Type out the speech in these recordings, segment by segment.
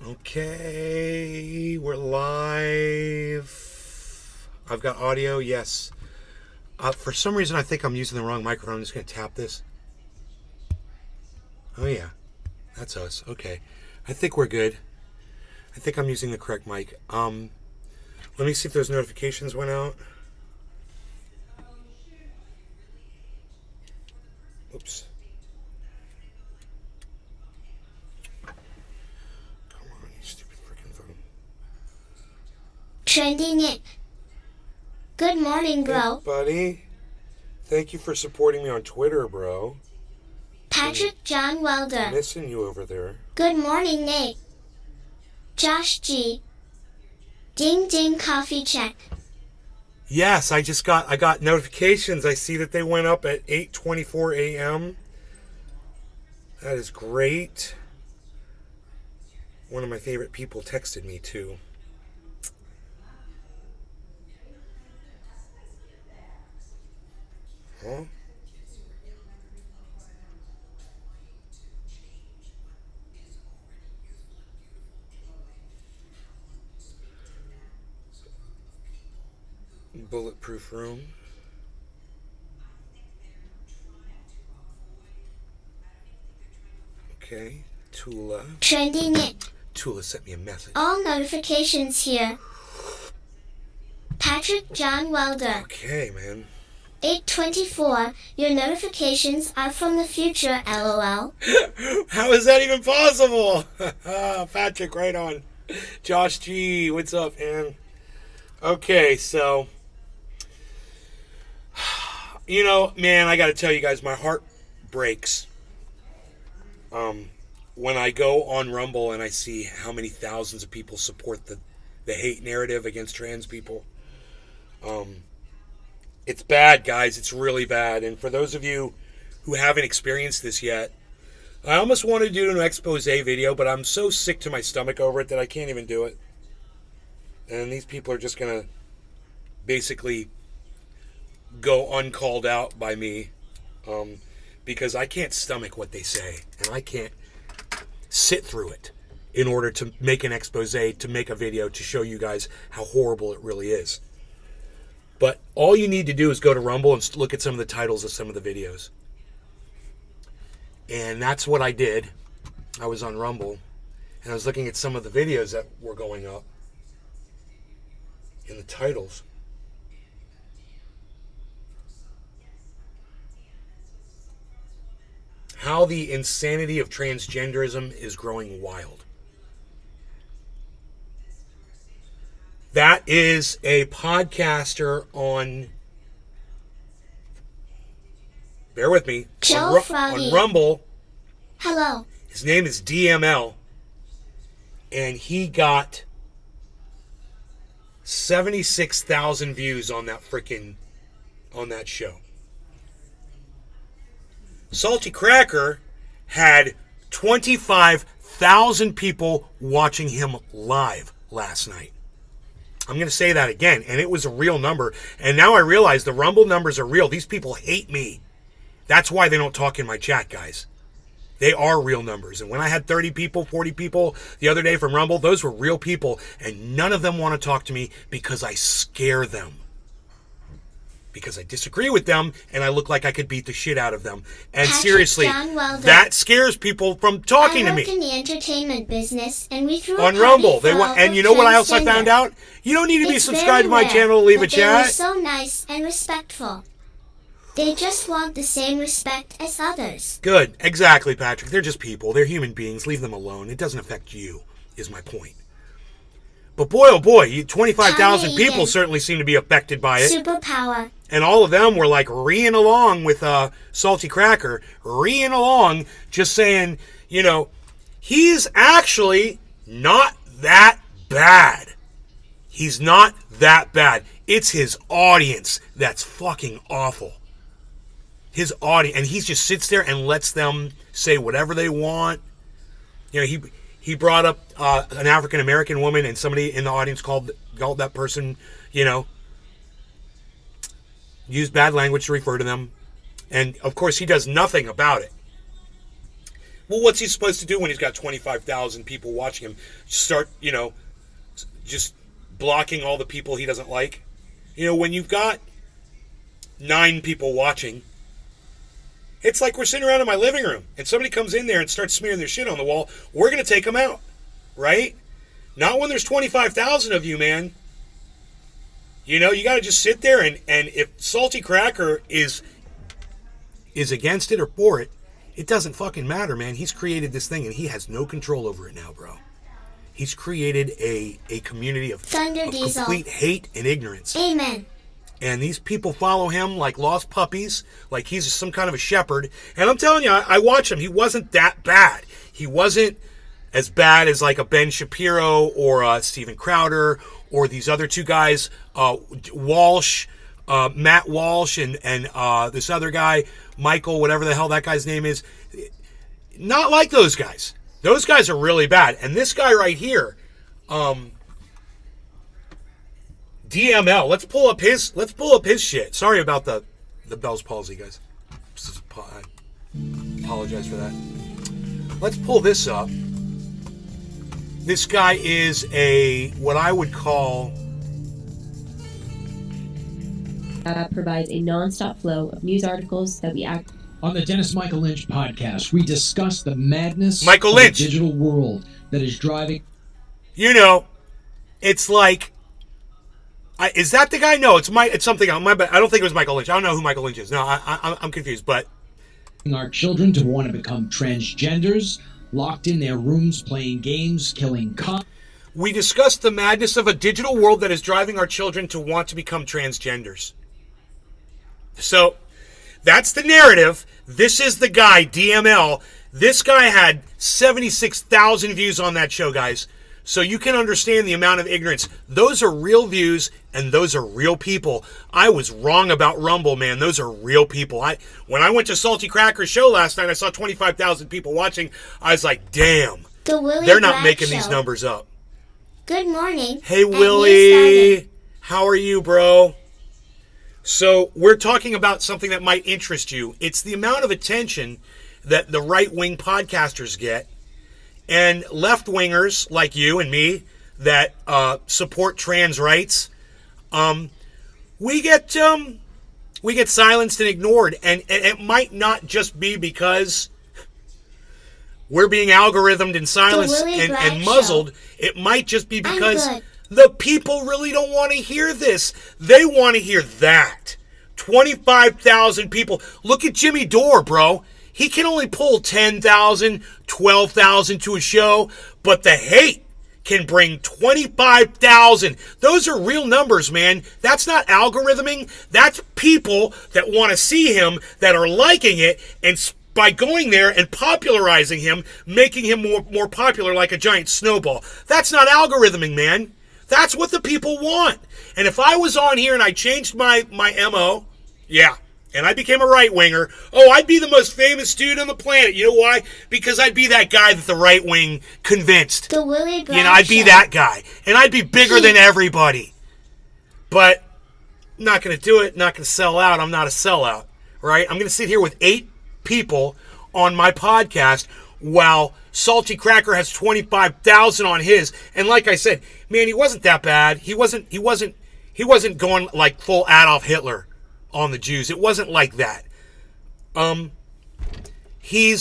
Okay, we're live. I've got audio, yes. For some reason, I think I'm using the wrong microphone. I'm just going to tap this. Oh, yeah. That's us. Okay. I think we're good. I think I'm using the correct mic. Let me see if those notifications went out. Oops. Come on, you stupid freaking phone. Trendy Nick. Good morning, bro. Hey, buddy. Thank you for supporting me on Twitter, bro. Patrick John Welder. Missing you over there. Good morning, Nate. Josh G. Ding ding coffee check. Yes, I got notifications. I see that they went up at 8:24 a.m. That is great. One of my favorite people texted me too. Huh? Bulletproof room. Okay. Tula. Trendy Nick. Tula sent me a message. All notifications here. Patrick John Welder. Okay, man. 8:24. Your notifications are from the future, LOL. How is that even possible? Patrick, right on. Josh G, what's up, man? Okay, so, you know, man, I got to tell you guys, my heart breaks when I go on Rumble and I see how many thousands of people support the hate narrative against trans people. It's bad, guys. It's really bad. And for those of you who haven't experienced this yet, I almost wanted to do an expose video, but I'm so sick to my stomach over it that I can't even do it. And these people are just going to basically go uncalled out by me because I can't stomach what they say. And I can't sit through it in order to make an expose, to make a video, to show you guys how horrible it really is. But all you need to do is go to Rumble and look at some of the titles of some of the videos. And that's what I did. I was on Rumble, and I was looking at some of the videos that were going up in the titles. How the insanity of transgenderism is growing wild. That is a podcaster on, bear with me, on Rumble. Hello. His name is DML, and he got 76,000 views on that show. Salty Cracker had 25,000 people watching him live last night. I'm going to say that again, and it was a real number. And now I realize the Rumble numbers are real. These people hate me. That's why they don't talk in my chat, guys. They are real numbers. And when I had 30 people, 40 people the other day from Rumble, those were real people. And none of them want to talk to me because I scare them. Because I disagree with them, and I look like I could beat the shit out of them. And Patrick seriously, that scares people from talking to me. I work in the entertainment business, and we threw on Rumble. And you know what else I found out? You don't need to be subscribed to my channel to leave a chat. They were so nice and respectful. They just want the same respect as others. Good, exactly, Patrick. They're just people. They're human beings. Leave them alone. It doesn't affect you, is my point. But boy, oh boy, 25,000 people certainly seem to be affected by it. Superpower. And all of them were like reeing along with Salty Cracker, reeing along, just saying, you know, he's actually not that bad. He's not that bad. It's his audience that's fucking awful. His audience, and he just sits there and lets them say whatever they want. You know, he brought up an African American woman, and somebody in the audience called that person, you know, used bad language to refer to them. And of course he does nothing about it. Well, what's he supposed to do when he's got 25,000 people watching him? Start, just blocking all the people he doesn't like? When you've got 9 people watching, it's like we're sitting around in my living room and somebody comes in there and starts smearing their shit on the wall. We're going to take them out, right? Not when there's 25,000 of you, man. You got to just sit there and if Salty Cracker is against it or for it, it doesn't fucking matter, man. He's created this thing and he has no control over it now, bro. He's created a community of complete hate and ignorance. Amen. And these people follow him like lost puppies, like he's some kind of a shepherd. And I'm telling you, I watch him. He wasn't that bad. He wasn't as bad as like a Ben Shapiro or Steven Crowder or these other 2 guys, Walsh, Matt Walsh, and this other guy, Michael, whatever the hell that guy's name is. Not like those guys. Those guys are really bad. And this guy right here, DML. Let's pull up his shit. Sorry about the Bell's palsy, guys. I apologize for that. Let's pull this up. This guy is what I would call provides a non-stop flow of news articles that we act. On the Dennis Michael Lynch podcast, we discuss the madness Michael of Lynch. the digital world that is driving. It's like, is that the guy? No, it's something else. I don't think it was Michael Lynch. I don't know who Michael Lynch is. No, I'm confused. But our children to want to become transgenders, locked in their rooms playing games, killing cops. We discussed the madness of a digital world that is driving our children to want to become transgenders. So, that's the narrative. This is the guy, DML. This guy had 76,000 views on that show, guys. So you can understand the amount of ignorance. Those are real views, and those are real people. I was wrong about Rumble, man. Those are real people. When I went to Salty Cracker's show last night, I saw 25,000 people watching. I was like, damn. They're not making these numbers up. Good morning. Hey, Willie. How are you, bro? So we're talking about something that might interest you. It's the amount of attention that the right-wing podcasters get, and left-wingers like you and me that support trans rights. We get silenced and ignored, and it might not just be because we're being algorithmed and silenced and muzzled. It might just be because the people really don't want to hear this. They want to hear that. 25,000 people. Look at Jimmy Dore, bro. He can only pull 10,000, 12,000 to a show, but the hate can bring 25,000. Those are real numbers, man. That's not algorithming. That's people that want to see him, that are liking it, and by going there and popularizing him, making him more popular like a giant snowball. That's not algorithming, man. That's what the people want. And if I was on here and I changed my MO, yeah, and I became a right-winger, I'd be the most famous dude on the planet. You know why? Because I'd be that guy that the right wing convinced. The Willie Bragg I'd be Show. that guy. And I'd be bigger than everybody. But I'm not going to do it. Not going to sell out. I'm not a sellout, right? I'm going to sit here with 8 people on my podcast while Salty Cracker has 25,000 on his. And like I said, man, he wasn't that bad. He wasn't going like full Adolf Hitler on the Jews. It wasn't like that. He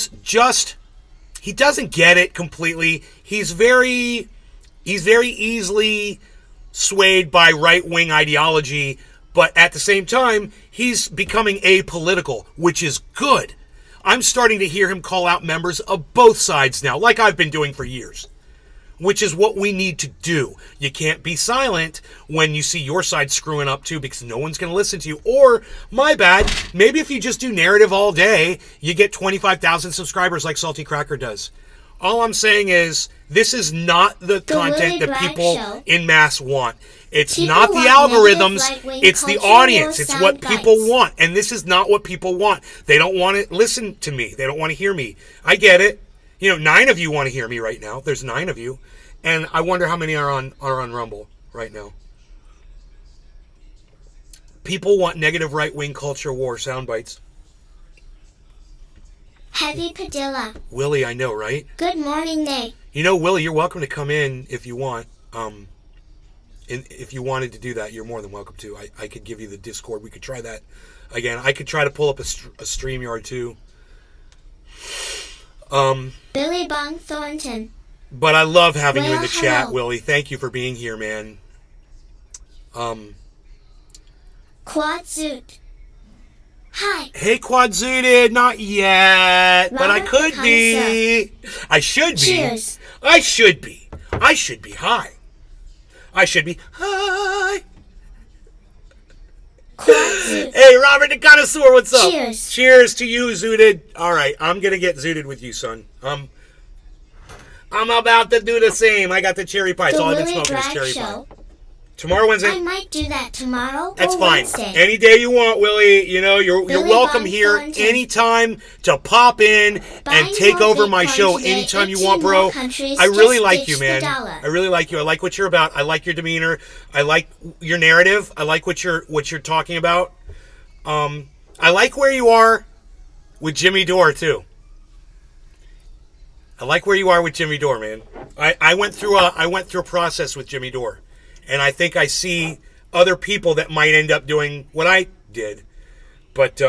doesn't get it completely. He's very easily swayed by right-wing ideology, but at the same time, he's becoming apolitical, which is good. I'm starting to hear him call out members of both sides now, like I've been doing for years, which is what we need to do. You can't be silent when you see your side screwing up too, because no one's going to listen to you. Or, my bad, maybe if you just do narrative all day, you get 25,000 subscribers like Salty Cracker does. All I'm saying is, this is not the content that people in mass want. It's not the algorithms, it's the audience. It's what people want. And this is not what people want. They don't want to listen to me. They don't want to hear me. I get it. 9 of you want to hear me right now. There's 9 of you. And I wonder how many are on Rumble right now. People want negative right-wing culture war sound bites. Heavy Padilla. Willie, I know, right? Good morning, Nate. You know, Willie, you're welcome to come in if you want. And if you wanted to do that, you're more than welcome to. I could give you the Discord. We could try that again. I could try to pull up a StreamYard too. Billy Bong Thornton. But I love having you in the Well, chat, hello. Willie. Thank you for being here, man. Quad Zoot. Hi. Hey, Quadzooted, not yet, but I Robert could be. I should be. Cheers. I should be. I should be high. I should be high. Quad Zoot. Hey, Robert the Connoisseur, what's up? Cheers. Cheers to you, Zooted. All right, I'm gonna get Zooted with you, son. I'm about to do the same. I got the cherry pie. It's The all I've been Willie smoking is Bragg cherry Show. pie. Tomorrow, Wednesday. I might do that tomorrow That's or fine. Wednesday. Any day you want, Willie. You know, you're Billy welcome Bong here Thornton. anytime to pop in Buying and take more over my Bitcoin show today, anytime you 18 want, bro. more countries I really just like ditched you, the man. dollar. I really like you. I like what you're about. I like your demeanor. I like your narrative. I like what you're talking about. I like where you are with Jimmy Dore too. I like where you are with Jimmy Dore, man. I went through a process with Jimmy Dore, and I think I see other people that might end up doing what I did, but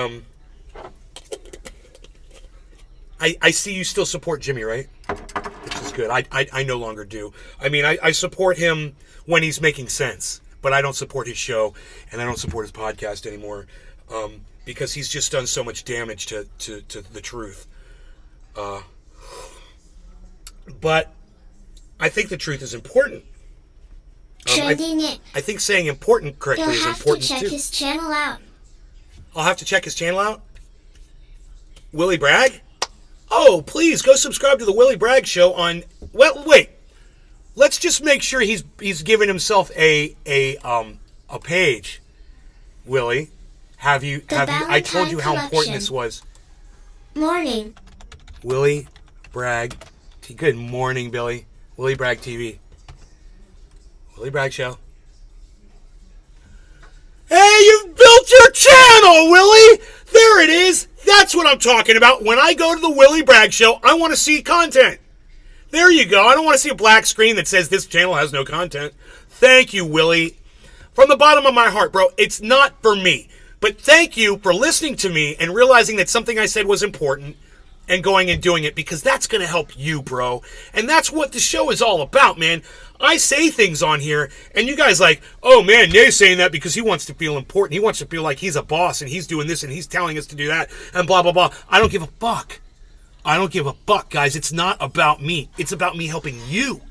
I see you still support Jimmy, right? Which is good. I no longer do. I mean, I support him when he's making sense, but I don't support his show, and I don't support his podcast anymore, because he's just done so much damage to the truth. But I think the truth is important. Trendy Nick. I think saying important correctly He'll is have to important check too. his channel out. I'll have to check his channel out. Willie Bragg? Oh, please go subscribe to the Willie Bragg Show on. Well, wait. Let's just make sure he's given himself a page. Willie, have you? I told you how Valentine important this was. Morning. Willie Bragg. Good morning, Billy. Willie Bragg TV. Willie Bragg Show. Hey, you've built your channel, Willie! There it is! That's what I'm talking about. When I go to the Willie Bragg Show, I want to see content. There you go. I don't want to see a black screen that says this channel has no content. Thank you, Willie. From the bottom of my heart, bro, it's not for me. But thank you for listening to me and realizing that something I said was important and going and doing it, because that's going to help you, bro. And that's what the show is all about, man. I say things on here, and you guys like, oh, man, Nay's saying that because he wants to feel important. He wants to feel like he's a boss, and he's doing this, and he's telling us to do that, and blah, blah, blah. I don't give a fuck. I don't give a fuck, guys. It's not about me. It's about me helping you.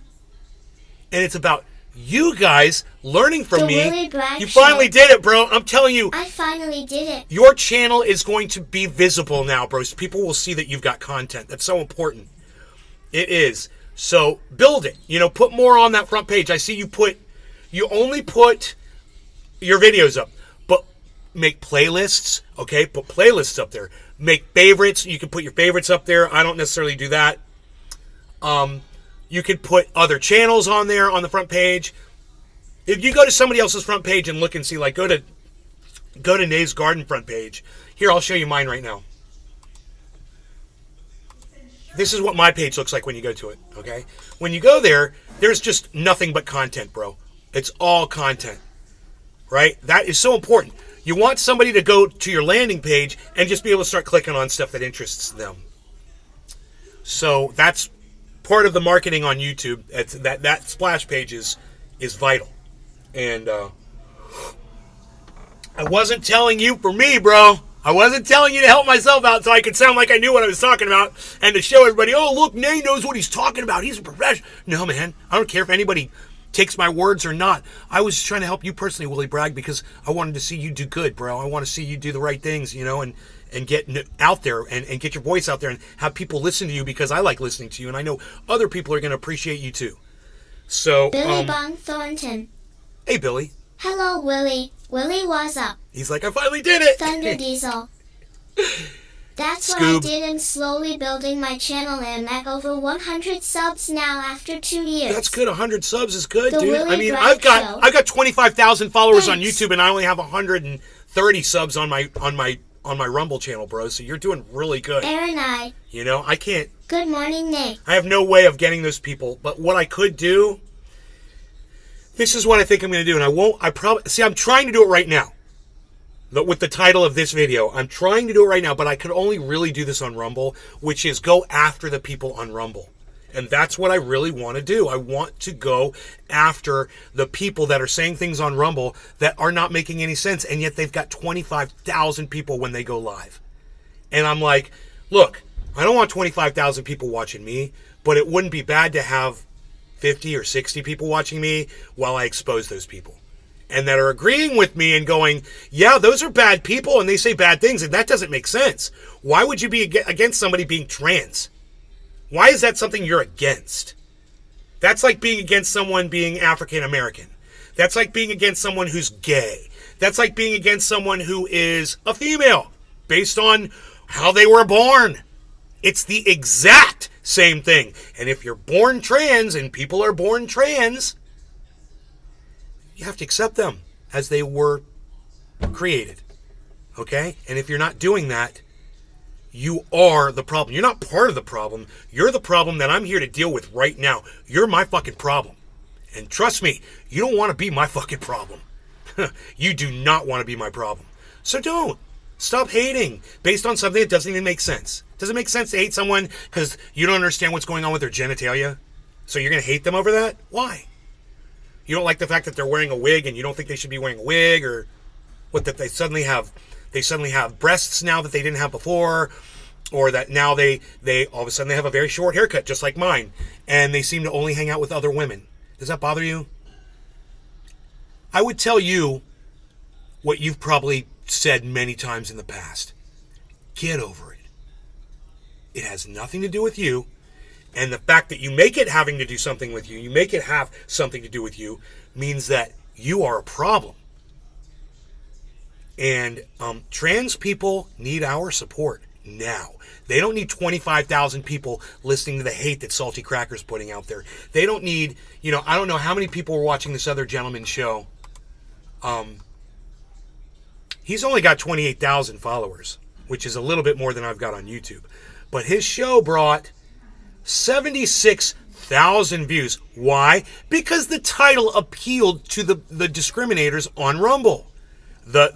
And it's about you guys learning from The me. Willie Bragg You finally Show. did it, bro. I'm telling you. I finally did it. Your channel is going to be visible now, bros. People will see that you've got content. That's so important. It is. So build it. You know, put more on that front page. I see you only put your videos up, but make playlists, okay? Put playlists up there. Make favorites. You can put your favorites up there. I don't necessarily do that. You could put other channels on there on the front page. If you go to somebody else's front page and look and see, like, go to Nay's Garden front page. Here, I'll show you mine right now. This is what my page looks like when you go to it, okay? When you go there, there's just nothing but content, bro. It's all content, right? That is so important. You want somebody to go to your landing page and just be able to start clicking on stuff that interests them. So that's part of the marketing on YouTube. It's that splash page is vital. And I wasn't telling you for me, bro. I wasn't telling you to help myself out so I could sound like I knew what I was talking about and to show everybody, oh, look, Nay knows what he's talking about. He's a professional. No, man. I don't care if anybody takes my words or not. I was trying to help you personally, Willie Bragg, because I wanted to see you do good, bro. I want to see you do the right things, you know, and get out there and get your voice out there and have people listen to you, because I like listening to you, and I know other people are going to appreciate you too. So, Billy Bong Thornton. Hey, Billy. Hello, Willie. Willie, what's up? He's like, I finally did it. Thunder Diesel. That's what Scoob. I did. I'm slowly building my channel, and I'm at over 100 subs now after 2 years. That's good. 100 subs is good, The dude. Willie I mean, Bragg I've got 25,000 followers on Thanks. YouTube, and I only have 130 subs on my on my Rumble channel, bro. So you're doing really good. Aaron I. You know, I can't. Good morning, Nick. I have no way of getting those people. But what I could do, this is what I think I'm going to do. And I won't, I probably, see, I'm trying to do it right now. With the title of this video, I'm trying to do it right now, but I could only really do this on Rumble, which is go after the people on Rumble. And that's what I really want to do. I want to go after the people that are saying things on Rumble that are not making any sense, and yet they've got 25,000 people when they go live. And I'm like, look, I don't want 25,000 people watching me, but it wouldn't be bad to have 50 or 60 people watching me while I expose those people. And that are agreeing with me and going, yeah, those are bad people and they say bad things, and that doesn't make sense. Why would you be against somebody being trans? Why is that something you're against? That's like being against someone being African American. That's like being against someone who's gay. That's like being against someone who is a female based on how they were born. It's the exact same thing. And if you're born trans and people are born trans, you have to accept them as they were created. Okay? And if you're not doing that, you are the problem. You're not part of the problem. You're the problem that I'm here to deal with right now. You're my fucking problem. And trust me, you don't want to be my fucking problem. You do not want to be my problem. So don't. Stop hating based on something that doesn't even make sense. Does it make sense to hate someone because you don't understand what's going on with their genitalia? So you're going to hate them over that? Why? You don't like the fact that they're wearing a wig and you don't think they should be wearing a wig, or what, that they suddenly have breasts now that they didn't have before, or that now they all of a sudden they have a very short haircut just like mine and they seem to only hang out with other women. Does that bother you? I would tell you what you've probably said many times in the past. Get over it. It has nothing to do with you. And the fact that you make it having to do something with you, you make it have something to do with you, means that you are a problem. And trans people need our support now. They don't need 25,000 people listening to the hate that Salty Cracker's putting out there. They don't need, I don't know how many people were watching this other gentleman's show. He's only got 28,000 followers, which is a little bit more than I've got on YouTube. But his show brought 76,000 views. Why? Because the title appealed to the discriminators on Rumble.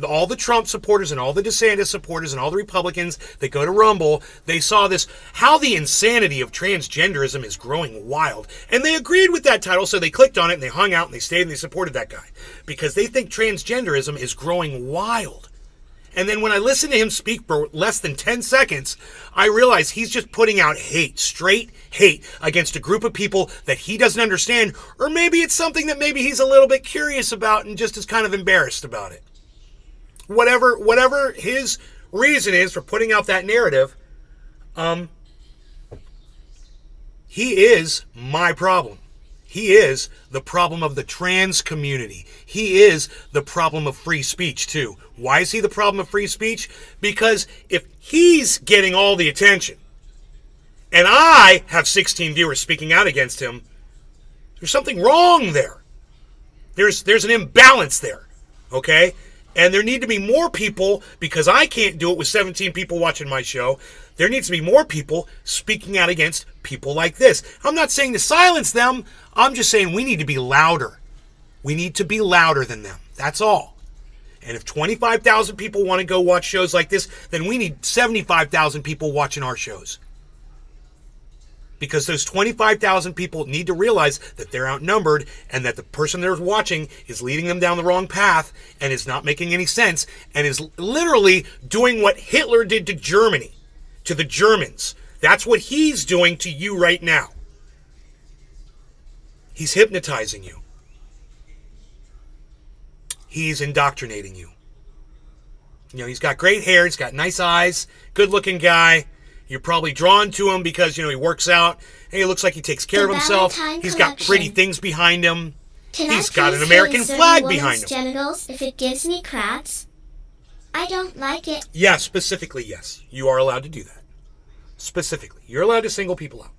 All the Trump supporters and all the DeSantis supporters and all the Republicans that go to Rumble, they saw this, how the insanity of transgenderism is growing wild. And they agreed with that title, so they clicked on it and they hung out and they stayed and they supported that guy. Because they think transgenderism is growing wild. And then when I listen to him speak for less than 10 seconds, I realize he's just putting out hate, straight hate, against a group of people that he doesn't understand, or maybe it's something that maybe he's a little bit curious about and just is kind of embarrassed about it. Whatever his reason is for putting out that narrative, he is my problem. He is the problem of the trans community. He is the problem of free speech, too. Why is he the problem of free speech? Because if he's getting all the attention, and I have 16 viewers speaking out against him, there's something wrong there. There's an imbalance there, okay? And there need to be more people, because I can't do it with 17 people watching my show. There needs to be more people speaking out against people like this. I'm not saying to silence them. I'm just saying we need to be louder. We need to be louder than them. That's all. And if 25,000 people want to go watch shows like this, then we need 75,000 people watching our shows. Because those 25,000 people need to realize that they're outnumbered and that the person they're watching is leading them down the wrong path and is not making any sense and is literally doing what Hitler did to Germany, to the Germans. That's what he's doing to you right now. He's hypnotizing you. He's indoctrinating you. He's got great hair, he's got nice eyes, good-looking guy. You're probably drawn to him because, he works out. And he looks like he takes care of himself. He's got pretty things behind him. He's got an American flag behind him. Genitals if it gives me crabs? I don't like it. Yeah, specifically, yes. You are allowed to do that. Specifically. You're allowed to single people out.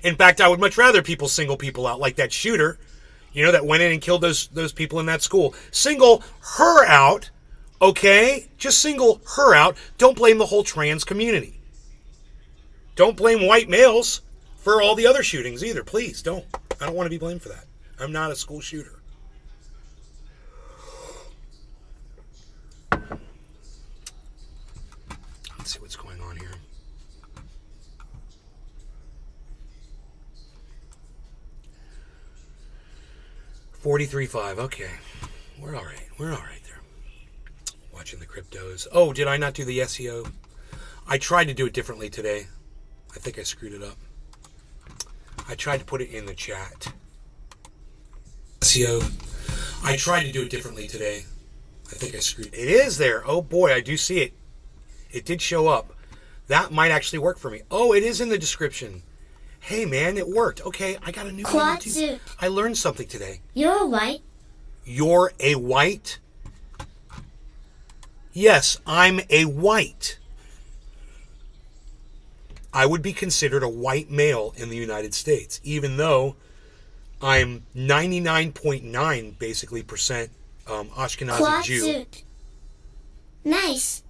In fact, I would much rather people single people out, like that shooter, that went in and killed those people in that school. Single her out Okay? Just single her out. Don't blame the whole trans community. Don't blame white males for all the other shootings either. Please, don't. I don't want to be blamed for that. I'm not a school shooter. Let's see what's going on here. 43.5. Okay. We're all right. We're all right there. Watching the cryptos. Oh, did I not do the SEO? I tried to do it differently today. I think I screwed it up. I tried to put it in the chat. SEO. I tried to do it differently today. I think I screwed it. It is there. Oh boy, I do see it. It did show up. That might actually work for me. Oh, it is in the description. Hey man, it worked. Okay, I got a new one too. Quad suit. I learned something today. You're white. You're a white? Yes, I'm a white. I would be considered a white male in the United States, even though I'm 99.9 basically percent Ashkenazi Quad Jew. suit. Nice.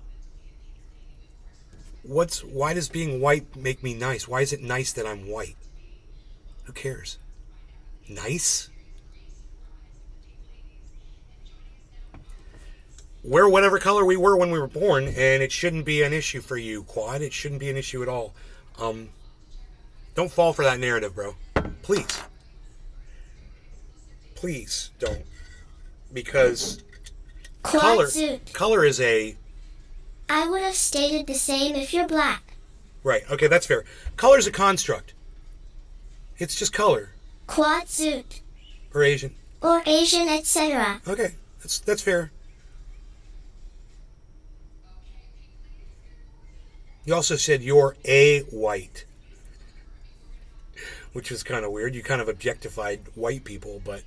Why does being white make me nice? Why is it nice that I'm white? Who cares? Nice? Wear whatever color we were when we were born, and it shouldn't be an issue for you, Quad. It shouldn't be an issue at all. Don't fall for that narrative, bro. Please. Please don't. Because Quad suit. color is a... I would have stated the same if you're black. Right, okay, that's fair. Color is a construct. It's just color. Quad suit. Or Asian. Or Asian, etc. Okay, that's fair. You also said you're a white, which is kind of weird. You kind of objectified white people, but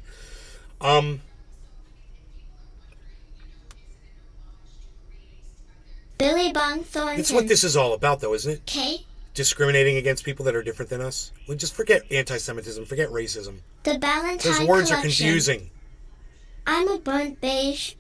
Billy Bong Thornton. it's what this is all about, though, isn't it? K. Discriminating against people that are different than us. Well, just forget anti-Semitism. Forget racism. The Ballantine Those words are Collection. confusing. I'm a burnt beige.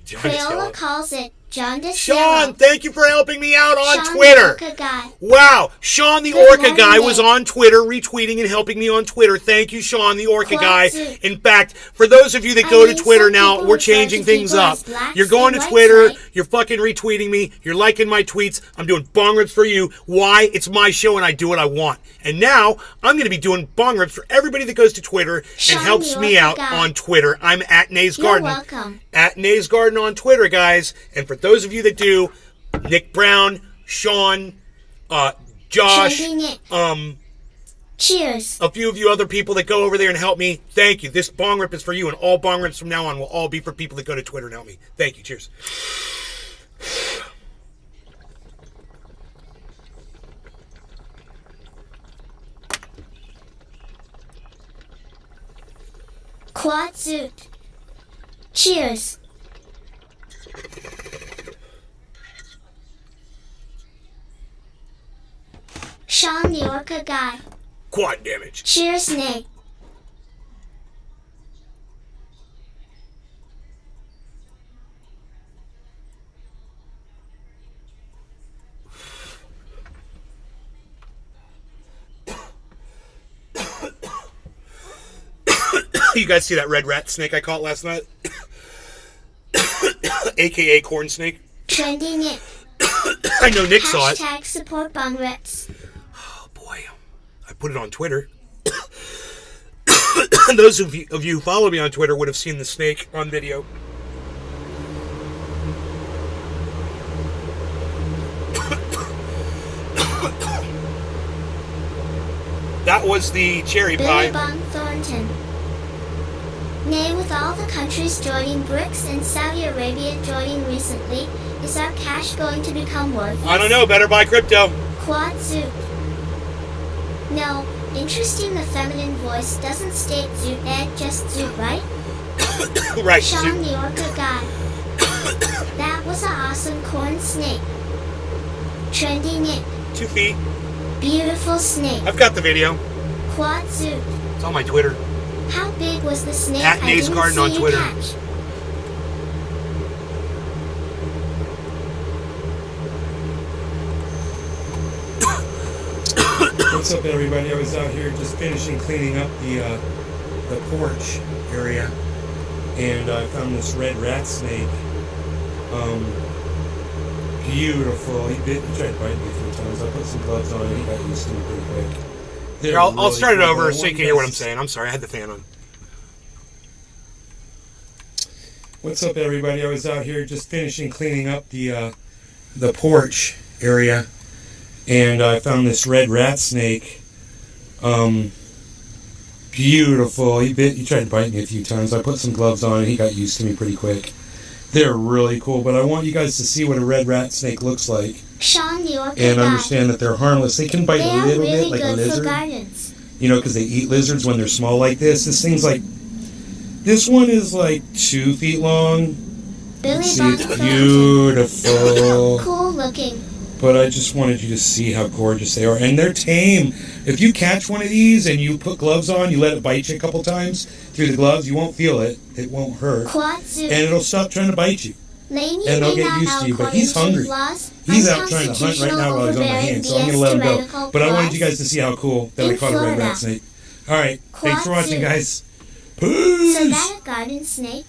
Jaundice Crayola yellow. calls it jaundice Sean, yellow. thank you for helping me out on Sean Twitter. the Orca guy. Wow, Sean the Good Orca morning, guy was Nick. on Twitter retweeting and helping me on Twitter. Thank you, Sean the Orca Quad guy. suit. In fact, for those of you that I go mean, to Twitter some now, people we're refer changing to things people up. as blacks You're going to and whites, Twitter, right? you're fucking retweeting me, you're liking my tweets. I'm doing bong rips for you. Why? It's my show and I do what I want. And now, I'm going to be doing bong rips for everybody that goes to Twitter Sean and helps the me Orca out guy. on Twitter. I'm at Nays You're Garden. welcome. At Nays Garden on Twitter, guys. And for those of you that do, Nick Brown, Sean, Josh, Trendy Nick. Cheers. a few of you other people that go over there and help me. Thank you. This bong rip is for you, and all bong rips from now on will all be for people that go to Twitter and help me. Thank you. Cheers. Quad suit. Cheers. Sean the Orca guy. Quad damage. Cheers, Nick. You guys see that red rat snake I caught last night? AKA corn snake. Trendy Nick. I know Nick saw it. Hashtag support bong rips. Oh boy, I put it on Twitter. Those of you who follow me on Twitter would have seen the snake on video. That was the cherry Billy pie. Bong Thornton. Nay, with all the countries joining BRICS and Saudi Arabia joining recently, is our cash going to become worthless? I don't know. Better buy crypto. Quad suit. No, interesting the feminine voice doesn't state zoot ed, just zoot, right? Right. Sean the Orca guy. That was an awesome corn snake. Trendy Nick. 2 feet. Beautiful snake. I've got the video. Quad suit. It's on my Twitter. How big was the snake At I Nays didn't Garden see on you Twitter. catch? What's up, everybody? I was out here just finishing cleaning up the porch area, and I found this red rat snake. Beautiful. He tried to bite me a few times. I put some gloves on and he got used to me pretty quick. Here, I'll start it over so you can hear what I'm saying. I'm sorry, I had the fan on. What's up, everybody? I was out here just finishing cleaning up the porch area, and I found this red rat snake. Beautiful. He tried to bite me a few times. I put some gloves on and he got used to me pretty quick. They're really cool, but I want you guys to see what a red rat snake looks like. Sean, the orchid and guy. Understand that they're harmless. They can bite They a are little really bit like a good for lizard. gardens. You know, because they eat lizards when they're small like this. This thing's like, this one is like 2 feet long. Billy See, Bob it's Thornton. beautiful. Cool looking. But I just wanted you to see how gorgeous they are. And they're tame. If you catch one of these and you put gloves on, you let it bite you a couple times through the gloves, you won't feel it. It won't hurt. Quad Zoo. And it'll stop trying to bite you. Lane, and they'll may get not used to you, know but he's according hungry. to laws, He's out trying to hunt right now while he's on my hand, so I'm going to let him go. But I wanted you guys to see how cool that I caught a red rat snake. All right, thanks for watching, guys. Peace! So that a garden snake?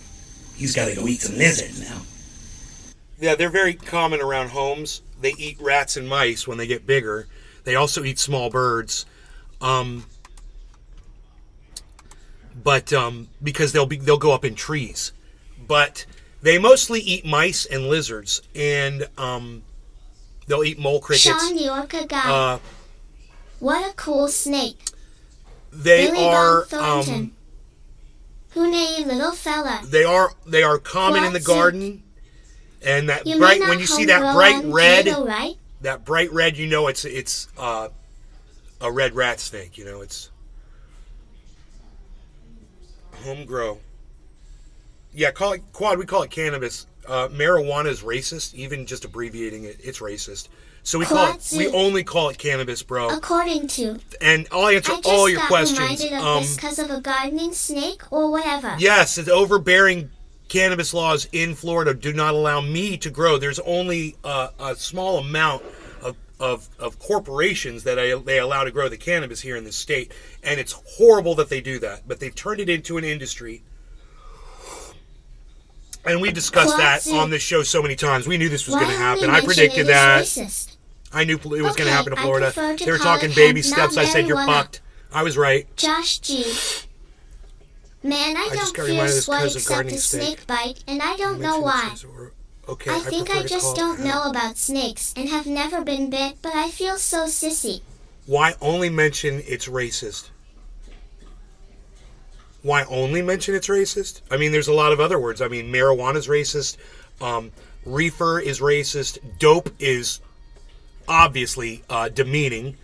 He's got to go eat some lizards now. Yeah, they're very common around homes. They eat rats and mice when they get bigger. They also eat small birds. Because they'll go up in trees. But they mostly eat mice and lizards, and they'll eat mole crickets. Sean, the orchid guy. What a cool snake. They Billy are Bob Thornton. Who nay, little fella. they are common in the Quad garden, and that You bright may when not you see home that grow bright on red, potato, right? that bright red, you know it's a red rat snake. You know it's home grow. Yeah, call it quad. We call it cannabis. Marijuana is racist. Even just abbreviating it, it's racist. So we only call it cannabis, bro. According to. And I'll answer I just all your got questions. reminded of this because of a gardening snake or whatever. Yes, it's overbearing cannabis laws in Florida do not allow me to grow. There's only a small amount of corporations that they allow to grow the cannabis here in this state, and it's horrible that they do that. But they've turned it into an industry. And we discussed that on this show so many times. We knew this was going to happen. I predicted that. Racist? I knew it was going to happen in I Florida. prefer to They were call talking it baby hemp, steps. not I said, you're marijuana. fucked. I was right. Josh G. Man, I just don't got fear reminded of this sweat because of except gardening a snake. snake bite, and I don't know Mention why. this or- Okay, I think prefer I to just call it don't hemp. know about snakes and have never been bit, but I feel so sissy. Why only mention it's racist? Why only mention it's racist? I mean, there's a lot of other words. I mean, marijuana is racist. Reefer is racist. Dope is obviously demeaning.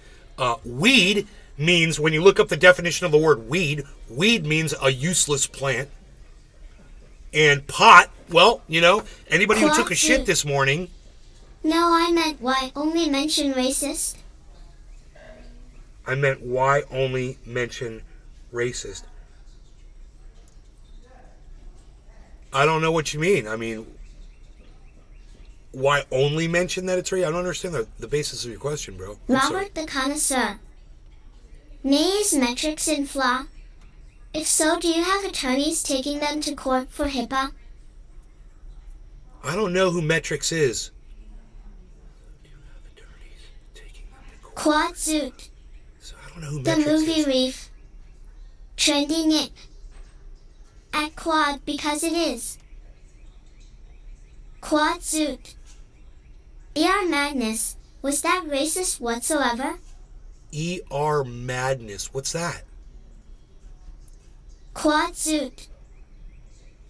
Weed means, when you look up the definition of the word weed means a useless plant. And pot, well, you know, anybody who took a shit this morning. No, I meant why only mention racist. I meant why only mention racist. I don't know what you mean. I mean, why only mention that it's racist? I don't understand the basis of your question, bro. I'm sorry. Robert the Connoisseur. Nay is metrics in flaw? If so, do you have attorneys taking them to court for HIPAA? I don't know who Metrix is. Quad Zoot. So I don't know who The Metrix movie is. Reef. Trending it. At Quad because it is. Quad Zoot. ER Madness. Was that racist whatsoever? ER Madness. What's that? Quad Zoot.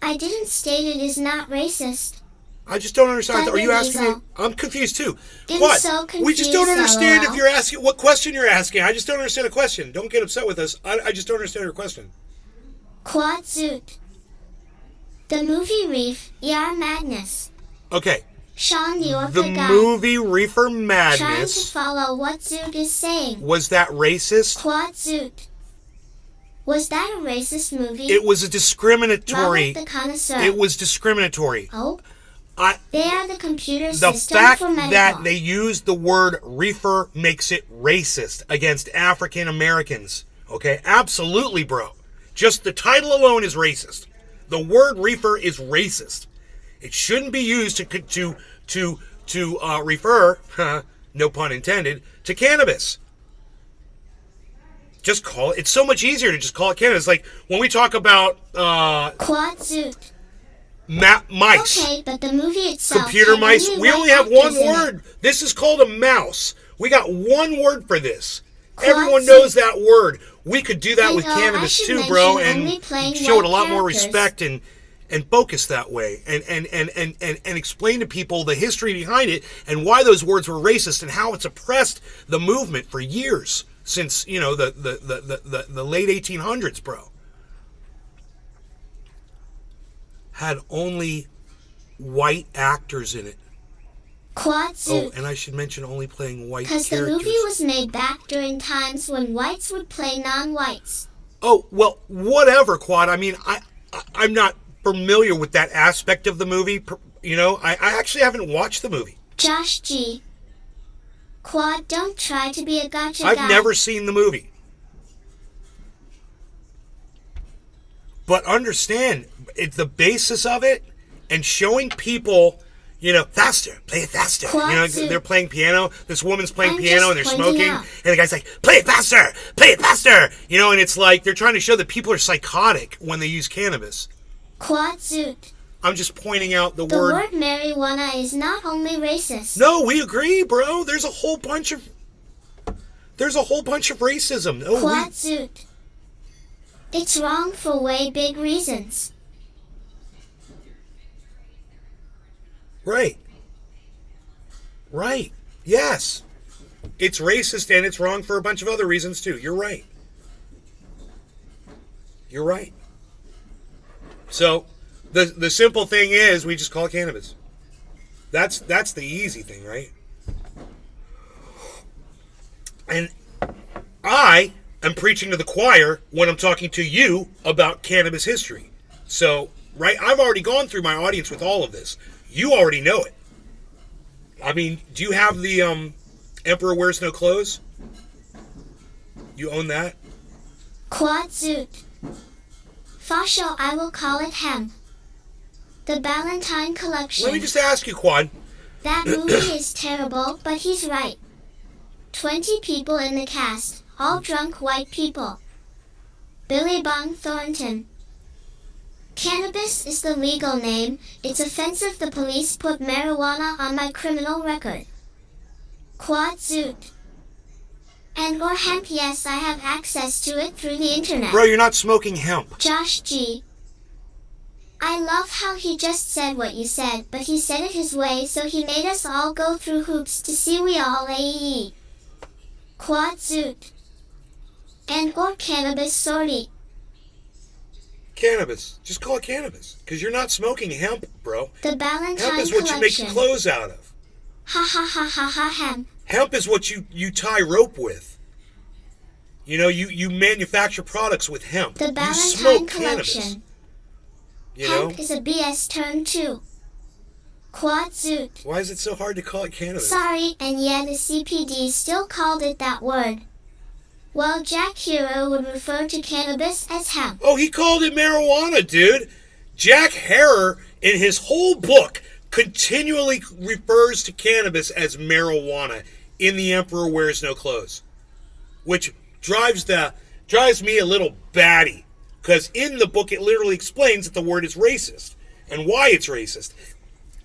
I didn't state it is not racist. I just don't understand. But Are you it asking me? is, I'm confused too. I'm What? so We just don't confused, understand LOL. if you're asking what question you're asking. I just don't understand a question. Don't get upset with us. I just don't understand your question. Quad Zoot. The movie Reef. ER Madness. Okay. Sean the Orca The guy. movie Reefer Trying to Madness, follow what Zoot is saying. was that racist? Quad Zoot. Was that a racist movie? It was a discriminatory. Robert the Connoisseur. It was discriminatory. Oh? They are the computer The system fact for medical. that they use the word reefer makes it racist against African Americans. Okay, absolutely, bro. Just the title alone is racist. The word reefer is racist. It shouldn't be used to refer, no pun intended, to cannabis. Just call it. It's so much easier to just call it cannabis. Like when we talk about Quad zoot. mice. Okay, but the movie itself. Computer had mice. We white only have one actors in it. word. This is called a mouse. We got one word for this. Quad Everyone zoot. knows that word. We could do that I with know, I cannabis should too, bro, mention only and playing show it a white lot more characters. respect and focus that way, and explain to people the history behind it and why those words were racist and how it's oppressed the movement for years since the late 1800s, bro. Had only white actors in it. Quad Oh, zoot. and I should mention only playing white Because the characters. movie was made back during times when whites would play non-whites. Oh, well, whatever, Quad. I mean, I'm not familiar with that aspect of the movie. You know, I actually haven't watched the movie. Josh G. Quad, don't try to be a gotcha I've guy. never seen the movie. But understand, it's the basis of it and showing people, you know, faster, play it faster. Quad You know, zoot. they're playing piano. This woman's playing I'm piano just and they're pointing smoking. out. And the guy's like, play it faster, play it faster. You know, and it's like they're trying to show that people are psychotic when they use cannabis. Quad zoot. I'm just pointing out the The word. word marijuana is not only racist. No, we agree, bro. There's a whole bunch of racism. No, Quad zoot. It's wrong for way big reasons. Right. Yes. It's racist and it's wrong for a bunch of other reasons too. You're right. So, the simple thing is we just call it cannabis. That's the easy thing, right? And I am preaching to the choir when I'm talking to you about cannabis history. So, right, I've already gone through my audience with all of this. You already know it. I mean, do you have the Emperor Wears No Clothes? You own that? Quad zoot. Fascio, I will call it hemp. The Ballantine collection. Let me just ask you, Quad. That movie is terrible, but he's right. 20 people in the cast, all drunk white people. Billy Bong Thornton. Cannabis is the legal name. It's offensive the police put marijuana on my criminal record. Quad zoot. And or hemp, yes, I have access to it through the internet. Bro, you're not smoking hemp. Josh G. I love how he just said what you said, but he said it his way, so he made us all go through hoops to see we all AE. Quad zoot. And or cannabis sorry. Cannabis. Just call it cannabis. Because you're not smoking hemp, bro. The Ballantine Hemp is what collection. you make clothes out of. Ha ha ha ha ha hemp. Hemp is what you tie rope with. You know, you manufacture products with hemp. The You Ballantine smoke cannabis. collection. You know? Hemp is a BS term too. Quad zoot. Why is it so hard to call it cannabis? Sorry, and yeah, the CPD still called it that word. Well, Jack Hero would refer to cannabis as hemp. Oh, he called it marijuana, dude. Jack Harrer, in his whole book, continually refers to cannabis as marijuana in The Emperor Wears No Clothes. Which drives me a little batty. Because in the book, it literally explains that the word is racist. And why it's racist.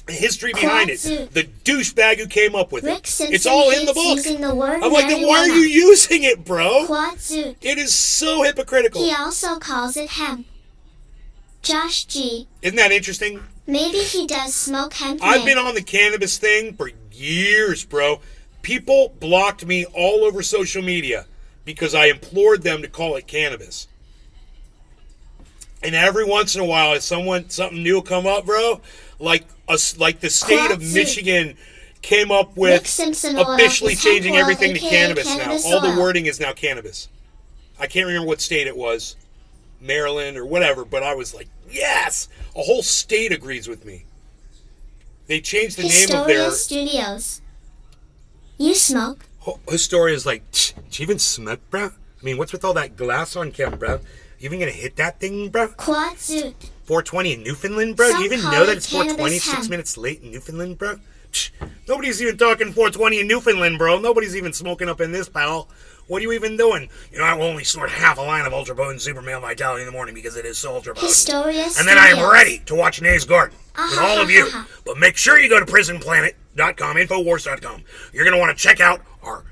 The history behind it. Quad zoot. The douchebag who came up with Rick it. Simpson It's all in the hates book. using the word I'm like, then why are marijuana. you using it, bro? Quad zoot. It is so hypocritical. He also calls it hemp. Josh G. Isn't that interesting? Maybe he does smoke hemp. I've Nick. been on the cannabis thing for years, bro. People blocked me all over social media because I implored them to call it cannabis. And every once in a while, if something new will come up, bro, like the state of Quad zoot. Michigan came up Rick with Simpson oil officially is changing hemp oil, everything to aka cannabis now. cannabis All the oil. wording is now cannabis. I can't remember what state it was, Maryland or whatever, but I was like, yes! A whole state agrees with me. They changed the name of their... Historia Studios. You smoke? Historia's like, do you even smoke, bro? I mean, what's with all that glass on camera, bro? You even gonna hit that thing, bro? Quad Zoot. 420 in Newfoundland, bro? Some You even call know that it it's 420 cannabis 6 hemp. minutes late in Newfoundland, bro? Nobody's even talking 420 in Newfoundland, bro. Nobody's even smoking up in this, pal. What are you even doing? You know, I will only snort half a line of Ultra Potent Super Male Vitality in the morning because it is so ultra potent. Historia And then I am Studios. ready to watch Nays Garden with all of you. But make sure you go to prisonplanet.com, Infowars.com. You're going to want to check out our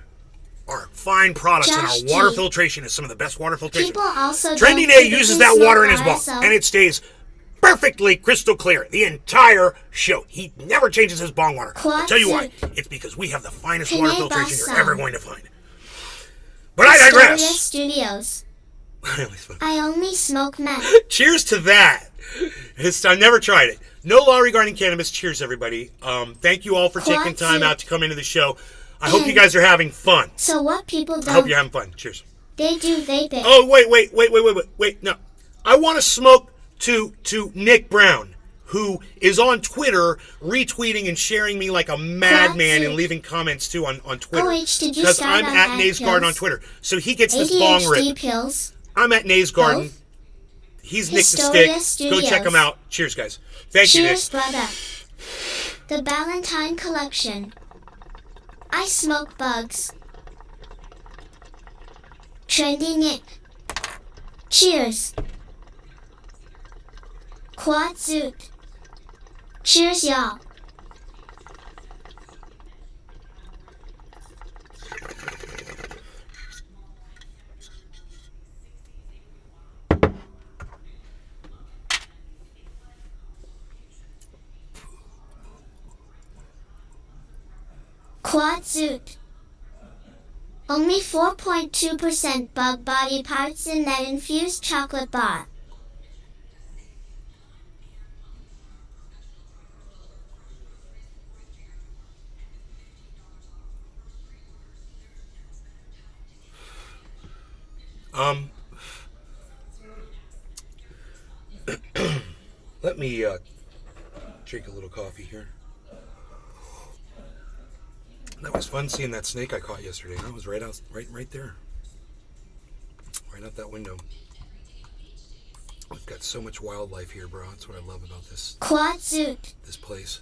fine products, Josh and our water G. filtration is some of the best water filtration. People also Trendy don't Nay typically uses that smoke water in his bong, RSO. and it stays perfectly crystal clear the entire show. He never changes his bong water. I'll tell you why. It's because we have the finest water Panay filtration you're Balsam. ever going to find. But I Historia digress. Studios. I only smoke. I only smoke meth. Cheers to that. I've never tried it. No law regarding cannabis. Cheers, everybody. Thank you all for taking time out to come into the show. I hope you guys are having fun. So what people I hope don't, you're having fun. Cheers. they do vape it. Oh, wait. No. I want to smoke to Nick Brown, who is on Twitter retweeting and sharing me like a madman and leaving comments too on Twitter. OH, did you Because start I'm on at ad Nays Garden on pills? Twitter. So he gets this bong ADHD rip. pills. I'm at Nays Garden. Both? He's Nick the Historia Stick. Go check Studios. him out. Cheers, guys. Thank you, Nick. Cheers, brother. The Valentine Collection. I smoke bugs. Trendy Nick. Cheers. Quad Zoot. Cheers, y'all. Quad Zoot. Only 4.2% bug body parts in that infused chocolate bar. Let me drink a little coffee here. That was fun seeing that snake I caught yesterday. That was right there. Right out that window. We've got so much wildlife here, bro. That's what I love about this Quad Zoot. place.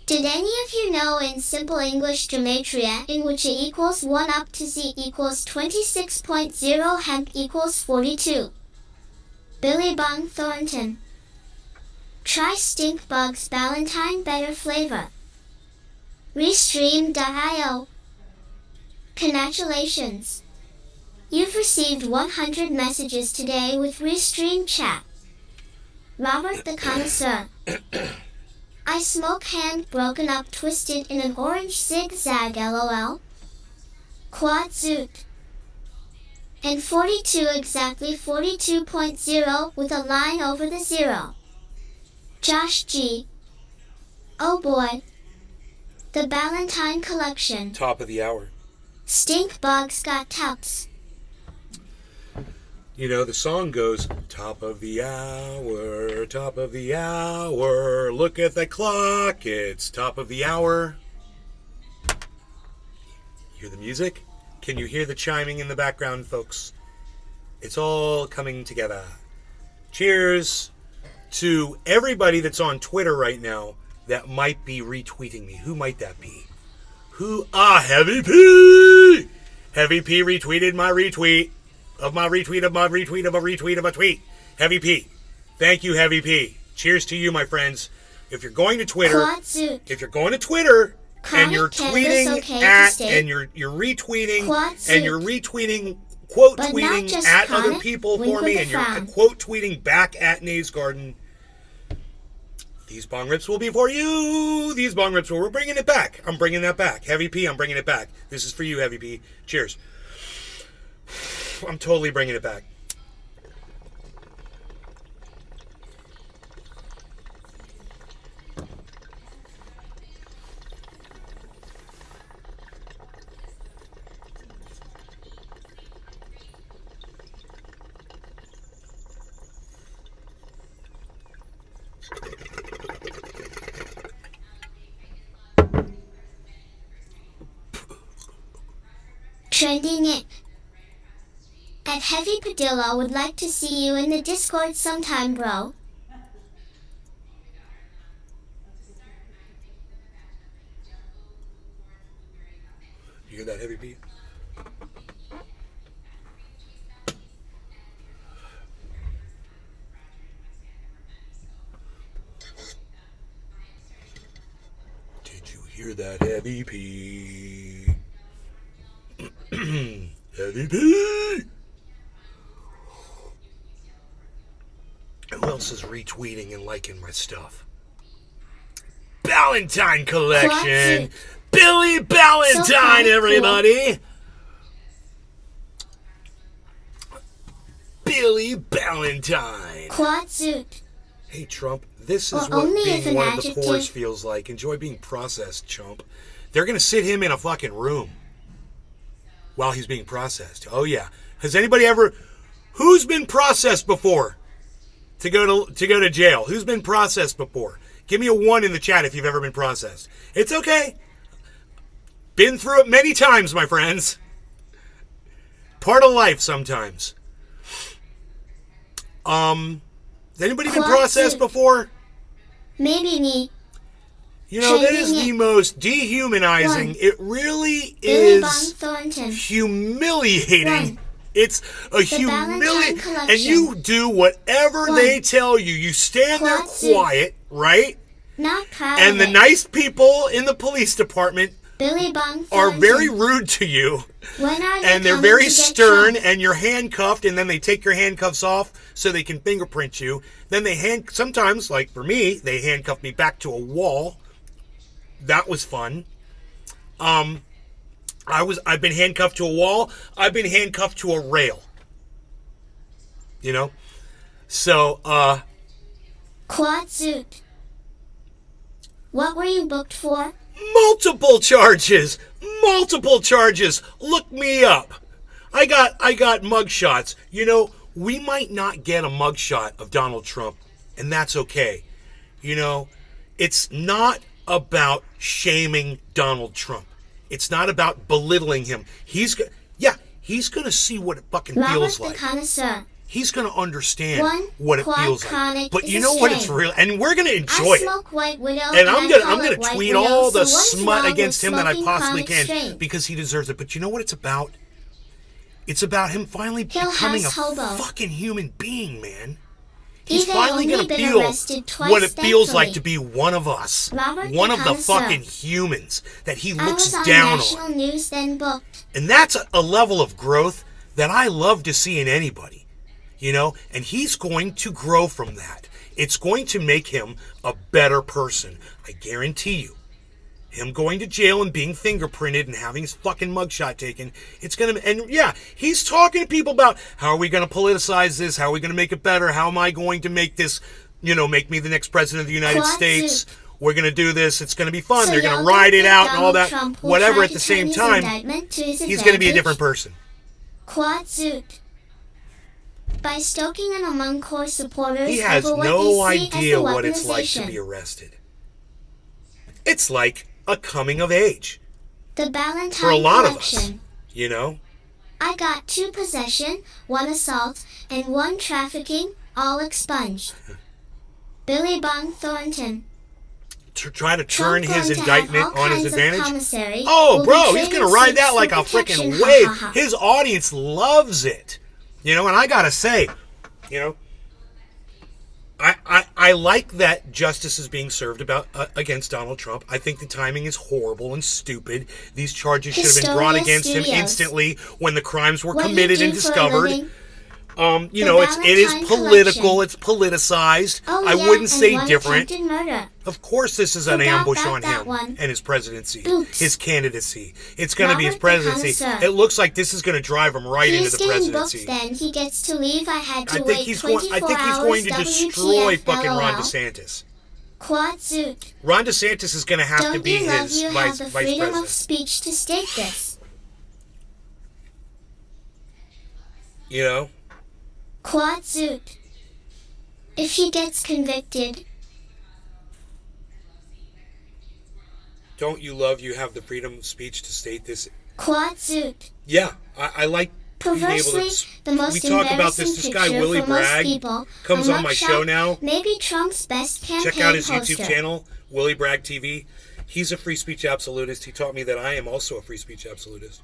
Did any of you know in simple English gematria, in which A equals 1 up to Z equals 26.0 hemp equals 42? Billy Bong Thornton. Try Stink Bugs Valentine Better Flavor. Restream.io. Congratulations. You've received 100 messages today with Restream Chat. Robert the Connoisseur. I smoke hand broken up twisted in an orange zigzag LOL. Quad Zoot. And 42 exactly 42.0 with a line over the zero. Josh G. Oh boy. The Valentine Collection. Top of the hour. Stink Bugs got tups. You know, the song goes, top of the hour, look at the clock, it's top of the hour. Hear the music? Can you hear the chiming in the background, folks? It's all coming together. Cheers to everybody that's on Twitter right now that might be retweeting me. Who might that be? Heavy P! Heavy P retweeted my retweet of my retweet of my retweet of a retweet of a tweet. Heavy P. Thank you, Heavy P. Cheers to you, my friends. If you're going to Twitter, Quad Zoot. if you're going to Twitter and Chronic you're cannabis tweeting okay to at state? and you're retweeting Quad and Zoot. you're retweeting, quote But not tweeting just at other chronic, people wink for with me a and you're frown. quote tweeting back at Nays Garden, these bong rips will be for you. These bong rips we're bringing it back. I'm bringing that back. Heavy P, I'm bringing it back. This is for you, Heavy P. Cheers. I'm totally bringing it back. Trending it. At Heavy Padilla would like to see you in the Discord sometime, bro. You hear that, Heavy P? Did you hear that, Heavy P? Heavy P! Who else is retweeting and liking my stuff? Ballantine Collection! Billy Ballantine, everybody! Billy Ballantine! Quad suit. Hey, Trump, this is Or what only being if an one of the adjective- poors feels like. Enjoy being processed, chump. They're going to sit him in a fucking room while he's being processed. Oh, yeah. Has anybody ever... Who's been processed before to go to jail? Who's been processed before? Give me a 1 in the chat if you've ever been processed. It's okay. Been through it many times, my friends. Part of life sometimes. Has anybody been processed before? Maybe me. You know, that is Trending the it. most dehumanizing. One. It really Billy Bong is Thornton. humiliating. One. It's a Ballantine humiliating. Collection. And you do whatever One. they tell you. You stand there Quad suit. quiet, right? Not proud And of the it. nice people in the police department Billy Bong are Thornton. very rude to you. When are they And they're coming very to get stern, Trump? and you're handcuffed, and then they take your handcuffs off so they can fingerprint you. Then sometimes, like for me, they handcuff me back to a wall. That was fun. I've been handcuffed to a wall. I've been handcuffed to a rail. You know? So, Quad suit. What were you booked for? multiple charges. Multiple charges. Look me up. I got mugshots. You know, we might not get a mugshot of Donald Trump, and that's okay. You know, it's not about shaming Donald Trump. It's not about belittling him. He's going to see what it fucking Robert feels the like. Connoisseur. He's going to understand One what it quad feels chronic like. But is you a know what? It's strain. real, and we're going to I enjoy it. smoke White Widow, And I'm gonna call it White tweet Widow, all the so once in a smut while against we're him that I smoking possibly chronic can strain. because he deserves it. But you know what it's about? It's about him finally Hill becoming a House Hobo. fucking human being, man. He's He's finally only gonna been feel arrested twice, what it feels like thankfully. to be one of us, Robert one the of the Connoisseur. fucking humans that he I looks was on down national on. news, then booked. And that's a level of growth that I love to see in anybody. You know, and he's going to grow from that. It's going to make him a better person. I guarantee you. Him going to jail and being fingerprinted and having his fucking mugshot taken, it's going to... And yeah, he's talking to people about how are we going to politicize this? How are we going to make it better? How am I going to make this, make me the next president of the United Quad States? suit. We're going to do this. It's going to be fun. So They're going y'all to ride don't it think out and all Donald that. Trump will Whatever try at to the turn same his time, indictment to his he's going to be a advantage? different person. Quad suit. By stoking an among core supporters He has over what no they see idea as the what it's like to weaponization. be arrested. It's like a coming of age The Ballantine for a lot of us, Collection. you know? I got 2 possession, 1 assault, and 1 trafficking, all expunged. Billy Bong Thornton. To try to Trump turn his going to have indictment all on his kinds of advantage. commissary, Oh, will be bro, he's trading going to ride that suits like for a freaking protection, wave. ha, ha, ha. His audience loves it. And I got to say, I like that justice is being served against Donald Trump. I think the timing is horrible and stupid. These charges should have been brought Historia against him Studios. instantly when the crimes were What you committed do and for a discovered. living? It is Ballantine political, Collection. it's politicized. Oh, I yeah, wouldn't and say 1 different. attempted murder. Of course this is an Forgot ambush about on that him one. and his presidency, Oops. his candidacy. It's going to be his Robert the presidency. Connoisseur. It looks like this is going to drive him right into He's the getting presidency. booked then. He gets to leave. I had to I think wait he's 24 going to hours. destroy WTF, fucking Ron LOL. DeSantis. Quad suit. Ron DeSantis is going to have to Don't be you love his you have vice the freedom president. of speech to state this? Quad suit. If he gets convicted, Don't you love you have the freedom of speech to state this? Quad suit. Yeah, I like being able Perversely, to. the most We talk about embarrassing this. This guy picture Willie for most Bragg people, comes a on my show mugshot, now. Maybe Trump's best campaign Check out his poster. YouTube channel, Willie Bragg TV. He's a free speech absolutist. He taught me that I am also a free speech absolutist.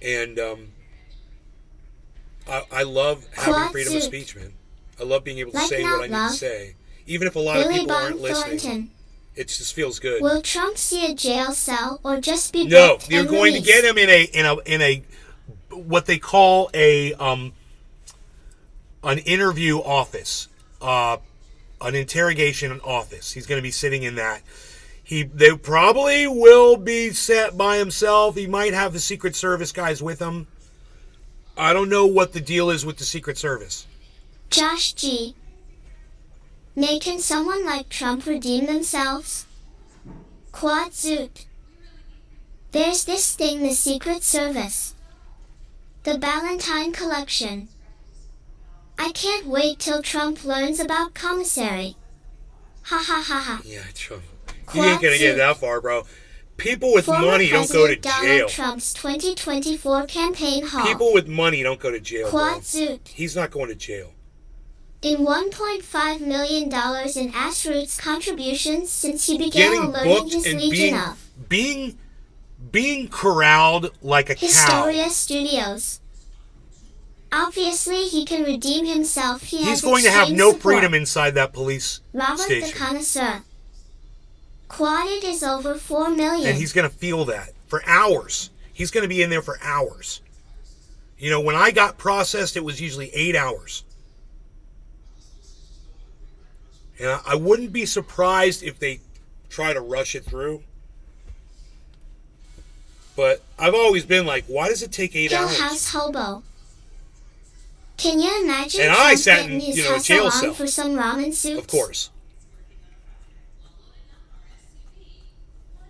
And I love having Quad freedom of suit. speech, man. I love being able to Like say not what I need love. to say. Even if a lot of Billy people aren't Bob listening. Thornton. It just feels good. Will Trump see a jail cell or just be No, booked you're and going to released? get him in a what they call an interview office, an interrogation office. He's going to be sitting in that. They probably will be set by himself. He might have the Secret Service guys with him. I don't know what the deal is with the Secret Service. Josh G. May can someone like Trump redeem themselves? Quad suit. There's this thing, the Secret Service. The Ballantine Collection. I can't wait till Trump learns about commissary. Ha ha ha ha. Yeah, Trump. You Quad ain't going to get suit. that far, bro. People with Former money don't go to President jail. Donald Trump's 2024 campaign haul. People with money don't go to jail, bro. Quad suit. He's not going to jail. In $1.5 million in grassroots contributions since he began Getting alerting booked his and legion of being corralled like a cow. Historia Studios. Obviously, he can redeem himself. He He's has going to have extreme no support. freedom inside that police Robert the station. Connoisseur. Quoted is over 4 million. And he's going to feel that for hours. He's going to be in there for hours. You know, when I got processed, it was usually 8 hours. And I wouldn't be surprised if they try to rush it through. But I've always been like, why does it take 8 Hill hours? House Hobo. Can you imagine And Trump I sat getting in, his you know, a hustle jail on cell. for some ramen soups? Of course.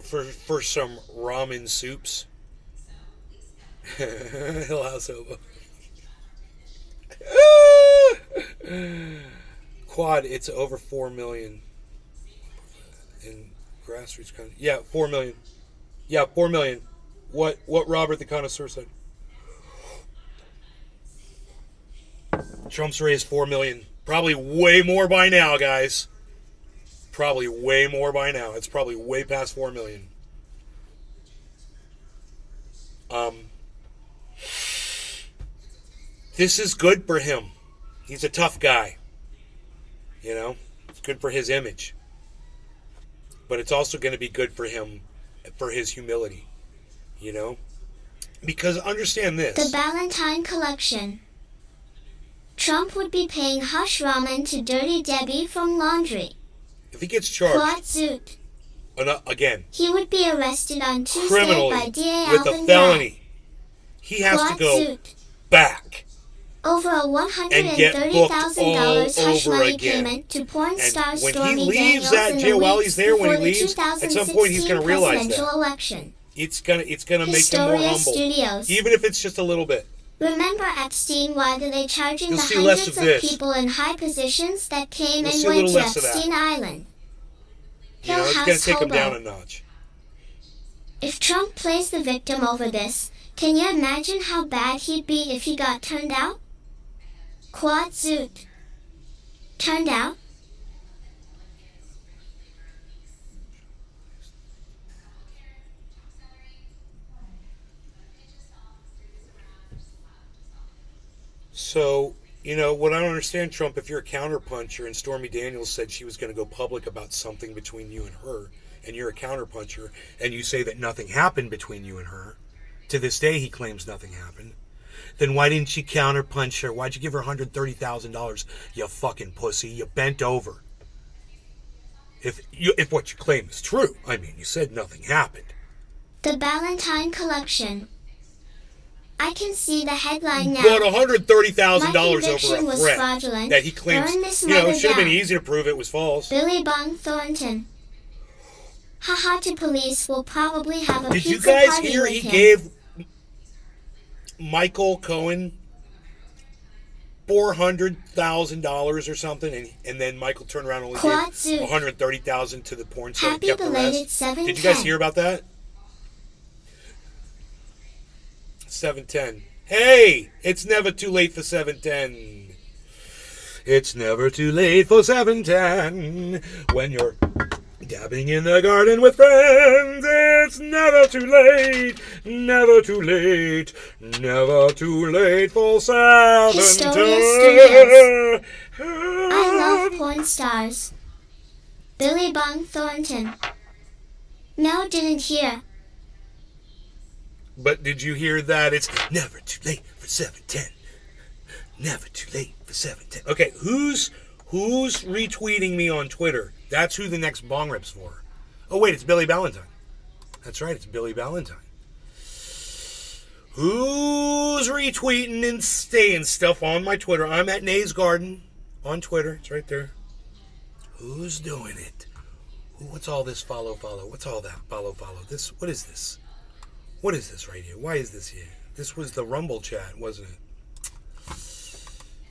For some ramen soups. Hill House Hobo. Quad, it's over 4 million in grassroots country. Yeah, 4 million. Yeah, 4 million. What Robert the Connoisseur said. Trump's raised 4 million. Probably way more by now, guys. Probably way more by now. It's probably way past 4 million. This is good for him. He's a tough guy. You know, it's good for his image. But it's also going to be good for him, for his humility. You know? Because understand this. The Ballantine Collection. Trump would be paying hush ramen to Dirty Debbie from Laundry. If he gets charged, Quad suit. again, He would be arrested on Tuesday criminally, by DA with Alvin a felony, he has Quad to go suit. back. Over a And get booked $130,000 all hush over money again. payment to porn star And when Stormy he leaves Daniels that in the jail, while weeks he's there, when he before the leaves, at some point he's 2016 going to realize presidential that. election. It's gonna make him more Historia humble, Studios. even if it's just a little bit. Remember Epstein? Why are they charging You'll the see less hundreds of of this. people in high positions that came You'll and see a went little to less of that. Epstein Island? You know, Hill it's going House to take him Hobo. down a notch. If Trump plays the victim over this, can you imagine how bad he'd be if he got turned out? Quad suit. Turned out? So, you know, what I don't understand, Trump, if you're a counterpuncher and Stormy Daniels said she was going to go public about something between you and her, and you're a counterpuncher, and you say that nothing happened between you and her, to this day he claims nothing happened, then why didn't you counterpunch her? Why'd you give her $130,000, you fucking pussy? You bent over. If what you claim is true, I mean, you said nothing happened. The Ballantine Collection. I can see the headline now. But $130,000 My over conviction a was threat fraudulent. that he claims, Burn this you know, mother it should have been down. easy to prove it was false. Billy Bong Thornton. Haha to police will probably have a Did pizza you guys party hear with he him. gave Michael Cohen $400,000 or something, and then Michael turned around and only Quad gave suit. $130,000 to the porn star and Happy kept the belated rest? 710. Did you guys hear about that? 710. Hey, it's never too late for 710. It's never too late for 710. When you're dabbing in the garden with friends, it's never too late. Never too late. Never too late for 710. I love porn stars. Billy Bong Thornton. No, didn't hear. But did you hear that? It's never too late for 710. Never too late for 710. Okay, who's retweeting me on Twitter? That's who the next bong rip's for. Oh, wait, it's Billy Ballantyne. That's right, it's Billy Ballantyne. Who's retweeting and saying stuff on my Twitter? I'm at Nay's Garden on Twitter. It's right there. Who's doing it? What's all this follow? What's all that follow? This, what is this? What is this right here? Why is this here? This was the Rumble chat, wasn't it?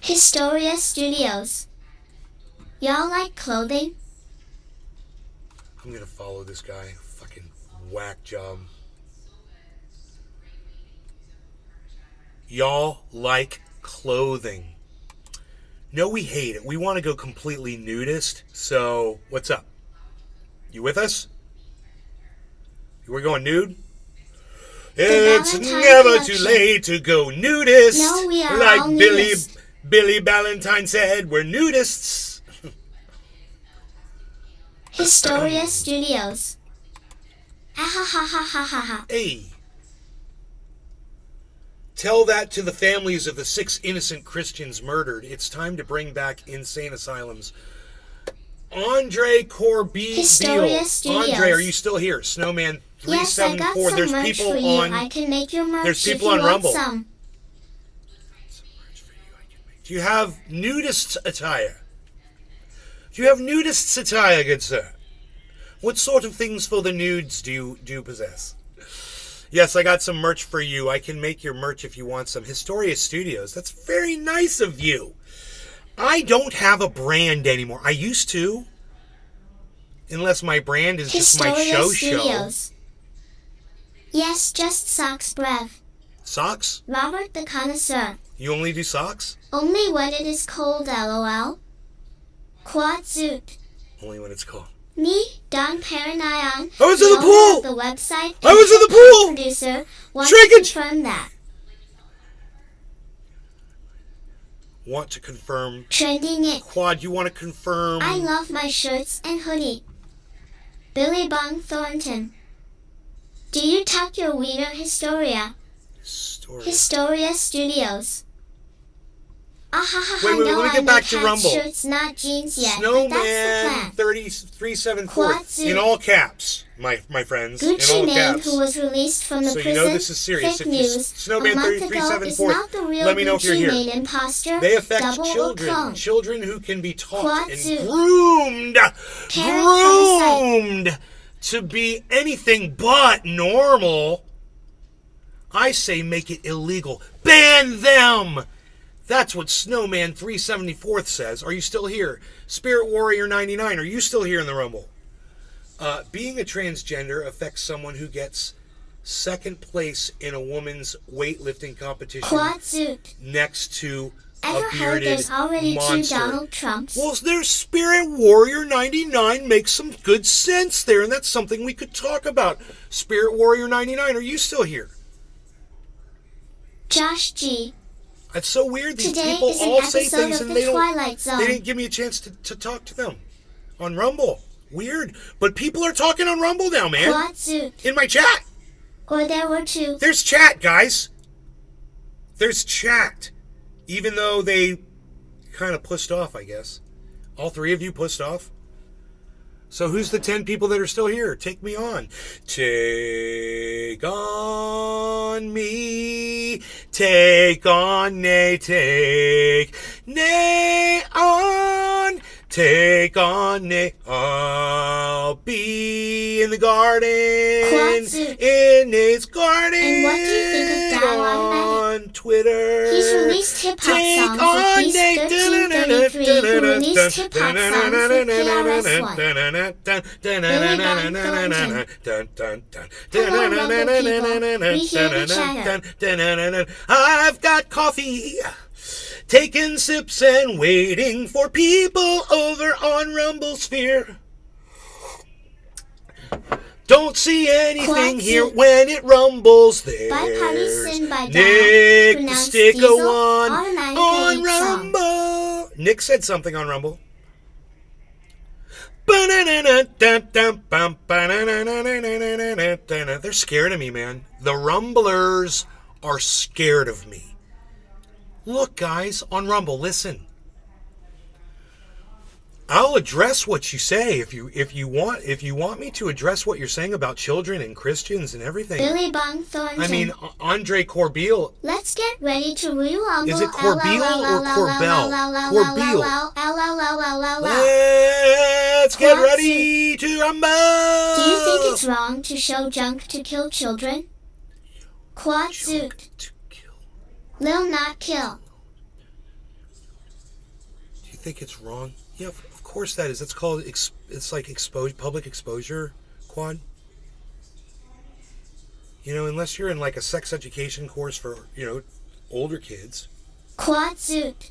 Historia Studios. Y'all like clothing? I'm gonna follow this guy. Fucking whack job. Y'all like clothing. No, we hate it. We want to go completely nudist. So, what's up? You with us? We're going nude? It's Valentine never collection. too late to go nudist. No, we are like all nudist. Billy Ballantyne said, we're nudists. Historia Studios. Ha. Hey. Tell that to the families of the 6 innocent Christians murdered. It's time to bring back insane asylums. Andre Corbeil. Historia Studios. Andre, are you still here? Snowman Yes, I got 374. some There's merch people for you. on. I can make your merch There's if people you on want Rumble. some. Do you have nudists attire? Do you have nudists attire, good sir? What sort of things for the nudes do you possess? Yes, I got some merch for you. I can make your merch if you want some. Historia Studios. That's very nice of you. I don't have a brand anymore. I used to. Unless my brand is just my Historia show. Studios. Yes, just socks, brev. Socks? Robert the Connoisseur. You only do socks? Only when it is cold, lol. Quad Zoot. Only when it's cold. Me, Don Paranayan. I was in the owner pool! of the website. I was in the pool! Producer. Want Shrinkage! to confirm that. Want to confirm. Trending it. Quad, you want to confirm. I love my shirts and hoodie. Billy Bong Thornton. Do you tuck your wiener, Historia? Historia Studios. Wait, let me get back to Rumble. Shirts, not jeans yet, but that's the Snowman plan. 374 Quad Zoot. in all caps, my friends. Gucci in all Mane, caps. who was released from the So you prison, know this is serious. fake If you news, Snowman a month ago, 3374, is not the real let me know if you're Gucci here. Mane imposter, They affect double or children. clone. Children who can be taught Quad and Zoot. groomed to be anything but normal. I say make it illegal. Ban them! That's what Snowman 374 says. Are you still here? Spirit Warrior 99, are you still here in the Rumble? Being a transgender affects someone who gets second place in a woman's weightlifting competition Quad Zoot. next to Ever a heard bearded there's already monster. 2 Donald Trumps? Well, there's Spirit Warrior 99 makes some good sense there, and that's something we could talk about. Spirit Warrior 99, are you still here? Josh G. It's so weird. These Today people is an all say episode things of and The they Twilight Zone. didn't give me a chance to talk to them on Rumble. Weird. But people are talking on Rumble now, man. Quad Zoot. In my chat. Or there were 2. There's chat, guys. There's chat. Even though they kind of pushed off, I guess. All 3 of you pushed off. So who's the 10 people that are still here? Take me on. Take on me. Take on Nay. Take Nay on. Take on Nay. I'll I'll be in the garden, Quadzoot. in his garden. And what do you think of Dial Automatic? On Twitter. He's released hip-hop Take songs on with these Nate. 1333 who released hip-hop songs with TR4N. Billy Bong Thornton. Hello, Rumble people. We hear the chatter. I've got coffee, taking sips and waiting for people over on Rumble Sphere. Don't see anything Quadzoot. here when it rumbles there. Bipartisan by Dial, Nick, the pronounced stick Diesel, on automatically each song. Rumble. Nick said something on Rumble. They're scared of me, man. The Rumblers are scared of me. Look, guys, on Rumble, listen. I'll address what you say if you want me to address what you're saying about children and Christians and everything. Billy Bong Thornton. I mean, Andre Corbeil. Let's get ready to rumble. Is it Corbeil or Corbell? Corbeil. Let's get ready to rumble. Do you think it's wrong to show junk to kill children? Quadzoot. To kill. Lil not kill. Do you think it's wrong? Yeah, of course that is. That's called it's like public exposure, Quad. You know, unless you're in like a sex education course for, older kids. Quadzoot.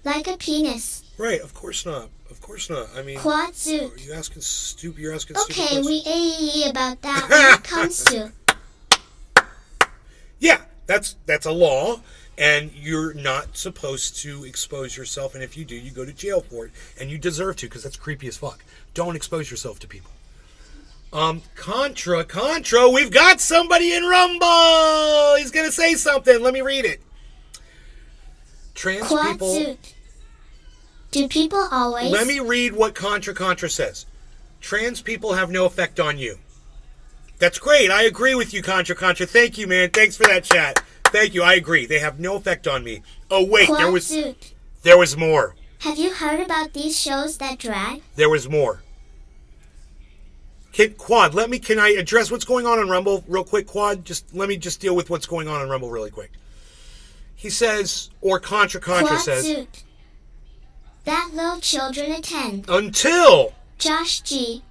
Like a penis. Right, of course not. Of course not. I mean, Quadzoot. you're asking stupid Okay, questions. we AE about that when it comes to. Yeah, that's a law, and you're not supposed to expose yourself, and if you do, you go to jail for it, and you deserve to, because that's creepy as fuck. Don't expose yourself to people. Contra, we've got somebody in Rumble! He's gonna say something, let me read it. Trans people... Quadzoot. Do people always... Let me read what Contra says. Trans people have no effect on you. That's great. I agree with you, Contra. Thank you, man. Thanks for that chat. Thank you. I agree. They have no effect on me. Oh, wait. Quadzoot. There was more. Have you heard about these shows that drag? There was more. Quad, can I address what's going on Rumble real quick, Quad? Let me deal with what's going on Rumble really quick. He says, or Contra says... Quadzoot. That little children attend. Until... Josh G.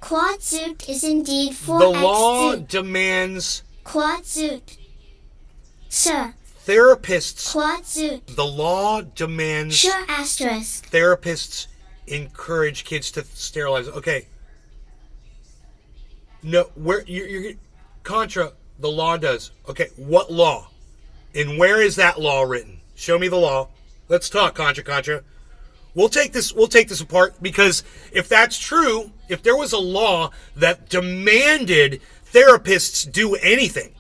Quadzoot is indeed 4x the law zoot. demands... Quadzoot. Sir. Therapists... Quadzoot. The law demands... Sure asterisk. Therapists encourage kids to sterilize. Okay. No, where you're Contra, the law does. Okay, what law? And where is that law written? Show me the law. Let's talk, Contra. We'll take this apart, because if that's true, if there was a law that demanded therapists do anything,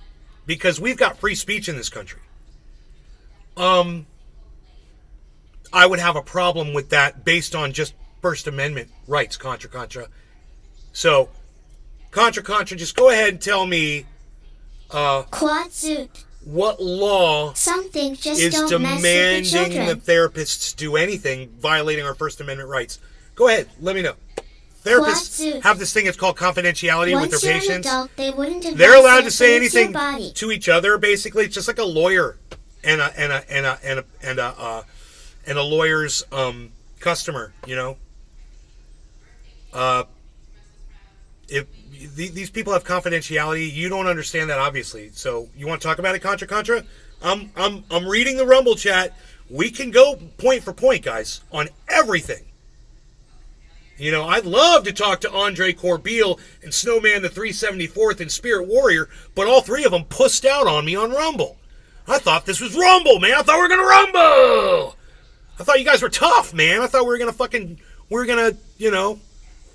because we've got free speech in this country, I would have a problem with that based on just First Amendment rights, Contra. So, Contra, just go ahead and tell me Quadzoot. what law Something just is don't mess with the demanding children. that therapists do anything violating our First Amendment rights. Go ahead, let me know. Therapists Quadzoot. have this thing, it's called confidentiality with Once their you're an patients. adult, they wouldn't advise They're allowed to that say it's your anything body. to each other. Basically, it's just like a lawyer and a lawyer's customer. If these people have confidentiality, you don't understand that, obviously. So you want to talk about it, Contra? I'm reading the Rumble chat. We can go point for point, guys, on everything. I'd love to talk to Andre Corbeil and Snowman the 374th and Spirit Warrior, but all three of them pussed out on me on Rumble. I thought this was Rumble, man. I thought we were gonna Rumble. I thought you guys were tough, man. I thought we were gonna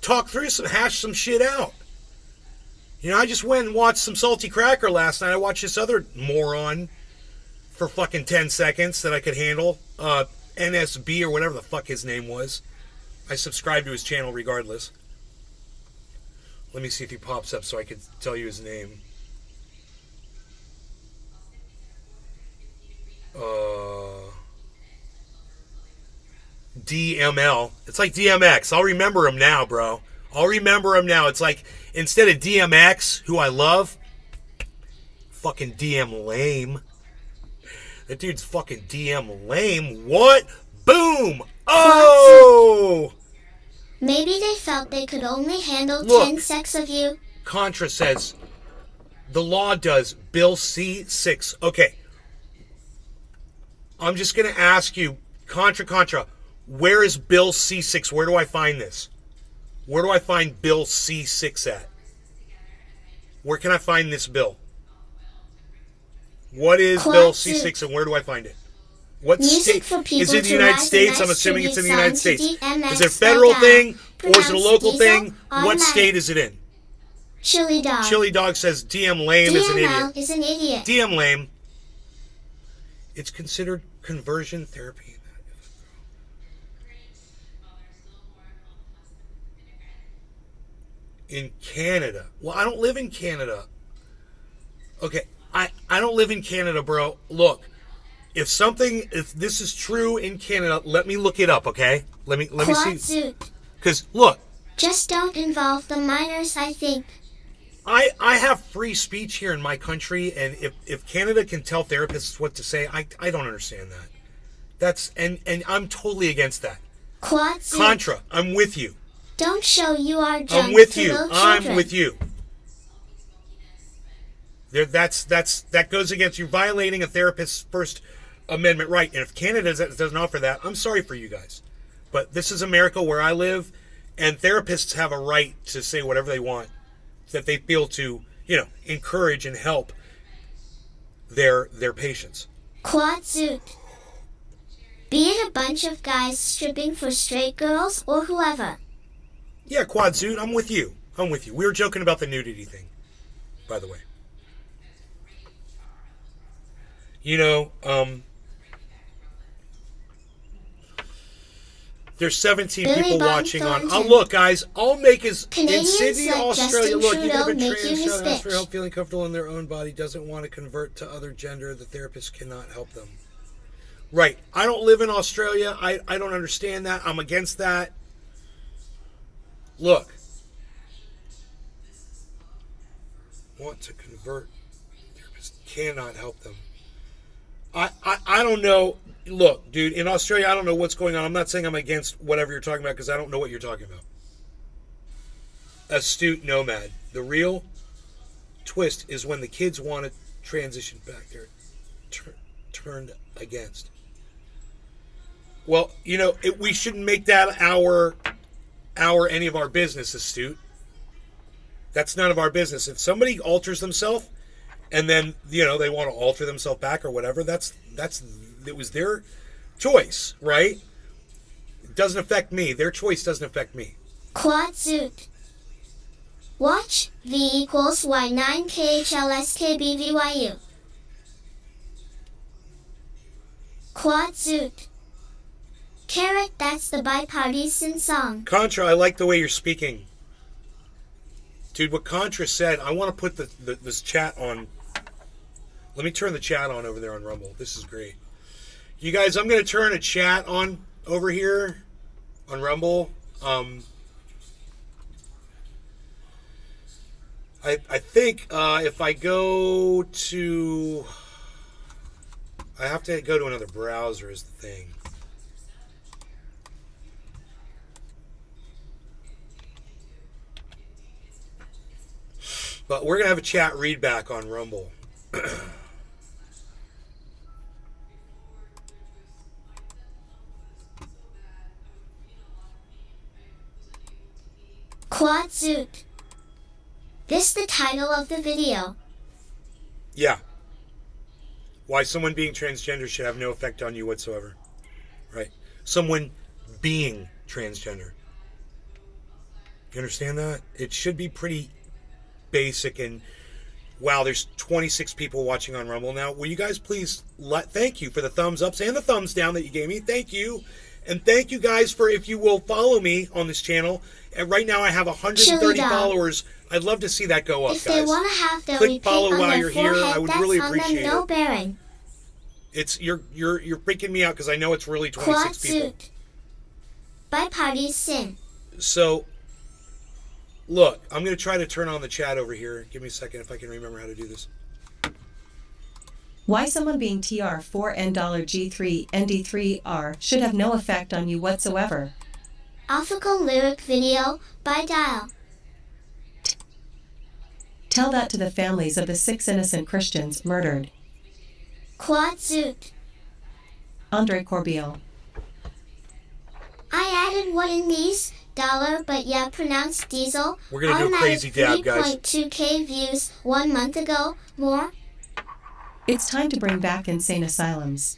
talk through hash some shit out. I just went and watched some Salty Cracker last night. I watched this other moron for fucking 10 seconds that I could handle. NSB or whatever the fuck his name was. I subscribed to his channel regardless. Let me see if he pops up so I could tell you his name. DML. It's like DMX. I'll remember him now, bro. I'll remember him now. It's like, instead of DMX, who I love, fucking DM lame. That dude's fucking DM lame. What? Boom! Oh! Maybe they felt they could only handle Look. 10 sex of you. Contra says, the law does. Bill C6. Okay. I'm just going to ask you, Contra, where is Bill C6? Where do I find this? Where do I find Bill C6 at? Where can I find this bill? What is Bill C6 and where do I find it? What Music state? for people Is it the to United write a States? nice I'm assuming it's in the tribute United song to States. DMX Is it a federal by thing or is it a pronounced local Diesel thing? What automatic. state is it in? Chili dog. Chili Dog says DM lame is an idiot. DML is an idiot. DM lame. It's considered conversion therapy. In Canada. Well, I don't live in Canada. Okay, I don't live in Canada, bro. Look, if this is true in Canada, let me look it up, okay? Let me see. Suit. Because look, Just don't involve the minors, I think. I have free speech here in my country, and if Canada can tell therapists what to say, I don't understand that. That's and I'm totally against that. Quad suit. Contra, I'm with you. Don't show you are drunk I'm with to you. little I'm children. with you. That goes against you violating a therapist's First Amendment right. And if Canada doesn't offer that, I'm sorry for you guys. But this is America where I live, and therapists have a right to say whatever they want that they feel to, encourage and help their patients. Quad suit. Be it a bunch of guys stripping for straight girls or whoever. Yeah, Quad Suit, I'm with you. We were joking about the nudity thing, by the way. There's 17 Billy people Bob watching on. Oh, Thornton. look, guys, I'll make in Canadians Sydney, like Australia. Justin Look, even Trudeau if a make you trans his child asks for bitch. help feeling comfortable in their own body, doesn't want to convert to other gender, the therapist cannot help them. Right. I don't live in Australia. I don't understand that. I'm against that. Look. Want to convert, therapist cannot help them. I don't know. Look, dude, in Australia, I don't know what's going on. I'm not saying I'm against whatever you're talking about because I don't know what you're talking about. Astute nomad. The real twist is when the kids want to transition back. They're turned against. Well, we shouldn't make that any of our business, Astute. That's none of our business. If somebody alters themselves and then, they want to alter themselves back or whatever, it was their choice, right? It doesn't affect me. Their choice doesn't affect me. Quad suit. Watch V equals Y9KHLSKBVYU. Quad suit. Carrot, that's the bipartisan song. Contra, I like the way you're speaking. Dude, what Contra said, I want to put this chat on. Let me turn the chat on over there on Rumble. This is great. You guys, I'm going to turn a chat on over here on Rumble. I think if I go to... I have to go to another browser is the thing. But we're going to have a chat read back on Rumble. Quad suit. This the title of the video. Yeah. Why someone being transgender should have no effect on you whatsoever. Right. Someone being transgender. You understand that? It should be pretty basic. And wow, there's 26 people watching on Rumble now. Will you guys please thank you for the thumbs ups and the thumbs down that you gave me. Thank you. And thank you guys for, if you will follow me on this channel. And right now I have 130 followers. I'd love to see that go up, if guys. they want to have their Click repeat follow on while their you're here. forehead, I would that's really on appreciate them, no it. bearing. It's you're freaking me out because I know it's really 26 Quad people. suit. by parties sin. So, look, I'm going to try to turn on the chat over here. Give me a second if I can remember how to do this. Why someone being TR4N G3ND3R should have no effect on you whatsoever. Alphical lyric video by Dial. Tell that to the families of the 6 innocent Christians murdered. Quad Zoot. Andre Corbiel. I added what in these dollar, but yeah, pronounced diesel. We're gonna do a crazy dab, guys. 3.2K views 1 month ago. More. It's time to bring back insane asylums.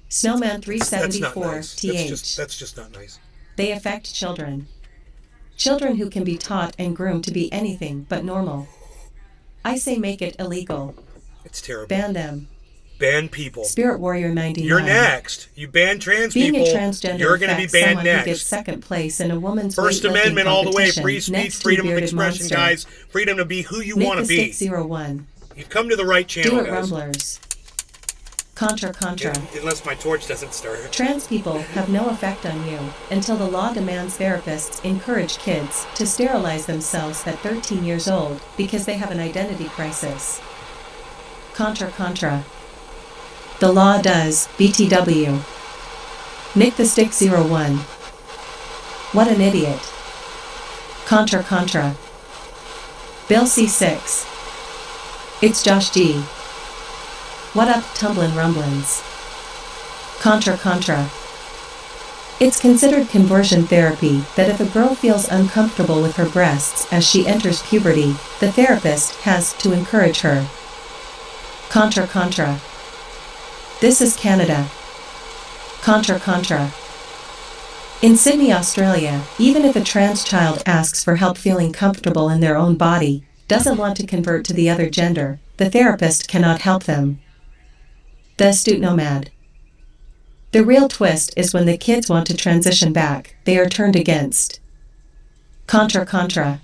Snowman That's not 374 nice. TH. That's just not nice. They affect children. Children who can be taught and groomed to be anything but normal. I say make it illegal. It's terrible. Ban them. Ban people. Spirit Warrior 99. You're next. You ban trans Being people. a transgender You're going to be affects banned someone who gets next. second place in a woman's First weightlifting Amendment all the way. competition Free speech, next to freedom of bearded expression, monster. guys. Freedom to be who you Make want to the be. stick 01. You've come to the right channel, Do it, guys. Rumblers. Contra. Unless my torch doesn't start. Trans people have no effect on you until the law demands therapists encourage kids to sterilize themselves at 13 years old because they have an identity crisis. Contra. The law does, BTW. Nick the Stick 01. What an idiot. Contra. Bill C6. It's Josh G. What up, tumblin' rumblins? Contra. It's considered conversion therapy that if a girl feels uncomfortable with her breasts as she enters puberty, the therapist has to encourage her. Contra. This is Canada. Contra. In Sydney, Australia, even if a trans child asks for help feeling comfortable in their own body, doesn't want to convert to the other gender, the therapist cannot help them. The Astute Nomad. The real twist is when the kids want to transition back, they are turned against. Contra.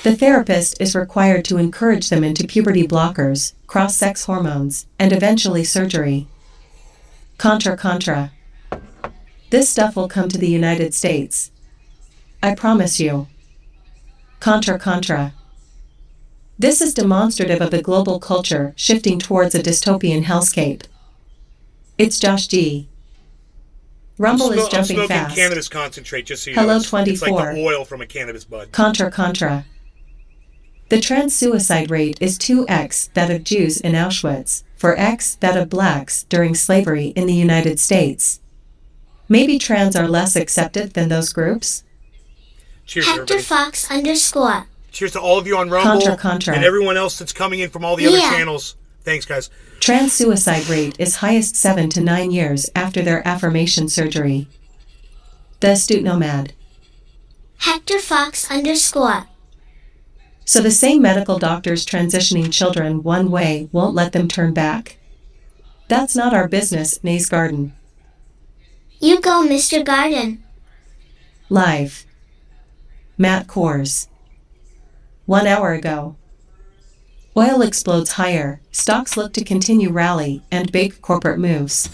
The therapist is required to encourage them into puberty blockers, cross-sex hormones, and eventually surgery. Contra. This stuff will come to the United States. I promise you. Contra. This is demonstrative of the global culture shifting towards a dystopian hellscape. It's Josh G. Rumble is jumping I'm smoking fast. cannabis concentrate, just so you Hello, know. It's like 24. the oil from a cannabis bud. Contra. The trans suicide rate is 2x that of Jews in Auschwitz, 4x that of blacks during slavery in the United States. Maybe trans are less accepted than those groups? Cheers, Hector everybody. Fox _ Cheers to all of you on Rumble Contra. and everyone else that's coming in from all the other channels. Thanks, guys. Trans suicide rate is highest 7 to 9 years after their affirmation surgery. The Astute Nomad. Hector Fox _ So the same medical doctors transitioning children one way won't let them turn back? That's not our business, Nays Garden. You go, Mr. Garden. Live. Matt Kors. 1 hour ago. Oil explodes higher, stocks look to continue rally, and big corporate moves.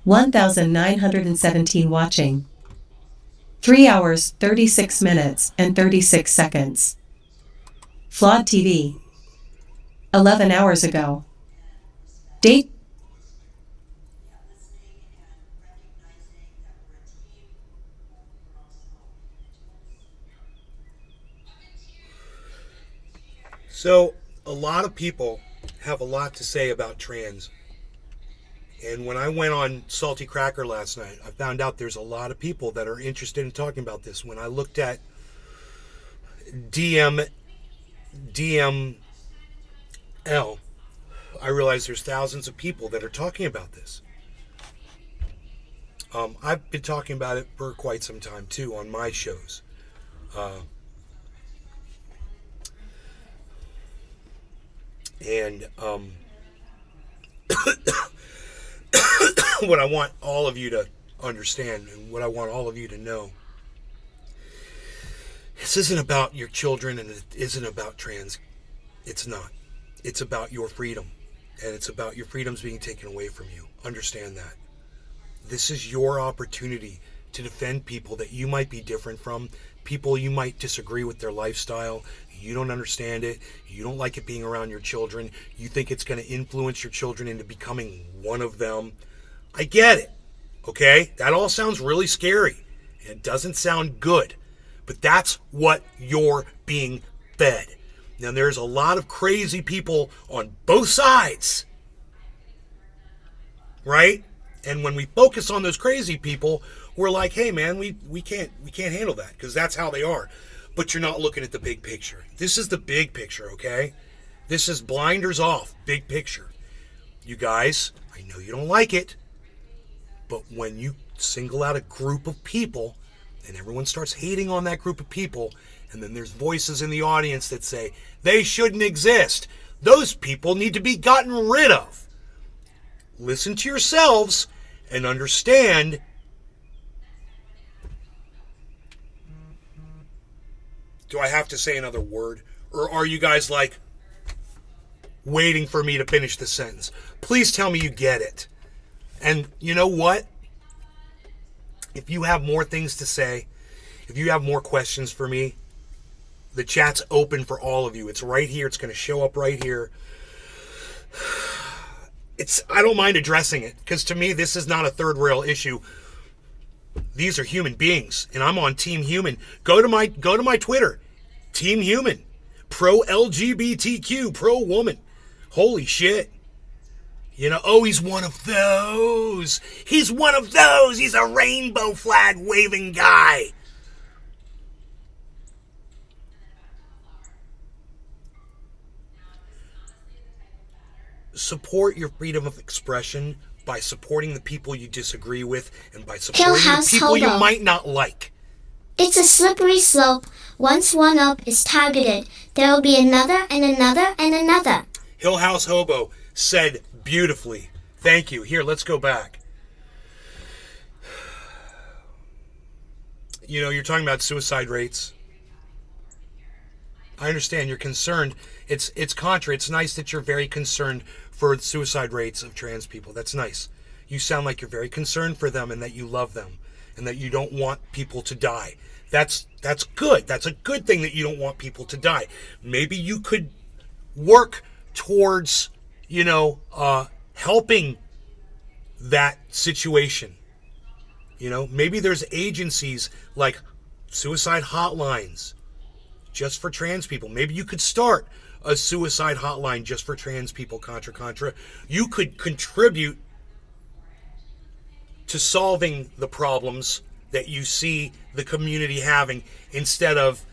1,917 watching. 3 hours, 36 minutes, and 36 seconds. Flawed TV. 11 hours ago. Date. So, a lot of people have a lot to say about trans. And when I went on Salty Cracker last night, I found out there's a lot of people that are interested in talking about this. When I looked at DML, I realized there's thousands of people that are talking about this. I've been talking about it for quite some time, too, on my shows. And what I want all of you to understand and what I want all of you to know, this isn't about your children and it isn't about trans. It's not. It's about your freedom. And it's about your freedoms being taken away from you. Understand that. this is your opportunity to defend people that you might be different from, people you might disagree with their lifestyle. You don't understand it. You don't like it being around your children. You think it's going to influence your children into becoming one of them. I get it. Okay? That all sounds really scary. It doesn't sound good. But that's what you're being fed. Now, there's a lot of crazy people on both sides. Right? And when we focus on those crazy people, we're like, hey man, we can't handle that because that's how they are. But you're not looking at the big picture. This is the big picture, okay? This is blinders off, big picture. You guys, I know you don't like it, but when you single out a group of people and everyone starts hating on that group of people, and then there's voices in the audience that say they shouldn't exist, those people need to be gotten rid of. Listen to yourselves and understand. Do I have to say another word? Or are you guys like waiting for me to finish the sentence? Please tell me you get it. And you know what? If you have more things to say, if you have more questions for me, the chat's open for all of you. It's right here. It's going to show up right here. I don't mind addressing it because to me, this is not a third rail issue. These are human beings, and I'm on Team Human. Go to my Twitter, Team Human, pro LGBTQ, pro woman. Holy shit! You know, oh, he's one of those. He's one of those. He's a rainbow flag waving guy. Support your freedom of expression by supporting the people you disagree with and by supporting the people you might not like. It's a slippery slope. Once one up is targeted, there will be another and another and another. Hill House Hobo said beautifully. Thank you. Here, let's go back. You know, you're talking about suicide rates. I understand you're concerned. It's contra. It's nice that you're very concerned for suicide rates of trans people. That's nice. You sound like you're very concerned for them and that you love them and that you don't want people to die. That's good. That's a good thing that you don't want people to die. Maybe you could work towards, helping that situation. Maybe there's agencies like suicide hotlines just for trans people. Maybe you could start a suicide hotline just for trans people, contra. You could contribute to solving the problems that you see the community having instead of,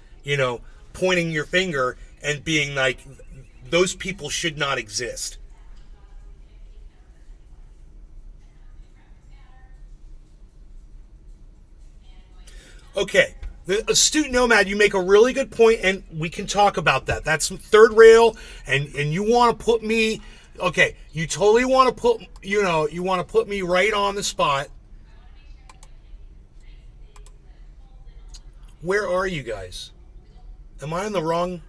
pointing your finger and being like, those people should not exist. Okay. The astute nomad, you make a really good point, and we can talk about that. That's third rail, and you want to put me, okay, you totally want to put, you want to put me right on the spot. Where are you guys? Am I on the wrong?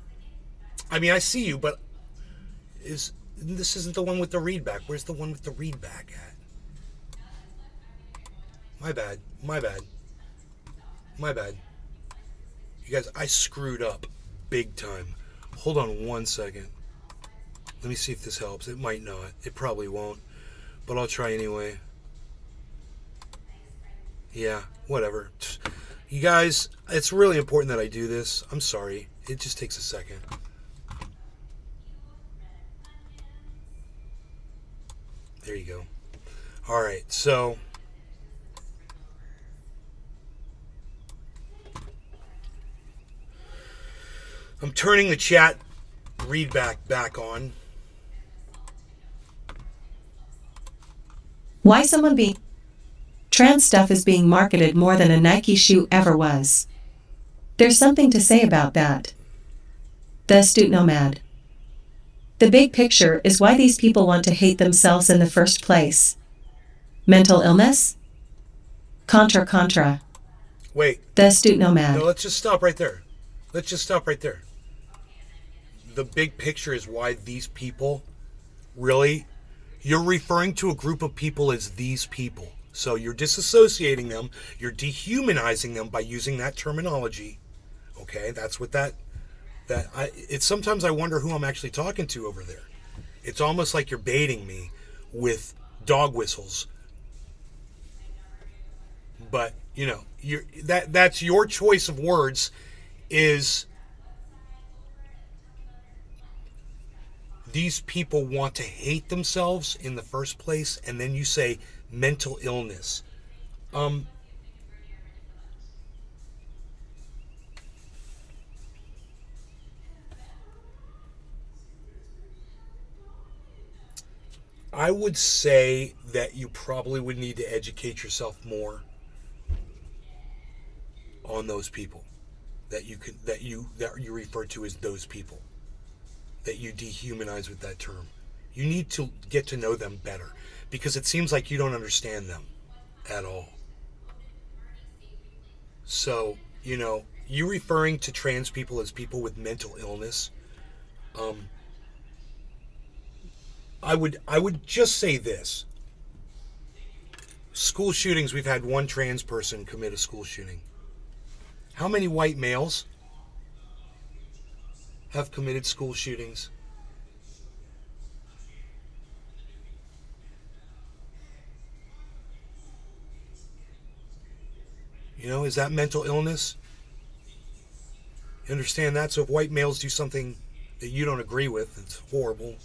I mean, I see you, but this isn't the one with the readback. Where's the one with the readback at? My bad. You guys, I screwed up big time. Hold on one second. Let me see if this helps. It might not. It probably won't. But I'll try anyway. Yeah, whatever. You guys, it's really important that I do this. I'm sorry. It just takes a second. There you go. All right, so I'm turning the chat readback back on. Why someone being trans stuff is being marketed more than a Nike shoe ever was. There's something to say about that. The astute nomad. The big picture is why these people want to hate themselves in the first place. Mental illness? Contra. Wait. The astute nomad. No, let's just stop right there. The big picture is why these people, really, you're referring to a group of people as these people. So you're disassociating them, you're dehumanizing them by using that terminology. Okay, that's what it's sometimes I wonder who I'm actually talking to over there. It's almost like you're baiting me with dog whistles. But, that's your choice of words is these people want to hate themselves in the first place, and then you say mental illness. I would say that you probably would need to educate yourself more on those people that you refer to as those people, that you dehumanize with that term. You need to get to know them better, because it seems like you don't understand them at all. So, you referring to trans people as people with mental illness, I would just say this. School shootings, we've had one trans person commit a school shooting. How many white males have committed school shootings? Is that mental illness? You understand that? So if white males do something that you don't agree with, it's horrible,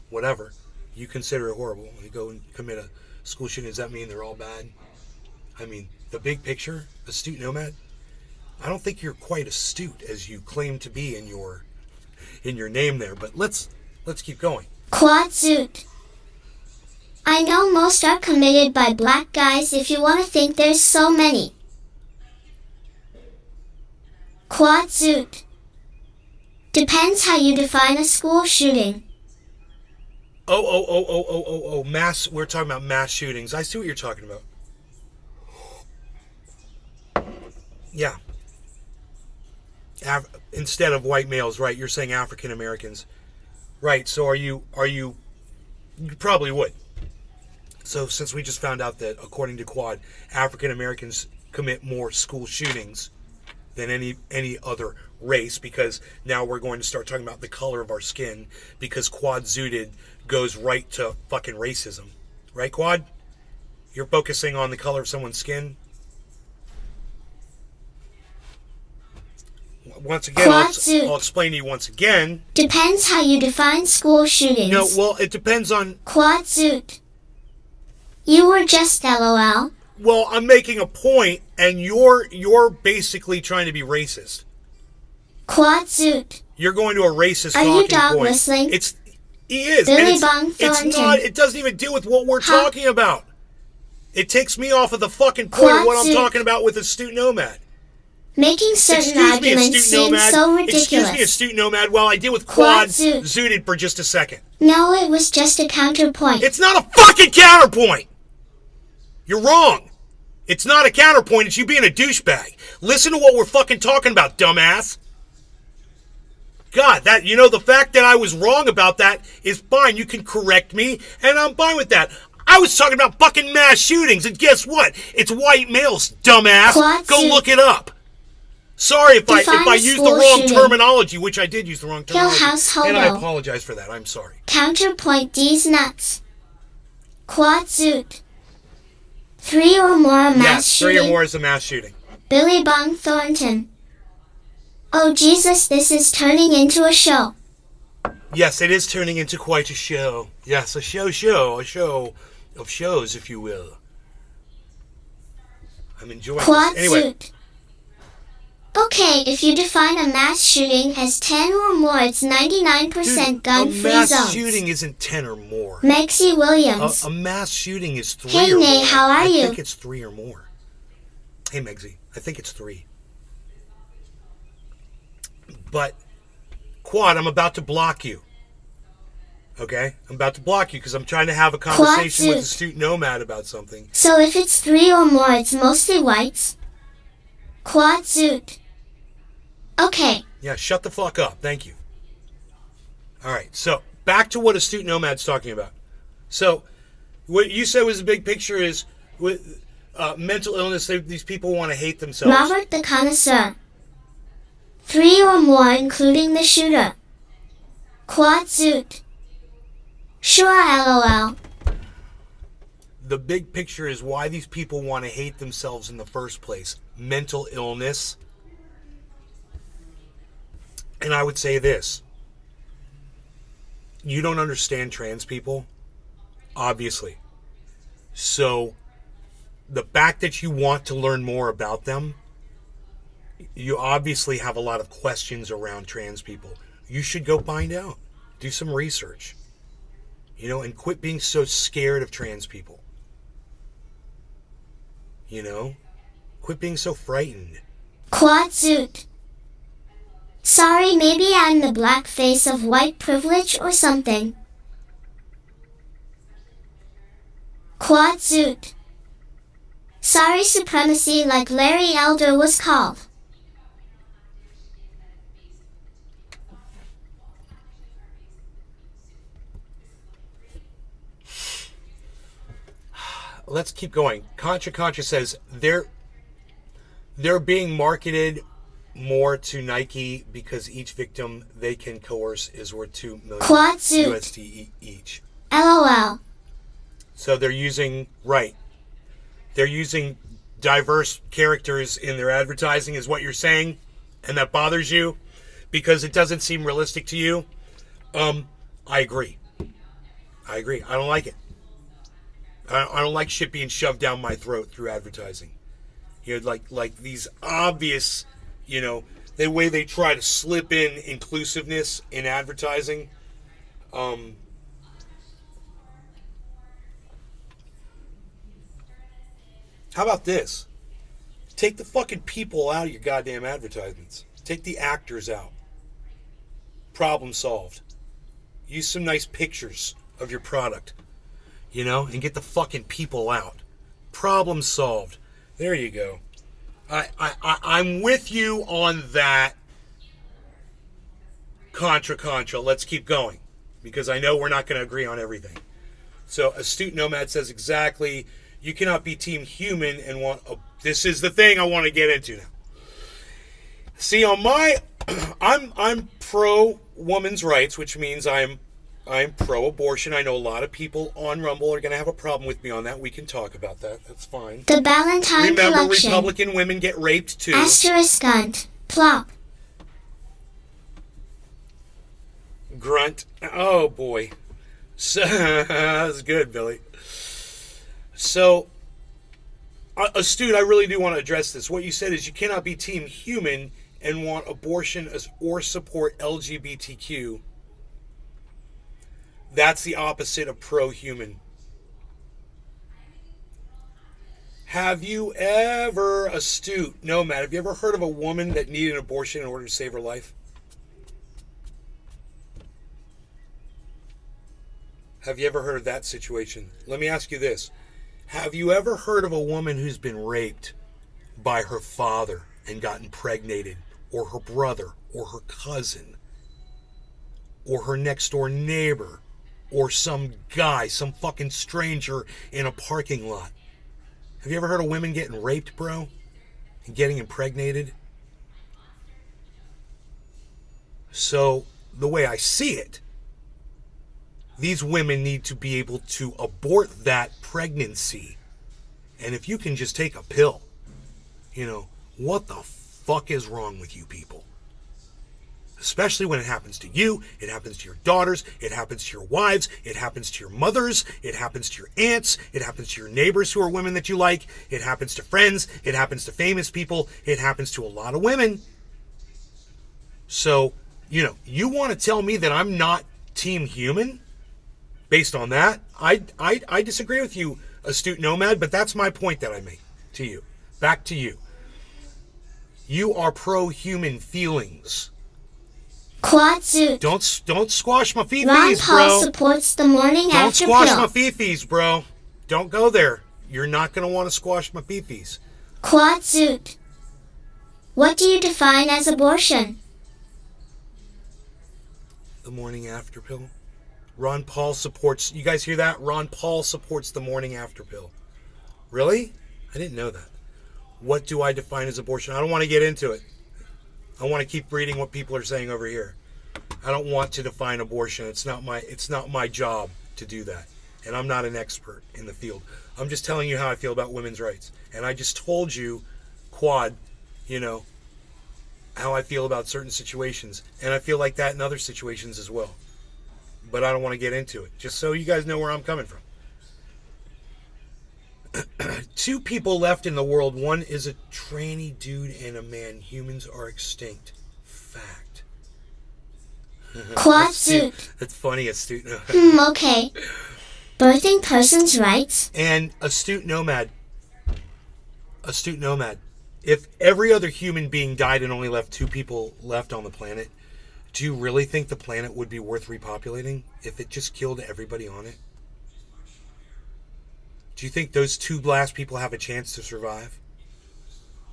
whatever, you consider it horrible, you go and commit a school shooting, does that mean they're all bad? I mean, the big picture, astute nomad, I don't think you're quite astute as you claim to be in your name there, but let's keep going. Quad Zoot. I know most are committed by black guys if you want to think there's so many. Quad Zoot. Depends how you define a school shooting. Mass, we're talking about mass shootings. I see what you're talking about. Yeah. Instead of white males, right? You're saying African Americans. Right, so you probably would. So since we just found out that, according to Quad, African Americans commit more school shootings than any other race, because now we're going to start talking about the color of our skin, because Quad Zooted goes right to fucking racism. Right, Quad? You're focusing on the color of someone's skin? Once again, I'll explain to you once again. Depends how you define school shootings. No, well, it depends on... Quad Zoot. You were just LOL. Well, I'm making a point, and you're basically trying to be racist. Quad Zoot. You're going to a racist Are talking you dog point. whistling? He is. Billy And Bong it's Thornton. not. It doesn't even deal with what we're talking about. It takes me off of the fucking point Quad of what I'm Zoot. talking about with Astute Nomad. Making certain Excuse me, arguments Astute seem Nomad. so ridiculous. Excuse me, Astute Nomad, while I deal with Quad Quad Zoot. Zooted for just a second. No, it was just a counterpoint. It's not a fucking counterpoint! You're wrong. It's not a counterpoint, it's you being a douchebag. Listen to what we're fucking talking about, dumbass. God, the fact that I was wrong about that is fine. You can correct me, and I'm fine with that. I was talking about fucking mass shootings, and guess what? It's white males, dumbass. Quad Go Zoot. look it up. Sorry if I Define used the school wrong shooting. terminology, which I did use the wrong terminology. House And I Hobo. apologize for that. I'm sorry. Counterpoint these nuts. Quad Zoot. 3 or more mass Yes, shooting. 3 or more is a mass shooting. Billy Bong Thornton. Oh Jesus, this is turning into a show. Yes, it is turning into quite a show. Yes, a show of shows, if you will. I'm enjoying Quad this. Anyway, Zoot. Okay, if you define a mass shooting as 10 or more, it's 99% dude, gun-free a mass zones. shooting isn't 10 or more. Maxie Williams. A mass shooting is 3 Hey, or Nay, more. how are you? I think it's 3 or more. Hey, Megsy, I think it's 3. But, Quad, I'm about to block you. Okay? I'm about to block you because I'm trying to have a conversation with Zoot. Astute Nomad about something. So if it's 3 or more, it's mostly whites. Quad Zoot. Okay. Yeah, shut the fuck up. Thank you. Alright, so, back to what Astute Nomad's talking about. So, what you said was the big picture is, mental illness. These people want to hate themselves. Robert the Connoisseur. 3 or more including the shooter. Quad Zoot. Sure, LOL. The big picture is why these people want to hate themselves in the first place. Mental illness. And I would say this. You don't understand trans people, obviously. So, the fact that you want to learn more about them, you obviously have a lot of questions around trans people. You should go find out. Do some research. You know, and quit being so scared of trans people. You know? Quit being so frightened. Quad Zoot. Sorry, maybe I'm the black face of white privilege or something. Quad Zoot. Sorry, supremacy like Larry Elder was called. Let's keep going. Contra says they're being marketed more to Nike because each victim they can coerce is worth $2 million Quad Zoot. USD each. LOL. So they're using diverse characters in their advertising is what you're saying, and that bothers you because it doesn't seem realistic to you. I agree. I don't like it. I don't like shit being shoved down my throat through advertising. You know, like these obvious, you know, the way they try to slip in inclusiveness in advertising. How about this? Take the fucking people out of your goddamn advertisements. Take the actors out. Problem solved. Use some nice pictures of your product. You know, and get the fucking people out. Problem solved. There you go. I'm with you on that. Contra. Let's keep going. Because I know we're not going to agree on everything. So, Astute Nomad says exactly, you cannot be team human and want a... This is the thing I want to get into now. See, on my... I'm pro women's rights, which means I'm pro-abortion. I know a lot of people on Rumble are going to have a problem with me on that. We can talk about that. That's fine. The Ballantine Remember, Collection. Republican women get raped too. Asterisk Gunt. Plop. Grunt. Oh, boy. So, that's good, Billy. So, Astute, I really do want to address this. What you said is you cannot be team human and want abortion or support LGBTQ. That's the opposite of pro-human. Have you ever, Astute Nomad, have you ever heard of a woman that needed an abortion in order to save her life? Have you ever heard of that situation? Let me ask you this. Have you ever heard of a woman who's been raped by her father and got impregnated, or her brother, or her cousin, or her next door neighbor, or some guy, some fucking stranger in a parking lot? Have you ever heard of women getting raped, bro? And getting impregnated? So, the way I see it, these women need to be able to abort that pregnancy. And if you can just take a pill, you know, what the fuck is wrong with you people? Especially when it happens to you, it happens to your daughters, it happens to your wives, it happens to your mothers, it happens to your aunts, it happens to your neighbors who are women that you like, it happens to friends, it happens to famous people, it happens to a lot of women. So, you know, you want to tell me that I'm not team human? Based on that, I disagree with you, Astute Nomad, but that's my point that I make to you. Back to you. You are pro-human feelings. Quad Zoot. Don't squash my Ron fifis, Paul bro. supports the morning Don't after squash pill. my fifis, bro. Don't go there. You're not going to want to squash my fifis. Quad Zoot. What do you define as abortion? The morning after pill. Ron Paul supports... You guys hear that? Ron Paul supports the morning after pill. Really? I didn't know that. What do I define as abortion? I don't want to get into it. I want to keep reading what people are saying over here. I don't want to define abortion. It's not my job to do that. And I'm not an expert in the field. I'm just telling you how I feel about women's rights. And I just told you, Quad, how I feel about certain situations. And I feel like that in other situations as well. But I don't want to get into it. Just so you guys know where I'm coming from. 2 people left in the world. One is a tranny dude and a man. Humans are extinct. Fact. Quad suit. That's funny, astute. Okay. Birthing person's rights? And astute nomad. Astute nomad. If every other human being died and only left 2 people left on the planet, do you really think the planet would be worth repopulating if it just killed everybody on it? Do you think those 2 last people have a chance to survive?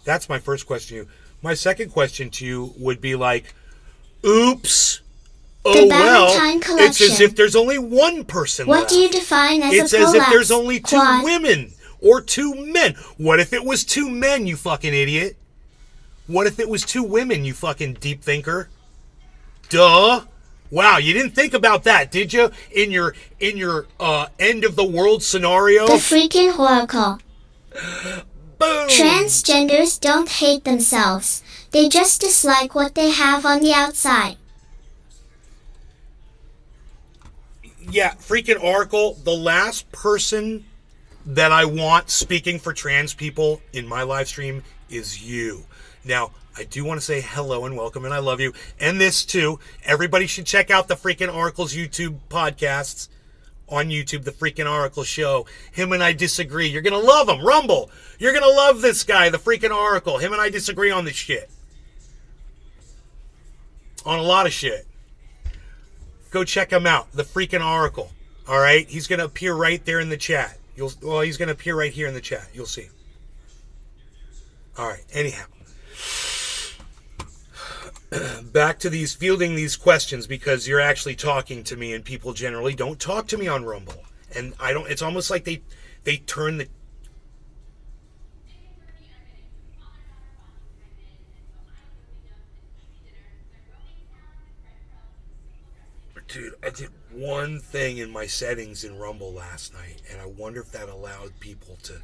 That's my first question to you. My second question to you would be like, oops. Oh well, it's as if there's only one person left. What do you define as it's a prolapse? As if there's only 2 Quad. women or 2 men. What if it was 2 men, you fucking idiot? What if it was 2 women, you fucking deep thinker? Duh. Wow, you didn't think about that, did you? In your end of the world scenario? The freaking oracle. Boom. Transgenders don't hate themselves. They just dislike what they have on the outside. Yeah, freaking Oracle, the last person that I want speaking for trans people in my live stream is you. Now, I do want to say hello and welcome, and I love you. And this, too. Everybody should check out the freaking Oracle's YouTube podcasts on YouTube, the freaking Oracle Show. Him and I disagree. You're going to love him. Rumble. You're going to love this guy, the freaking Oracle. Him and I disagree on this shit. On a lot of shit. Go check him out, the freaking Oracle. All right? He's going to appear right there in the chat. He's going to appear right here in the chat. You'll see. All right. Anyhow. Back to fielding these questions, because you're actually talking to me, and people generally don't talk to me on Rumble. And it's almost like they turn the... Dude, I did one thing in my settings in Rumble last night, and I wonder if that allowed people to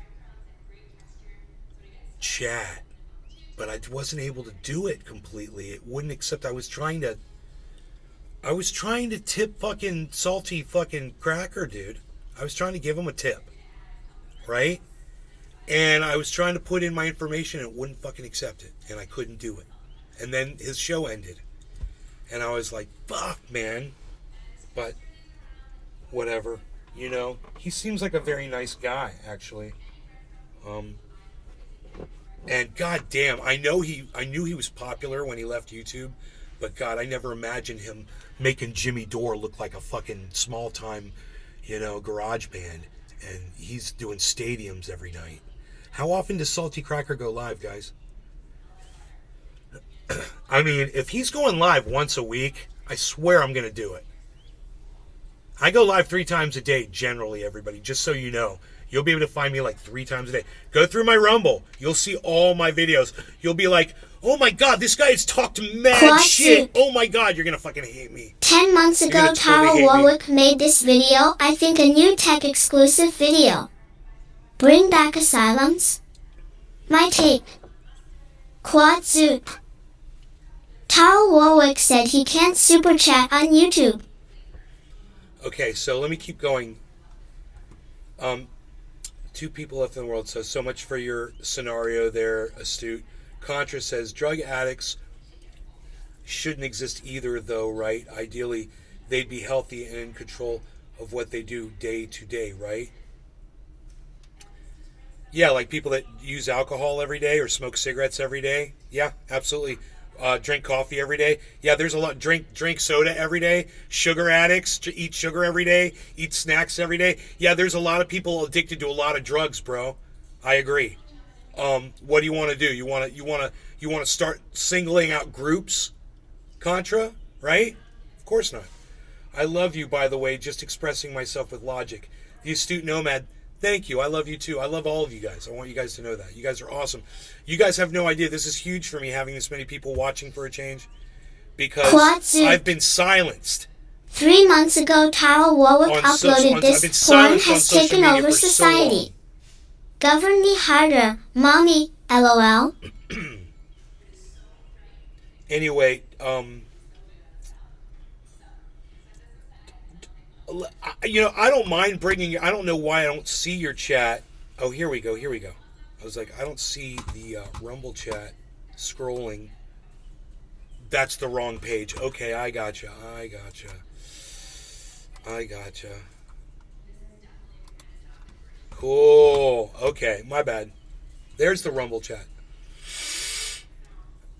chat. But I wasn't able to do it completely. It wouldn't accept. I was trying to tip fucking Salty fucking Cracker, dude. I was trying to give him a tip. Right? And I was trying to put in my information, and it wouldn't fucking accept it. And I couldn't do it. And then his show ended. And I was like, fuck, man. But whatever, he seems like a very nice guy, actually. And goddamn, I knew he was popular when he left YouTube, but God, I never imagined him making Jimmy Dore look like a fucking small time, garage band, and he's doing stadiums every night. How often does Salty Cracker go live, guys? I mean, if he's going live once a week, I swear I'm gonna do it. I go live 3 times a day, generally, everybody, just so you know. You'll be able to find me like 3 times a day. Go through my Rumble. You'll see all my videos. You'll be like, oh my God, this guy has talked mad shit. Oh my God, you're going to fucking hate me. 10 months ago, Tara Warwick made this video, I think a new tech exclusive video. Bring back asylums? My take. Quad Zoot. Tara Warwick said he can't super chat on YouTube. Okay, so let me keep going. 2 people left in the world, so much for your scenario there, Astute. Contra says, drug addicts shouldn't exist either, though, right? Ideally, they'd be healthy and in control of what they do day to day, right? Yeah, like people that use alcohol every day or smoke cigarettes every day. Yeah, absolutely. Drink coffee every day. Yeah, there's a lot. Drink soda every day. Sugar addicts eat sugar every day. Eat snacks every day. Yeah, there's a lot of people addicted to a lot of drugs, bro. I agree. What do you want to do? You want to start singling out groups? Contra, right? Of course not. I love you, by the way. Just expressing myself with logic. The astute nomad. Thank you. I love you too. I love all of you guys. I want you guys to know that. You guys are awesome. You guys have no idea. This is huge for me having this many people watching for a change because Quatsu. I've been silenced. 3 months ago, Tara Warwick I've been uploaded this. Porn silenced on has social taken media over for so society. long. Govern me harder, mommy. LOL. Anyway, I don't mind bringing. I don't know why I don't see your chat. Oh, here we go. Here we go. I was like, I don't see the Rumble chat scrolling. That's the wrong page. Okay, I gotcha. Cool. Okay, my bad. There's the Rumble chat.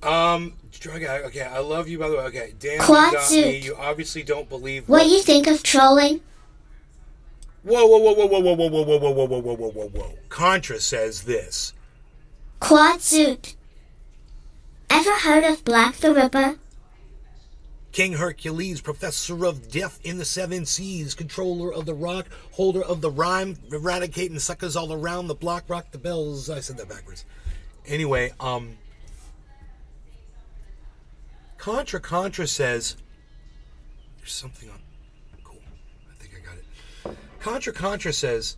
Okay, I love you by the way. Okay, damn, you got Quatsu. me. You obviously don't believe What do you think of trolling? Whoa. Contra says this. Quatsuit. Ever heard of Black the Ripper? King Hercules, professor of death in the seven seas, controller of the rock, holder of the rhyme, eradicating suckers all around the block, rock the bells. I said that backwards. Anyway, Contra says, there's something on, cool, I think I got it. Contra says,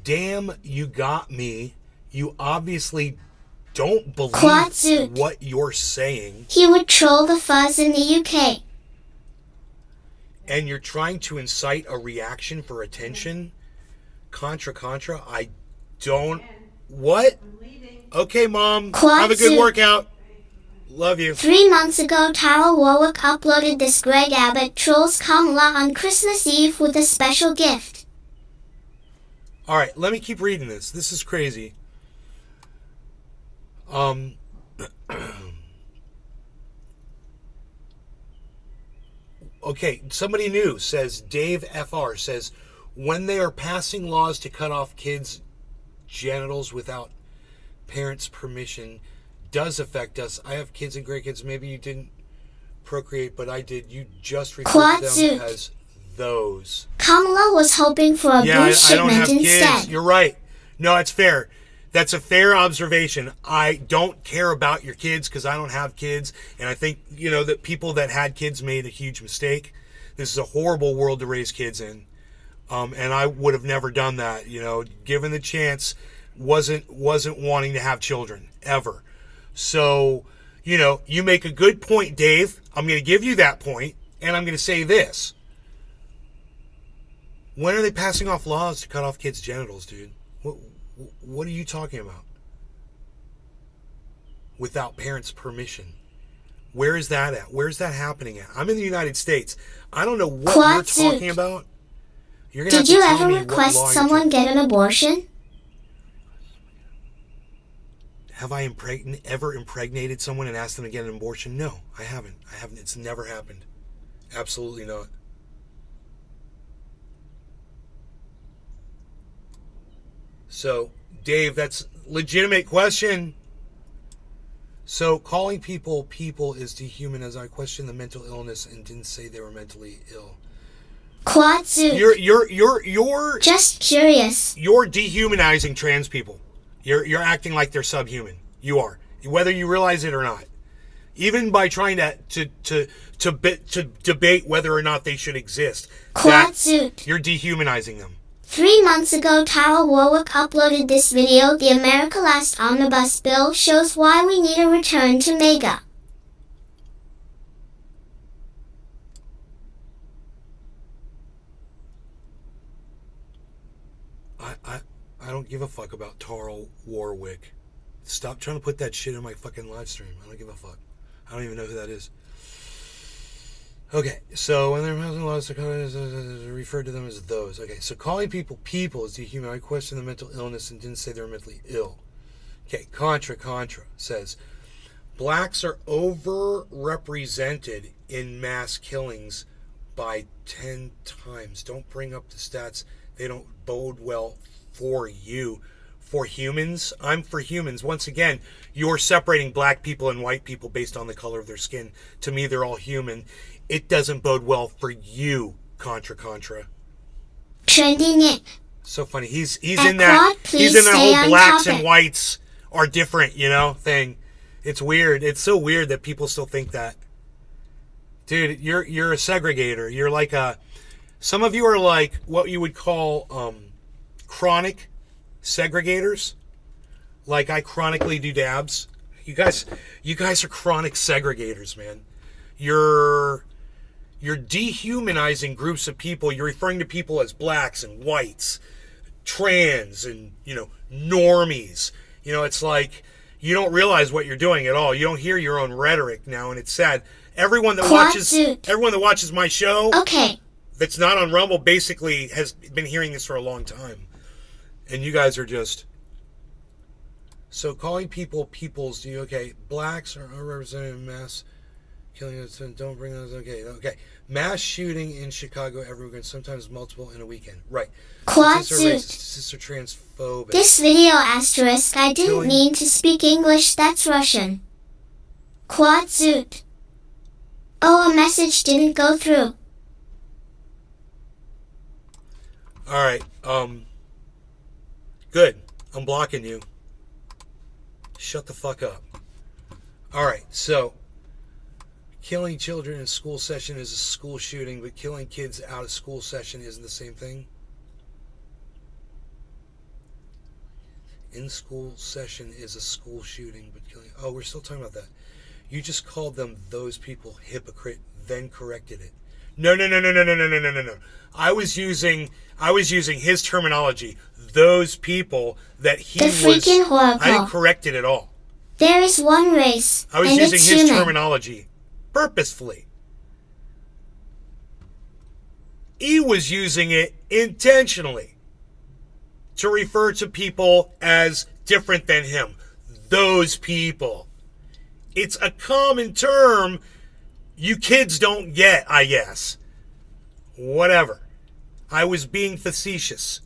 damn, you got me. You obviously don't believe Quatsuit. what you're saying. He would troll the fuzz in the UK. And you're trying to incite a reaction for attention. Contra, I don't, what? Okay, Mom, have a good Quatsuit. workout. Love you. 3 months ago, Tara Warwick uploaded this Greg Abbott trolls Kamala on Christmas Eve with a special gift. All right, let me keep reading this. This is crazy. Okay, somebody new says, Dave FR says, when they are passing laws to cut off kids' genitals without parents' permission, does affect us. I have kids and grandkids. Maybe you didn't procreate, but I did. You just refer to them Quatsuit. as those. Kamala was hoping for a Yeah, booze I don't have shipment kids. instead. You're right. No, it's fair. That's a fair observation. I don't care about your kids because I don't have kids. And I think, that people that had kids made a huge mistake. This is a horrible world to raise kids in. And I would have never done that, given the chance, wasn't wanting to have children ever. So, you make a good point, Dave. I'm going to give you that point, and I'm going to say this. When are they passing off laws to cut off kids' genitals, dude? What are you talking about? Without parents' permission. Where is that at? Where's that happening at? I'm in the United States. I don't know what Quatsuit. you're talking about. You're gonna have Did to you tell ever me what request law you're someone talking- get an abortion? Have I ever impregnated someone and asked them to get an abortion? No, I haven't. It's never happened. Absolutely not. So, Dave, that's legitimate question. So, calling people is dehumanizing. I questioned the mental illness and didn't say they were mentally ill. Quatsuit. You're Just curious. You're dehumanizing trans people. You're acting like they're subhuman. You are, whether you realize it or not. Even by trying to debate whether or not they should exist, Quatsuit. you're dehumanizing them. 3 months ago, Tara Warwick uploaded this video. The America Last Omnibus Bill shows why we need a return to MAGA. I don't give a fuck about Tara Warwick. Stop trying to put that shit in my fucking live stream. I don't give a fuck. I don't even know who that is. Okay, so when they're passing laws to refer to them as those. Okay, so calling people is dehuman. I question the mental illness and didn't say they were mentally ill. Okay, Contra says, blacks are overrepresented in mass killings by 10 times. Don't bring up the stats. They don't bode well for you. For humans, I'm for humans. Once again, you're separating black people and white people based on the color of their skin. To me, they're all human. It doesn't bode well for you, Contra. Trending it. So funny. He's At in that Quad, he's please in that stay whole on blacks topic. and whites are different, thing. It's weird. It's so weird that people still think that. Dude, you're a segregator. You're like some of you are like what you would call chronic segregators. Like I chronically do dabs. You guys are chronic segregators, man. You're dehumanizing groups of people. You're referring to people as blacks and whites, trans and, normies. It's like you don't realize what you're doing at all. You don't hear your own rhetoric now, and it's sad. Everyone that watches my show Okay. that's not on Rumble basically has been hearing this for a long time. And you guys are just so calling people peoples, blacks are represented in mass killing us, don't bring those. Okay. Mass shooting in Chicago every weekend, sometimes multiple in a weekend. Right. Quad Statistics are transphobic. This video asterisk, I didn't Killing- mean to speak English, that's Russian. Quad zoot. Oh, a message didn't go through. Alright, good. I'm blocking you. Shut the fuck up. Alright, so killing children in school session is a school shooting, but killing kids out of school session isn't the same thing. In school session is a school shooting, but killing... Oh, we're still talking about that. You just called them, those people, hypocrite, then corrected it. No. I was using his terminology. Those people that he The was... freaking horrible. I didn't correct it at all. There is one race, I was and using it's his human. terminology purposefully. He was using it intentionally to refer to people as different than him. Those people. It's a common term you kids don't get, I guess. Whatever. I was being facetious.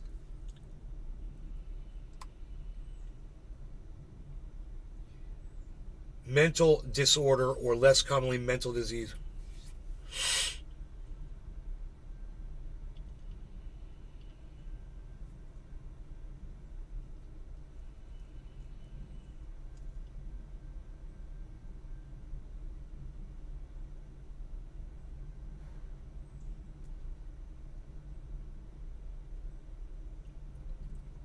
Mental disorder, or less commonly mental disease.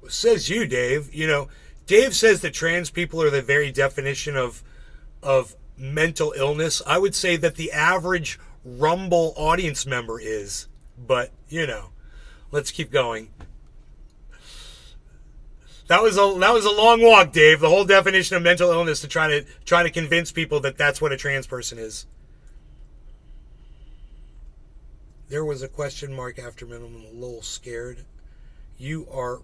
Says you, Dave. Dave says that trans people are the very definition of mental illness. I would say that the average Rumble audience member is, but let's keep going. That was a long walk, Dave. The whole definition of mental illness to try to convince people that that's what a trans person is. There was a question mark after minimum. A little scared. You are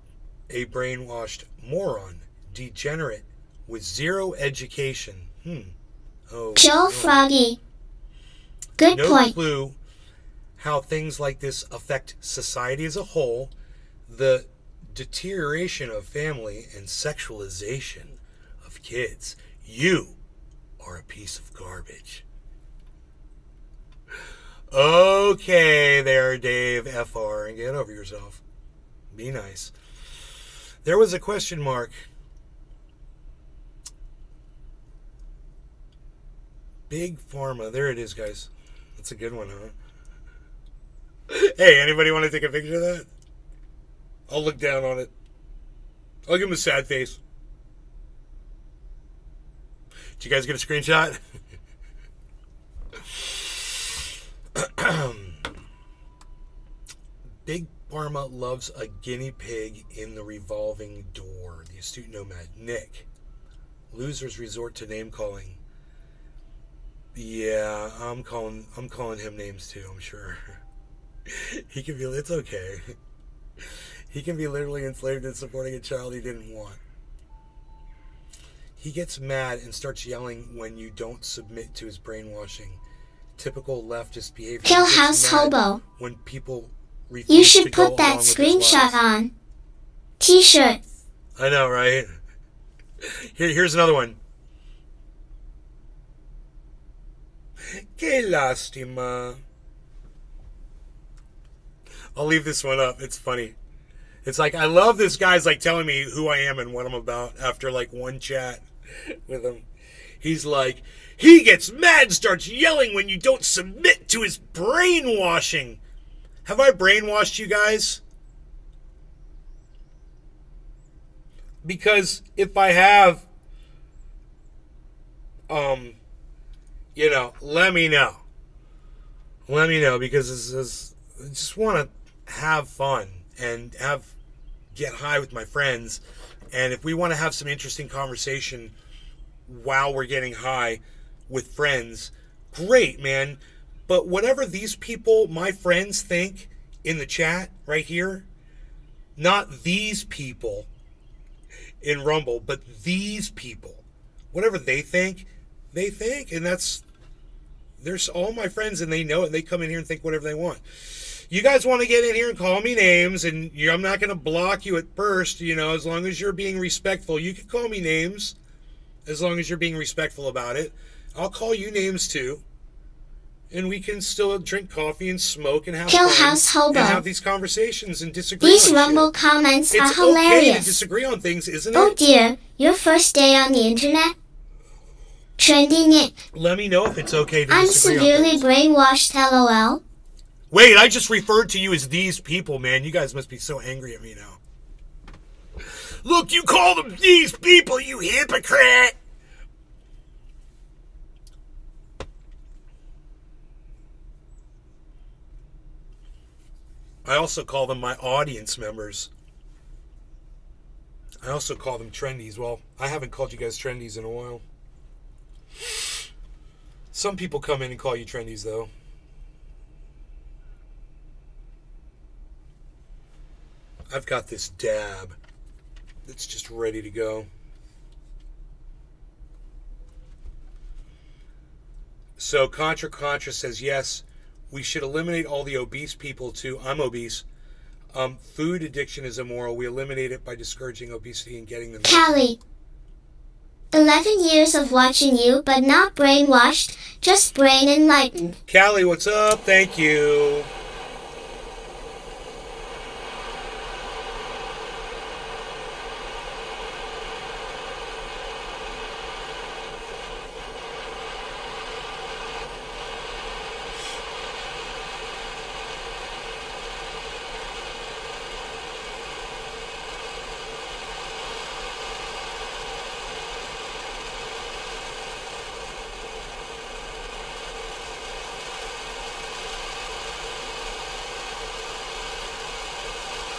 a brainwashed moron, degenerate with zero education. Oh, Joe no. Froggy. Good No point. clue how things like this affect society as a whole. The deterioration of family and sexualization of kids. You are a piece of garbage. Okay, there, Dave FR, and get over yourself. Be nice. There was a question mark. Big Pharma. There it is, guys. That's a good one, huh? Hey, anybody want to take a picture of that? I'll look down on it. I'll give him a sad face. Did you guys get a screenshot? Big Pharma loves a guinea pig in the revolving door. The astute nomad. Nick. Losers resort to name calling. Yeah, I'm calling him names too, I'm sure. He can be, it's okay. He can be literally enslaved in supporting a child he didn't want. He gets mad and starts yelling when you don't submit to his brainwashing. Typical leftist behavior. Kill He gets House mad Hobo. when people refuse You should to go put that along with his screenshot lies. on T-shirt. I know, right? Here's another one. Que lástima. I'll leave this one up. It's funny. It's like, I love this guy's like telling me who I am and what I'm about after like one chat with him. He's like, he gets mad and starts yelling when you don't submit to his brainwashing. Have I brainwashed you guys? Because if I have, you know, let me know. Let me know, because I just want to have fun and get high with my friends. And if we want to have some interesting conversation while we're getting high with friends, great, man. But whatever these people, my friends, think in the chat right here, not these people in Rumble, but these people, whatever they think, and there's all my friends, and they know it, and they come in here and think whatever they want. You guys want to get in here and call me names, and I'm not going to block you at first, you know, as long as you're being respectful. You can call me names as long as you're being respectful about it. I'll call you names too. And we can still drink coffee and smoke and have Kill fun House Hobo. and have these conversations and disagree These on Rumble shit. comments are It's okay to hilarious. disagree on things, isn't Oh it? dear, your first day on the internet? Trending it. Let me know if it's okay to I'm disagree on severely things. brainwashed, lol. Wait, I just referred to you as these people, man. You guys must be so angry at me now. Look, you call them these people, you hypocrite! I also call them my audience members. I also call them trendies. Well, I haven't called you guys trendies in a while. Some people come in and call you trendies, though. I've got this dab that's just ready to go. So Contra says, yes, we should eliminate all the obese people too. I'm obese. Food addiction is immoral. We eliminate it by discouraging obesity and getting them. Callie. 11 years of watching you, but not brainwashed, just brain enlightened. Callie, what's up? Thank you.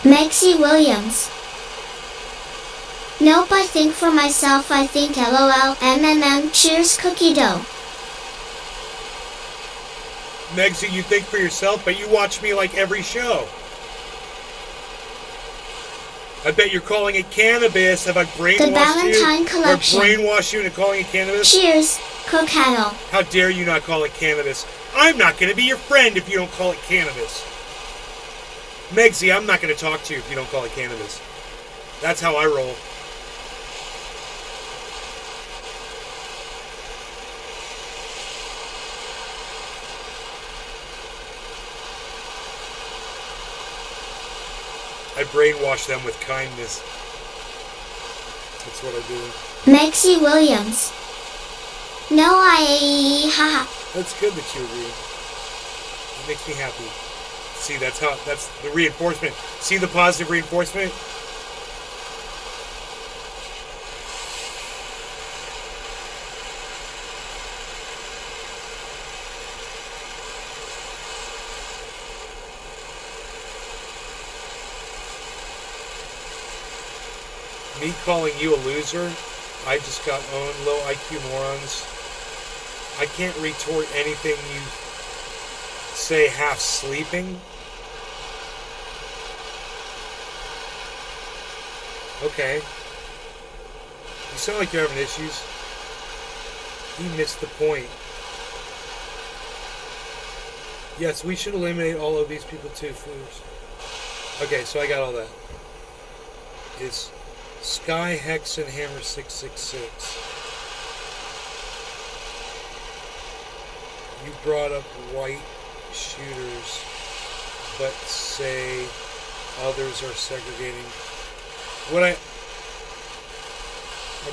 Maxie Williams. Nope, I think for myself, I think lol, cheers cookie dough. Megsy, you think for yourself, but you watch me like every show. I bet you're calling it cannabis. Have I brainwashed The Valentine you? Collection. Or brainwashed you into calling it cannabis? Cheers, cocaddle. How dare you not call it cannabis? I'm not going to be your friend if you don't call it cannabis. Megsy, I'm not going to talk to you if you don't call it cannabis. That's how I roll. I brainwash them with kindness. That's what I do. Maxie Williams. No, haha. That's good that you agree. It makes me happy. See, that's the reinforcement. See the positive reinforcement? Me calling you a loser? I just got owned, low IQ morons. I can't retort anything you say half sleeping. Okay. You sound like you're having issues. You missed the point. Yes, we should eliminate all of these people too first. Okay, so I got all that. It's Sky Hexen Hammer 666. You brought up white shooters, but say Others are segregating. When I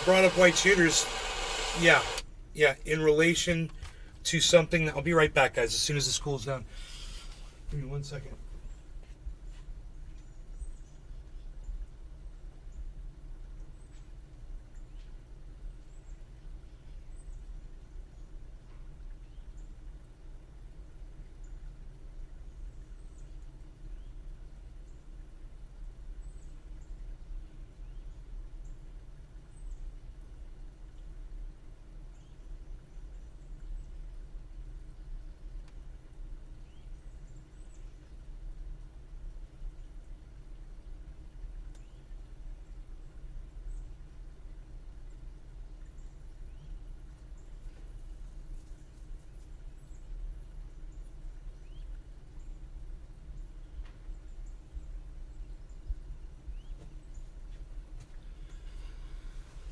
brought up white shooters, yeah, in relation to something that, I'll be right back, guys, as soon as the school's done. Give me 1 second.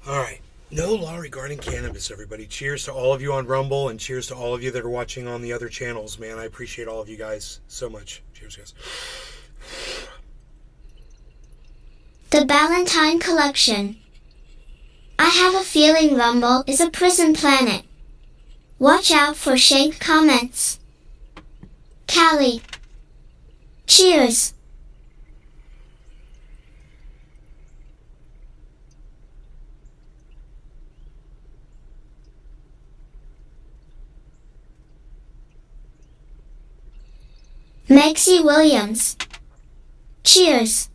All right. No law regarding cannabis, everybody. Cheers to all of you on Rumble, and cheers to all of you that are watching on the other channels, man. I appreciate all of you guys so much. Cheers, guys. The Ballantine Collection. I have a feeling Rumble is a prison planet. Watch out for shank comments. Callie. Cheers. Maxie Williams. Cheers.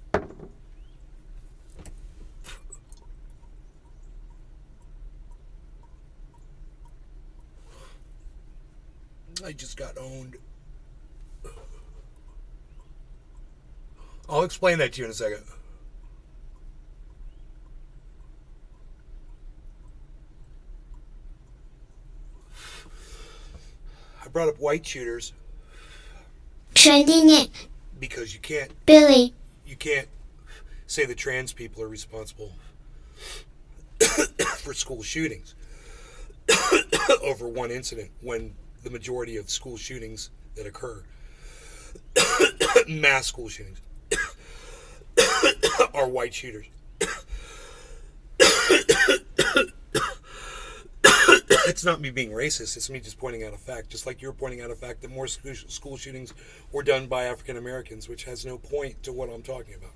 I just got owned. I'll explain that to you in a second. I brought up white shooters Trending it. because you can't Billy. say the trans people are responsible for school shootings over one incident when the majority of school shootings that occur, mass school shootings, are white shooters. It's not me being racist, it's me just pointing out a fact, just like you're pointing out a fact that more school shootings were done by African Americans, which has no point to what I'm talking about.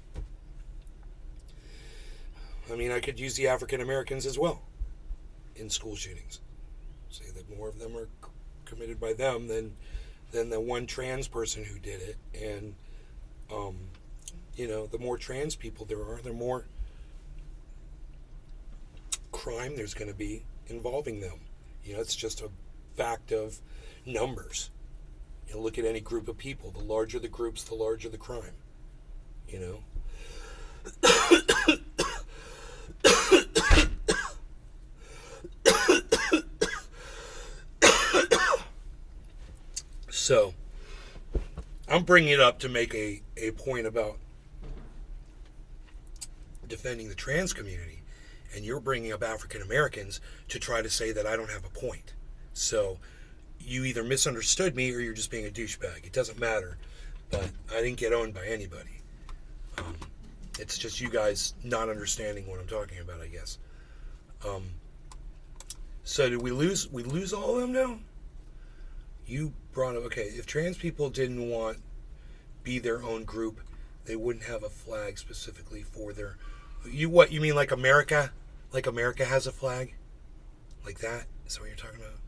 I mean, I could use the African Americans as well in school shootings. Say that more of them are committed by them than the one trans person who did it. And, the more trans people there are, the more crime there's going to be involving them. It's just a fact of numbers. Look at any group of people. The larger the groups, the larger the crime. So, I'm bringing it up to make a point about defending the trans community, and you're bringing up African Americans to try to say that I don't have a point. So, you either misunderstood me or you're just being a douchebag. It doesn't matter, but I didn't get owned by anybody. It's just you guys not understanding what I'm talking about, I guess. So did we lose all of them now? You brought up, okay, if trans people didn't be their own group, they wouldn't have a flag specifically for their, you mean like America? Like America has a flag? Like that? Is that what you're talking about?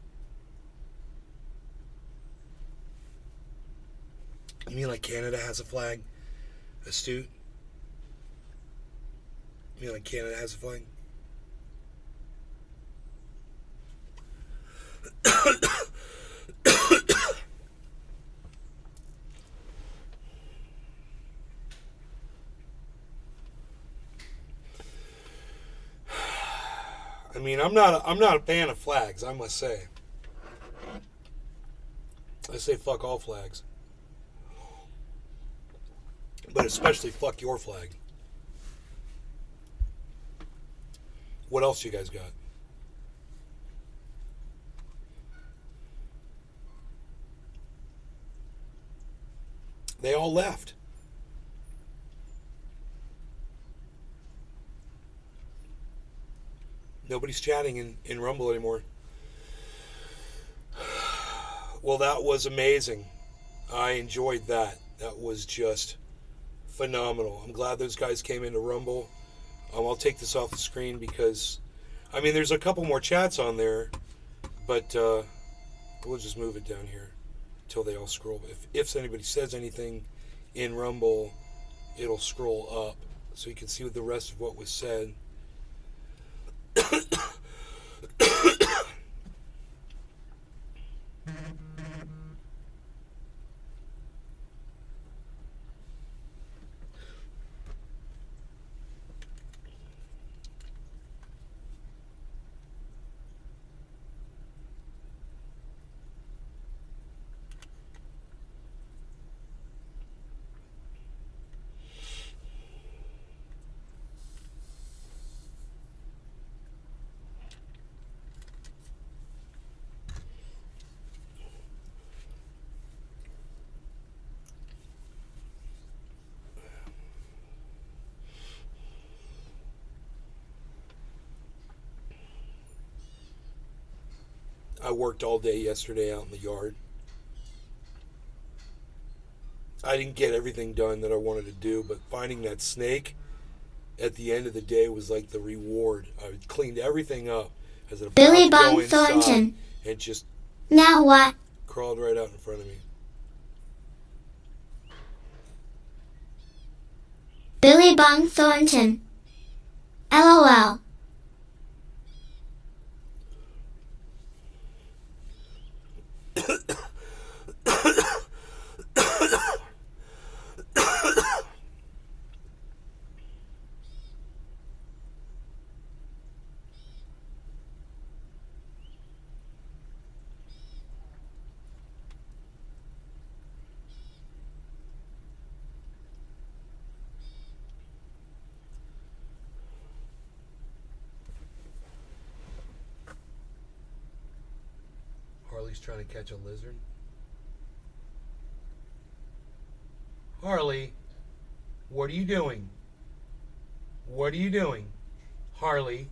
You mean like Canada has a flag? Astute? You mean like Canada has a flag? I mean, I'm not a fan of flags, I must say. I say fuck all flags. But especially fuck your flag. What else you guys got? They all left. Nobody's chatting in Rumble anymore. Well, that was amazing. I enjoyed that. That was just phenomenal. I'm glad those guys came into Rumble. I'll take this off the screen because, I mean, there's a couple more chats on there, but we'll just move it down here until they all scroll. If anybody says anything in Rumble, it'll scroll up so you can see the rest of what was said. I worked all day yesterday out in the yard. I didn't get everything done that I wanted to do, but finding that snake at the end of the day was like the reward. I cleaned everything up as it Billy about to go Bob inside, Thornton. and just Now what? crawled right out in front of me. Billy Bong Thornton. LOL. Harley's trying to catch a lizard. Harley, what are you doing? What are you doing? Harley,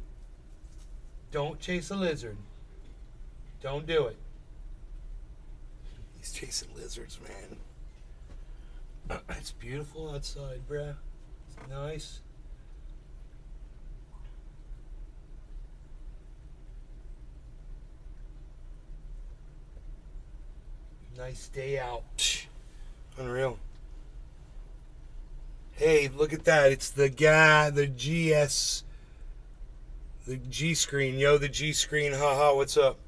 don't chase a lizard. Don't do it. He's chasing lizards, man. It's beautiful outside, bruh. It's nice. Nice day out. Psh, unreal. Hey, look at that. It's the guy, the GS, the G screen. Yo, the G screen. Haha, what's up?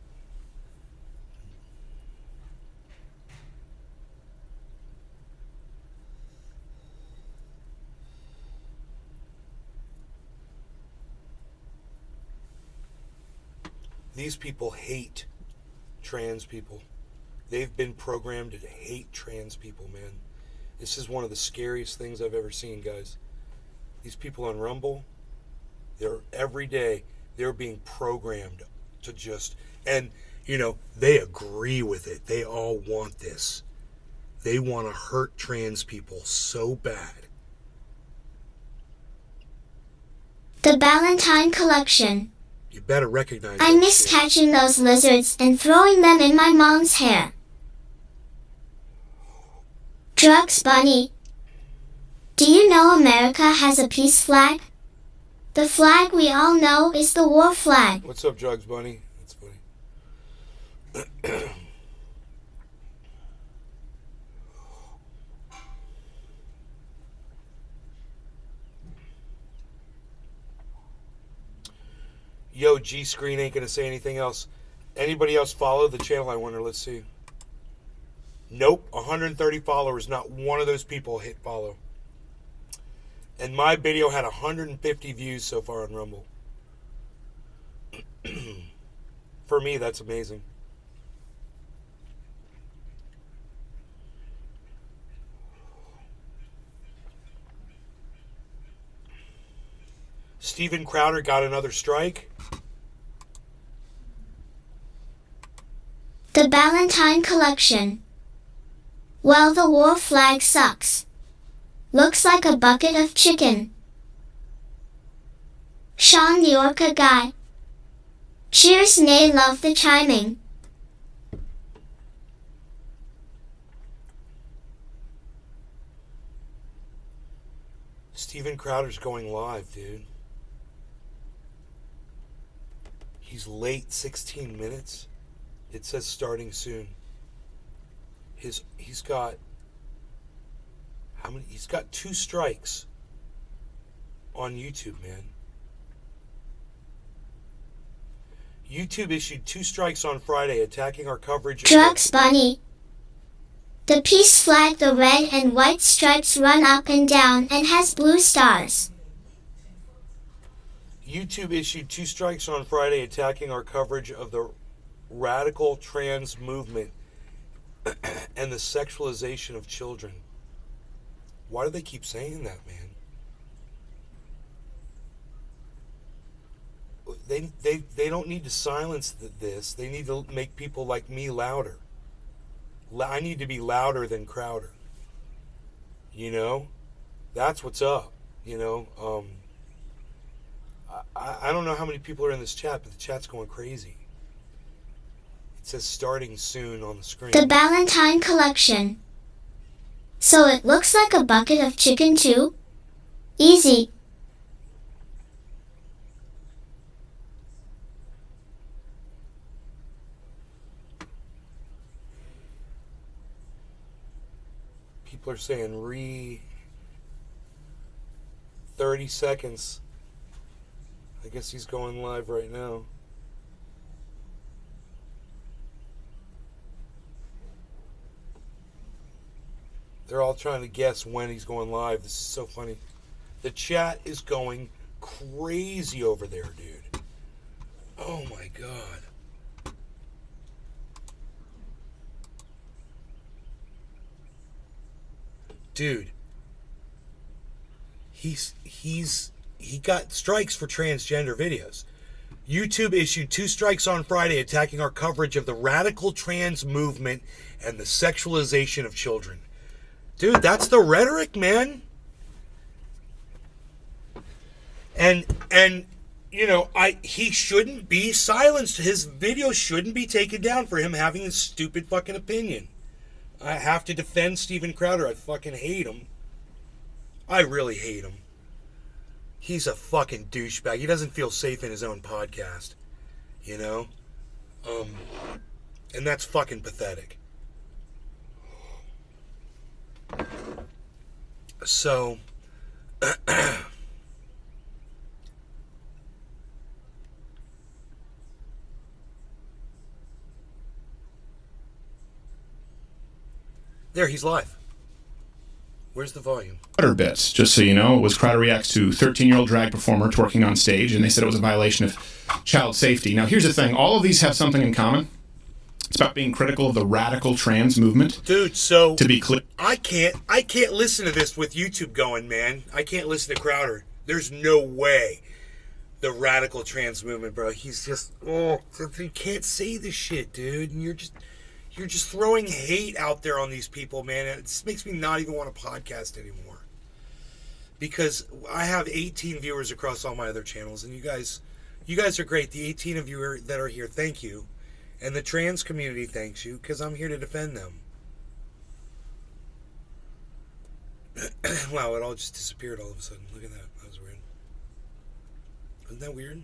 These people hate trans people. They've been programmed to hate trans people, man. This is one of the scariest things I've ever seen, guys. These people on Rumble, they're every day, they're being programmed to just, and, you know, they agree with it. They all want this. They want to hurt trans people so bad. The Valentine Collection. You better recognize I that miss shit. catching those lizards and throwing them in my mom's hair. Drugs Bunny. Do you know America has a peace flag? The flag we all know is the war flag. What's up, Drugs Bunny? That's funny. Yo, G Screen ain't gonna say anything else. Anybody else follow the channel? I wonder. Let's see. Nope, 130 followers. Not one of those people hit follow. And my video had 150 views so far on Rumble. For me, that's amazing. Steven Crowder got another strike. The Valentine Collection. Well, the war flag sucks. Looks like a bucket of chicken. Sean the Orca Guy. Cheers, nay, love the chiming. Steven Crowder's going live, dude. He's late 16 minutes. It says starting soon. He's got how many? He's got 2 strikes on YouTube, man. YouTube issued 2 strikes on Friday attacking our coverage of Drugs Bunny. The peace flag, the red and white stripes run up and down and has blue stars. YouTube issued 2 strikes on Friday attacking our coverage of the radical trans movement and the sexualization of children. Why do they keep saying that, man? They don't need to silence this. They need to make people like me louder. I need to be louder than Crowder. You know? That's what's up. You know? I don't know how many people are in this chat, but the chat's going crazy. It says starting soon on the screen. The Valentine Collection. So it looks like a bucket of chicken too? Easy. People are saying 30 seconds. I guess he's going live right now. They're all trying to guess when he's going live. This is so funny. The chat is going crazy over there, dude. Oh my god. Dude. He got strikes for transgender videos. YouTube issued 2 strikes on Friday attacking our coverage of the radical trans movement and the sexualization of children. Dude, that's the rhetoric, man. And you know, he shouldn't be silenced. His videos shouldn't be taken down for him having a stupid fucking opinion. I have to defend Steven Crowder. I fucking hate him. I really hate him. He's a fucking douchebag. He doesn't feel safe in his own podcast. You know? And that's fucking pathetic. So, there, he's live. Where's the volume? Crowder bits, just so you know, was Crowder reacts to 13-year-old drag performer twerking on stage, and they said it was a violation of child safety. Now, here's the thing. All of these have something in common. It's about being critical of the radical trans movement. Dude, so to be clear, I can't listen to this with YouTube going, man. I can't listen to Crowder. There's no way. The radical trans movement, bro. He's just, you can't say this shit, dude. And you're just throwing hate out there on these people, man. It makes me not even want to podcast anymore. Because I have 18 viewers across all my other channels, and you guys are great. The 18 of you that are here, thank you. And the trans community thanks you, because I'm here to defend them. Wow, it all just disappeared all of a sudden. Look at that. That was weird. Isn't that weird?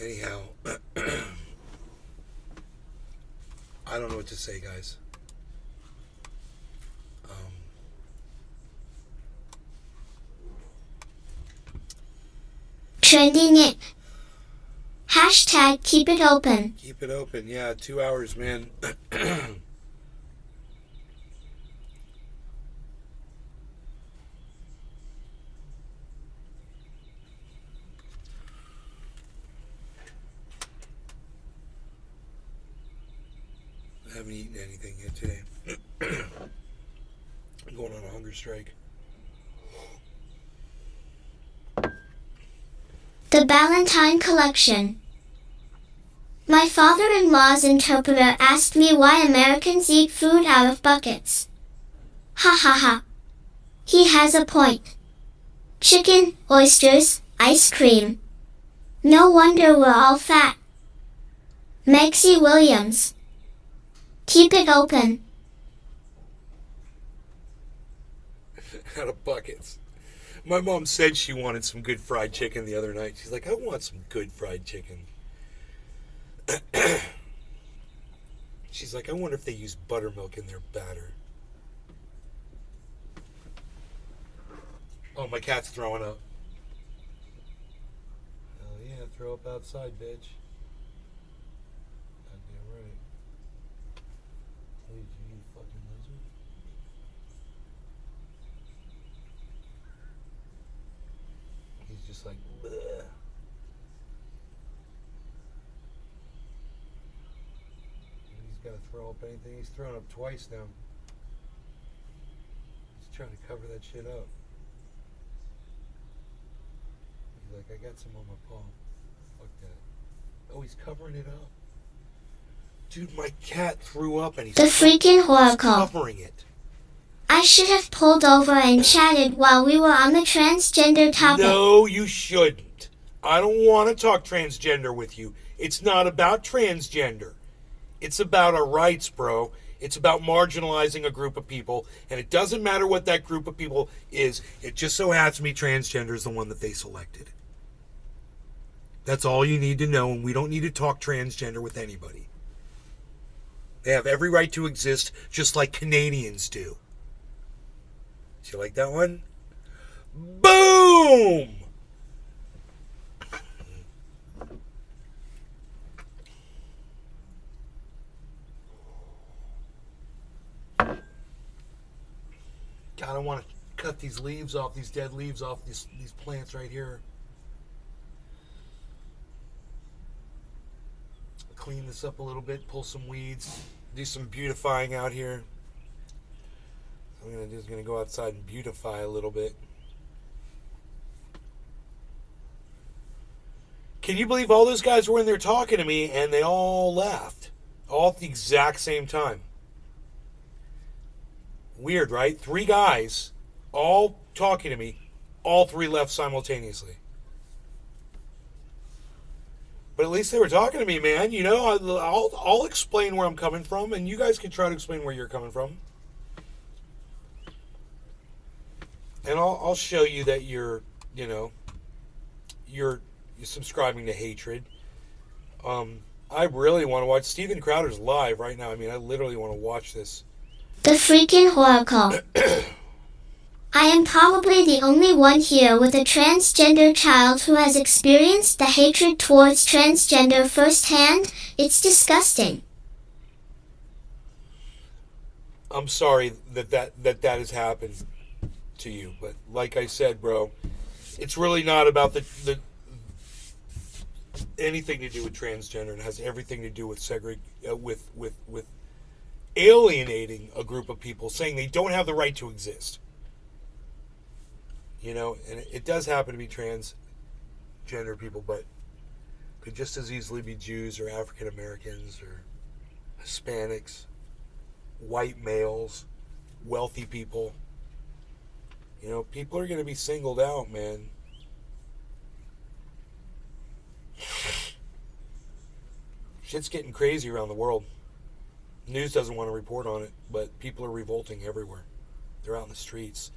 Anyhow, I don't know what to say, guys. Trending it. Hashtag keep it open. Keep it open. Yeah, 2 hours, man. I haven't eaten anything yet today. I'm going on a hunger strike. The Valentine Collection. My father-in-law's interpreter asked me why Americans eat food out of buckets. Ha ha ha. He has a point. chicken, oysters, ice cream. No wonder we're all fat. Megsy Williams. Keep it open. Out of buckets. My mom said she wanted some good fried chicken the other night. She's like, I want some good fried chicken. She's like, I wonder if they use buttermilk in their batter. Oh, my cat's throwing up. Hell yeah, throw up outside, bitch. Goddamn right. Hey, you fucking lizard. He's just like, bleh. He's got to throw up anything. He's thrown up twice now. He's trying to cover that shit up. He's like, I got some on my palm. Fuck that. Oh, he's covering it up. Dude, my cat threw up and he's The freaking Oracle. covering it. I should have pulled over and chatted while we were on the transgender topic. No, you shouldn't. I don't want to talk transgender with you. It's not about transgender. It's about our rights, bro. It's about marginalizing a group of people, and it doesn't matter what that group of people is. It just so happens to be transgender is the one that they selected. That's all you need to know, and we don't need to talk transgender with anybody. They have every right to exist, just like Canadians do. Do you like that one? Boom! God, I want to cut these leaves off, these dead leaves off these plants right here. Clean this up a little bit, pull some weeds, do some beautifying out here. What I'm going to do is going to go outside and beautify a little bit. Can you believe all those guys were in there talking to me and they all left? All at the exact same time. Weird, right? 3 guys all talking to me. All 3 left simultaneously. But at least they were talking to me, man. You know, I'll explain where I'm coming from, and you guys can try to explain where you're coming from. And I'll show you that you're subscribing to hatred. I really want to watch Steven Crowder's live right now. I mean, I literally want to watch this. The freaking Oracle. I am probably the only one here with a transgender child who has experienced the hatred towards transgender firsthand. It's disgusting. I'm sorry that has happened to you, but like I said, bro, it's really not about the anything to do with transgender. It has everything to do with with alienating a group of people, saying they don't have the right to exist. You know, and it does happen to be transgender people, but could just as easily be Jews or African Americans or Hispanics, white males, wealthy people. You know, people are going to be singled out, man. Shit's getting crazy around the world. News doesn't want to report on it, but people are revolting everywhere. They're out in the streets.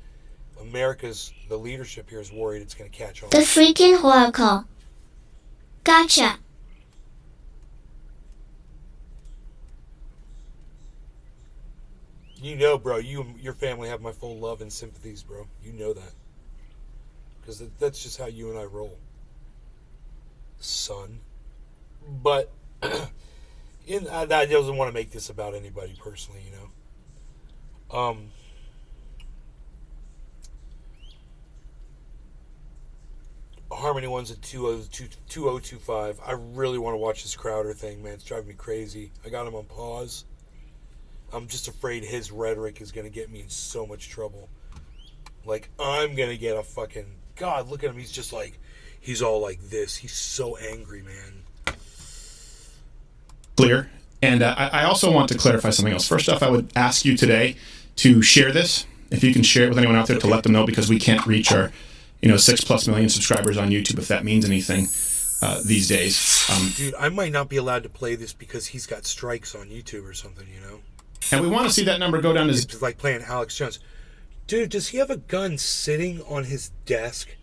The leadership here is worried it's going to catch on. The freaking Oracle. Gotcha. You know, bro, you and your family have my full love and sympathies, bro. You know that. Because that's just how you and I roll. Son. But I doesn't want to make this about anybody personally, you know. Harmony One's at 2025. I really want to watch this Crowder thing, man. It's driving me crazy. I got him on pause. I'm just afraid his rhetoric is going to get me in so much trouble. Like, I'm going to get a fucking... God, look at him. He's just like... He's all like this. He's so angry, man. Clear. And I also want to clarify something else. First off, I would ask you today to share this. If you can share it with anyone out there to let them know, because we can't reach our 6+ million subscribers on YouTube, if that means anything these days. Dude, I might not be allowed to play this because he's got strikes on YouTube or something, And we want to see that number go down to... It's like playing Alex Jones. Dude, does he have a gun sitting on his desk?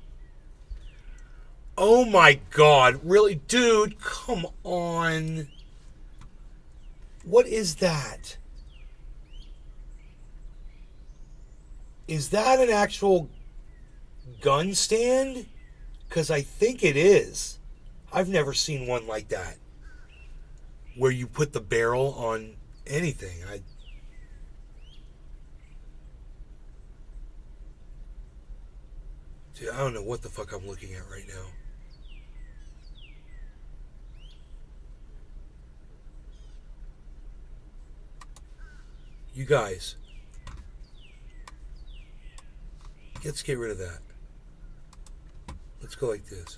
Oh my God, really? Dude, come on. What is that? Is that an actual gun stand? Because I think it is. I've never seen one like that. Where you put the barrel on anything. Dude, I don't know what the fuck I'm looking at right now. You guys. Let's get rid of that. Let's go like this.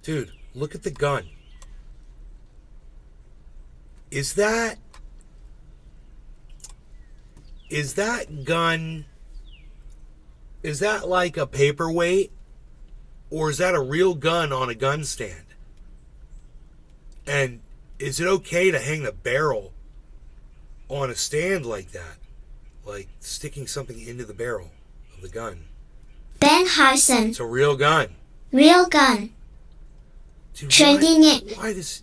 Dude, look at the gun. Is that gun, is that like a paperweight? Or is that a real gun on a gun stand? And is it okay to hang the barrel on a stand like that? Like sticking something into the barrel of the gun. Ben Harson. It's a real gun. Real gun. Dude, Trending it. Why does...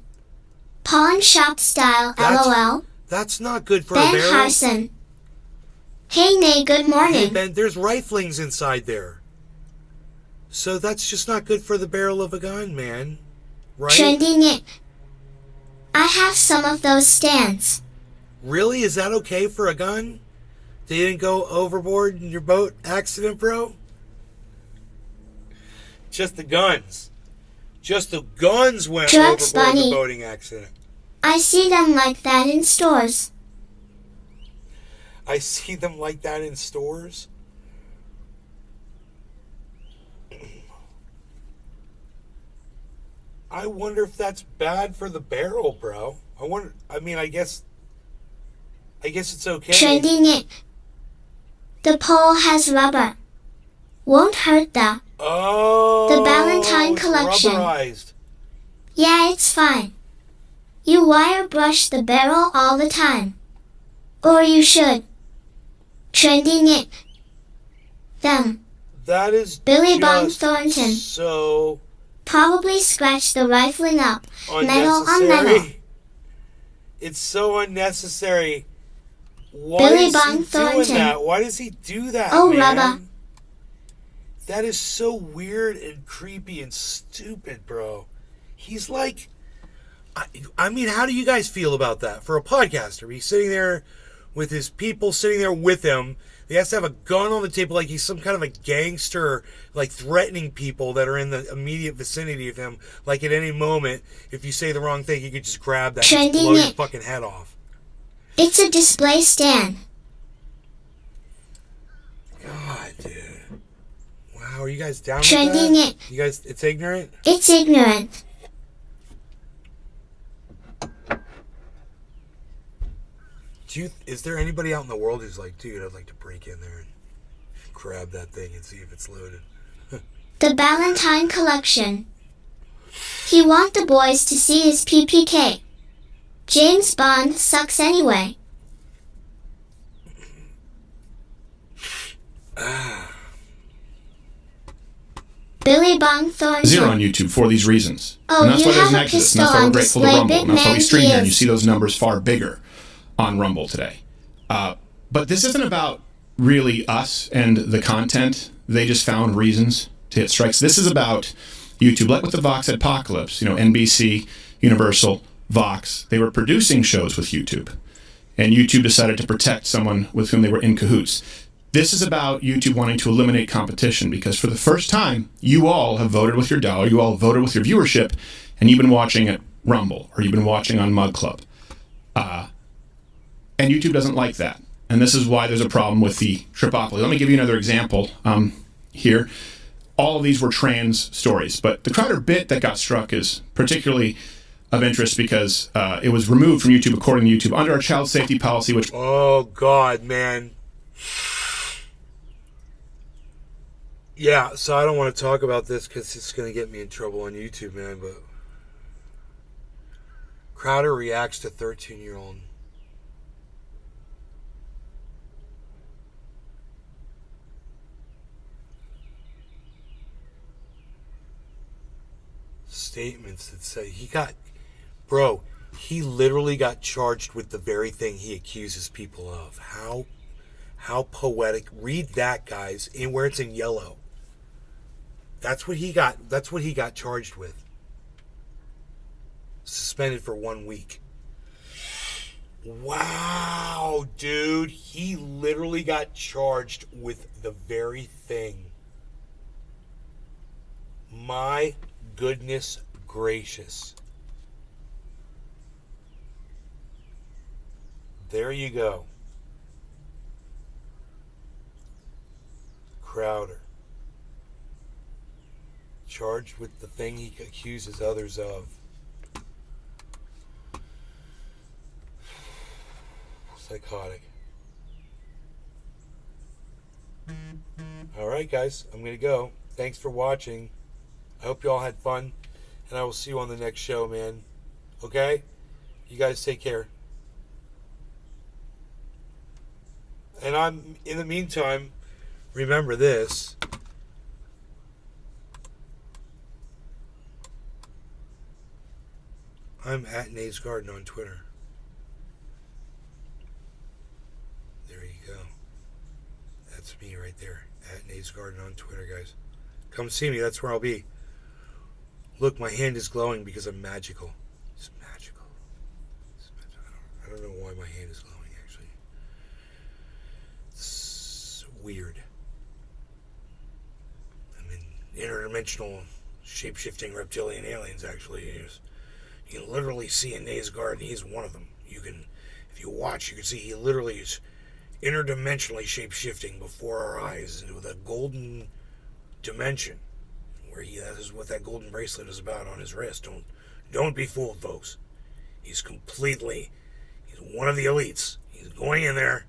Pawn shop style, LOL. That's not good for Ben a barrel. Harson. Hey, Nay, good morning. Hey, Ben, there's riflings inside there. So that's just not good for the barrel of a gun, man. Right? Trending it. I have some of those stands. Really? Is that okay for a gun? They didn't go overboard in your boat accident, bro? Just the guns. Just the guns went Drugs overboard in Bunny. the boating accident. I see them like that in stores. I see them like that in stores. I wonder if that's bad for the barrel, bro. I guess it's okay. Trending it. The pole has rubber. Won't hurt though. Oh, The Valentine it's collection. rubberized. Yeah, it's fine. You wire brush the barrel all the time. Or you should. Trending it. Them. That is Billy Bob just Thornton. so Probably scratch the rifling up. Metal on unnecessary. metal. It's so unnecessary. Why Billy is Bob he doing Thornton. that? Why does he do that, Oh, man? rubber. That is so weird and creepy and stupid, bro. He's like... I mean, how do you guys feel about that? For a podcaster, he's sitting there with his people sitting there with him. He has to have a gun on the table like he's some kind of a gangster, like threatening people that are in the immediate vicinity of him. Like at any moment, if you say the wrong thing, he could just grab that and Trending just blow your it. fucking head off. It's a display stand. God, dude. Wow, are you guys down Trending with that? it. You guys, it's ignorant? It's ignorant. Is there anybody out in the world who's like, dude, I'd like to break in there and grab that thing and see if it's loaded? The Valentine collection. He want the boys to see his PPK. James Bond sucks anyway. Billy Bong Thornton. 0 on YouTube for these reasons. Oh, And that's you why there's have an a exodus, and pistol that's why we're on grateful to display. Rumble, Big and that's why we man stream he there, and you is. see those numbers far bigger on Rumble today. But this isn't about really us and the content. They just found reasons to hit strikes. This is about YouTube, like with the Vox Apocalypse, NBC, Universal, Vox. They were producing shows with YouTube, and YouTube decided to protect someone with whom they were in cahoots. This is about YouTube wanting to eliminate competition because for the first time, you all have voted with your dollar, you all voted with your viewership, and you've been watching at Rumble, or you've been watching on Mug Club. And YouTube doesn't like that. And this is why there's a problem with the Tripopoly. Let me give you another example here. All of these were trans stories, but the Crowder bit that got struck is particularly of interest because it was removed from YouTube according to YouTube under our child safety policy, which... Oh, God, man. Yeah, so I don't want to talk about this because it's going to get me in trouble on YouTube, man, but Crowder reacts to 13-year-old. Statements that say he literally got charged with the very thing he accuses people of. How poetic. Read that, guys, in where it's in yellow. That's what he got charged with. Suspended for 1 week. Wow, dude. He literally got charged with the very thing. My goodness gracious. There you go. Crowder. Charged with the thing he accuses others of. Psychotic. Alright, guys, I'm going to go. Thanks for watching. I hope you all had fun, and I will see you on the next show, man. Okay? You guys take care. And in the meantime, remember this. I'm at Nate's Garden on Twitter. There you go. That's me right there. At Nate's Garden on Twitter, guys. Come see me. That's where I'll be. Look, my hand is glowing because I'm magical. It's magical. I don't know why my hand is glowing, actually. It's weird. I'm in interdimensional, shape-shifting reptilian aliens, actually. You can literally see in Nate's Garden, he's one of them. If you watch, you can see he literally is interdimensionally shape-shifting before our eyes into the golden dimension, where that is what that golden bracelet is about on his wrist. Don't be fooled, folks. He's one of the elites. He's going in there,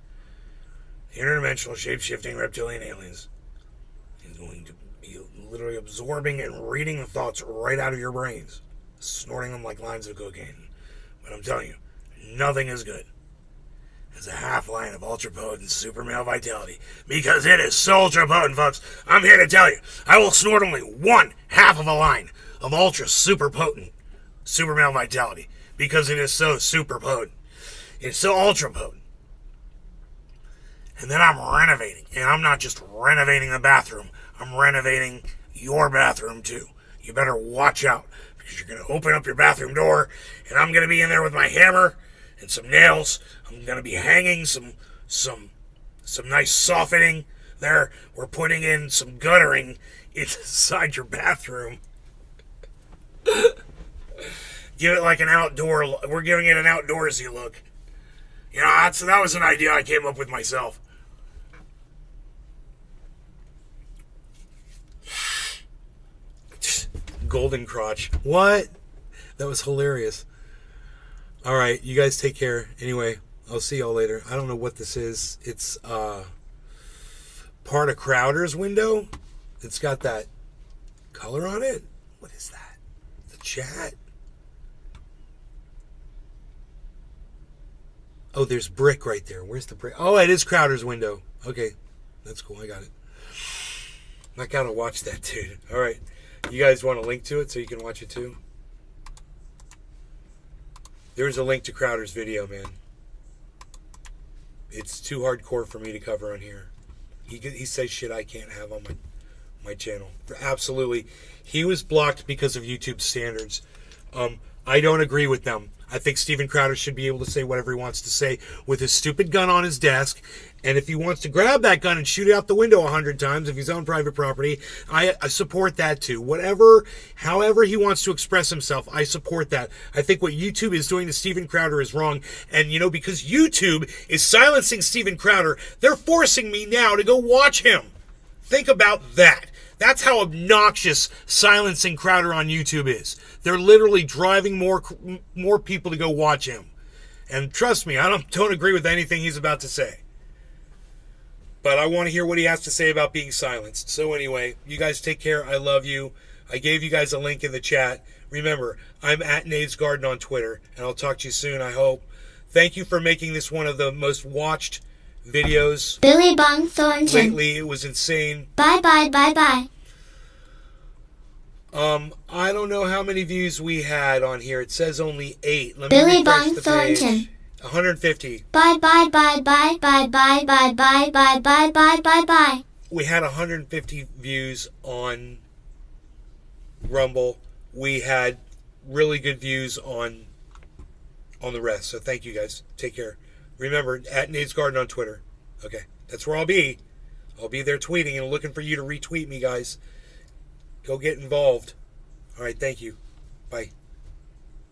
interdimensional shape-shifting reptilian aliens. He's going to be literally absorbing and reading the thoughts right out of your brains, snorting them like lines of cocaine. But I'm telling you, nothing is good as a half line of ultra potent super male vitality, because it is so ultra potent, folks. I'm here to tell you, I will snort only 1/2 of a line of ultra super potent super male vitality, because it is so super potent. It's so ultra potent. And then I'm renovating, and I'm not just renovating the bathroom, I'm renovating your bathroom too. You better watch out, because you're going to open up your bathroom door, and I'm going to be in there with my hammer and some nails. I'm going to be hanging some nice softening there. We're putting in some guttering inside your bathroom. Give it like an outdoor, we're giving it an outdoorsy look. You know, that was an idea I came up with myself. Golden crotch. What? That was hilarious. All right, you guys take care. Anyway, I'll see y'all later. I don't know what this is. It's part of Crowder's window. It's got that color on it. What is that? The chat? Oh, there's brick right there. Where's the brick? Oh, it is Crowder's window. Okay, that's cool. I got it. I gotta watch that, dude. All right. You guys want a link to it so you can watch it too? There's a link to Crowder's video, man. It's too hardcore for me to cover on here. He says shit I can't have on my channel. Absolutely. He was blocked because of YouTube standards. I don't agree with them. I think Steven Crowder should be able to say whatever he wants to say with his stupid gun on his desk. And if he wants to grab that gun and shoot it out the window 100 times if he's on private property, I support that too. However he wants to express himself, I support that. I think what YouTube is doing to Steven Crowder is wrong. And, because YouTube is silencing Steven Crowder, they're forcing me now to go watch him. Think about that. That's how obnoxious silencing Crowder on YouTube is. They're literally driving more people to go watch him. And trust me, I don't agree with anything he's about to say. But I want to hear what he has to say about being silenced. So anyway, you guys take care. I love you. I gave you guys a link in the chat. Remember, I'm at Nade's Garden on Twitter, and I'll talk to you soon, I hope. Thank you for making this one of the most watched videos Billy Bong Thornton. lately. It was insane. Bye bye bye bye. I don't know how many views we had on here. It says only 8. Let me Billy refresh Bong the page. Thornton. 150. Bye bye bye bye bye bye bye bye bye bye bye bye bye. We had 150 views on Rumble. We had really good views on the rest. So thank you guys. Take care. Remember, at Nade's Garden on Twitter. Okay, that's where I'll be. I'll be there tweeting and looking for you to retweet me, guys. Go get involved. All right, thank you. Bye.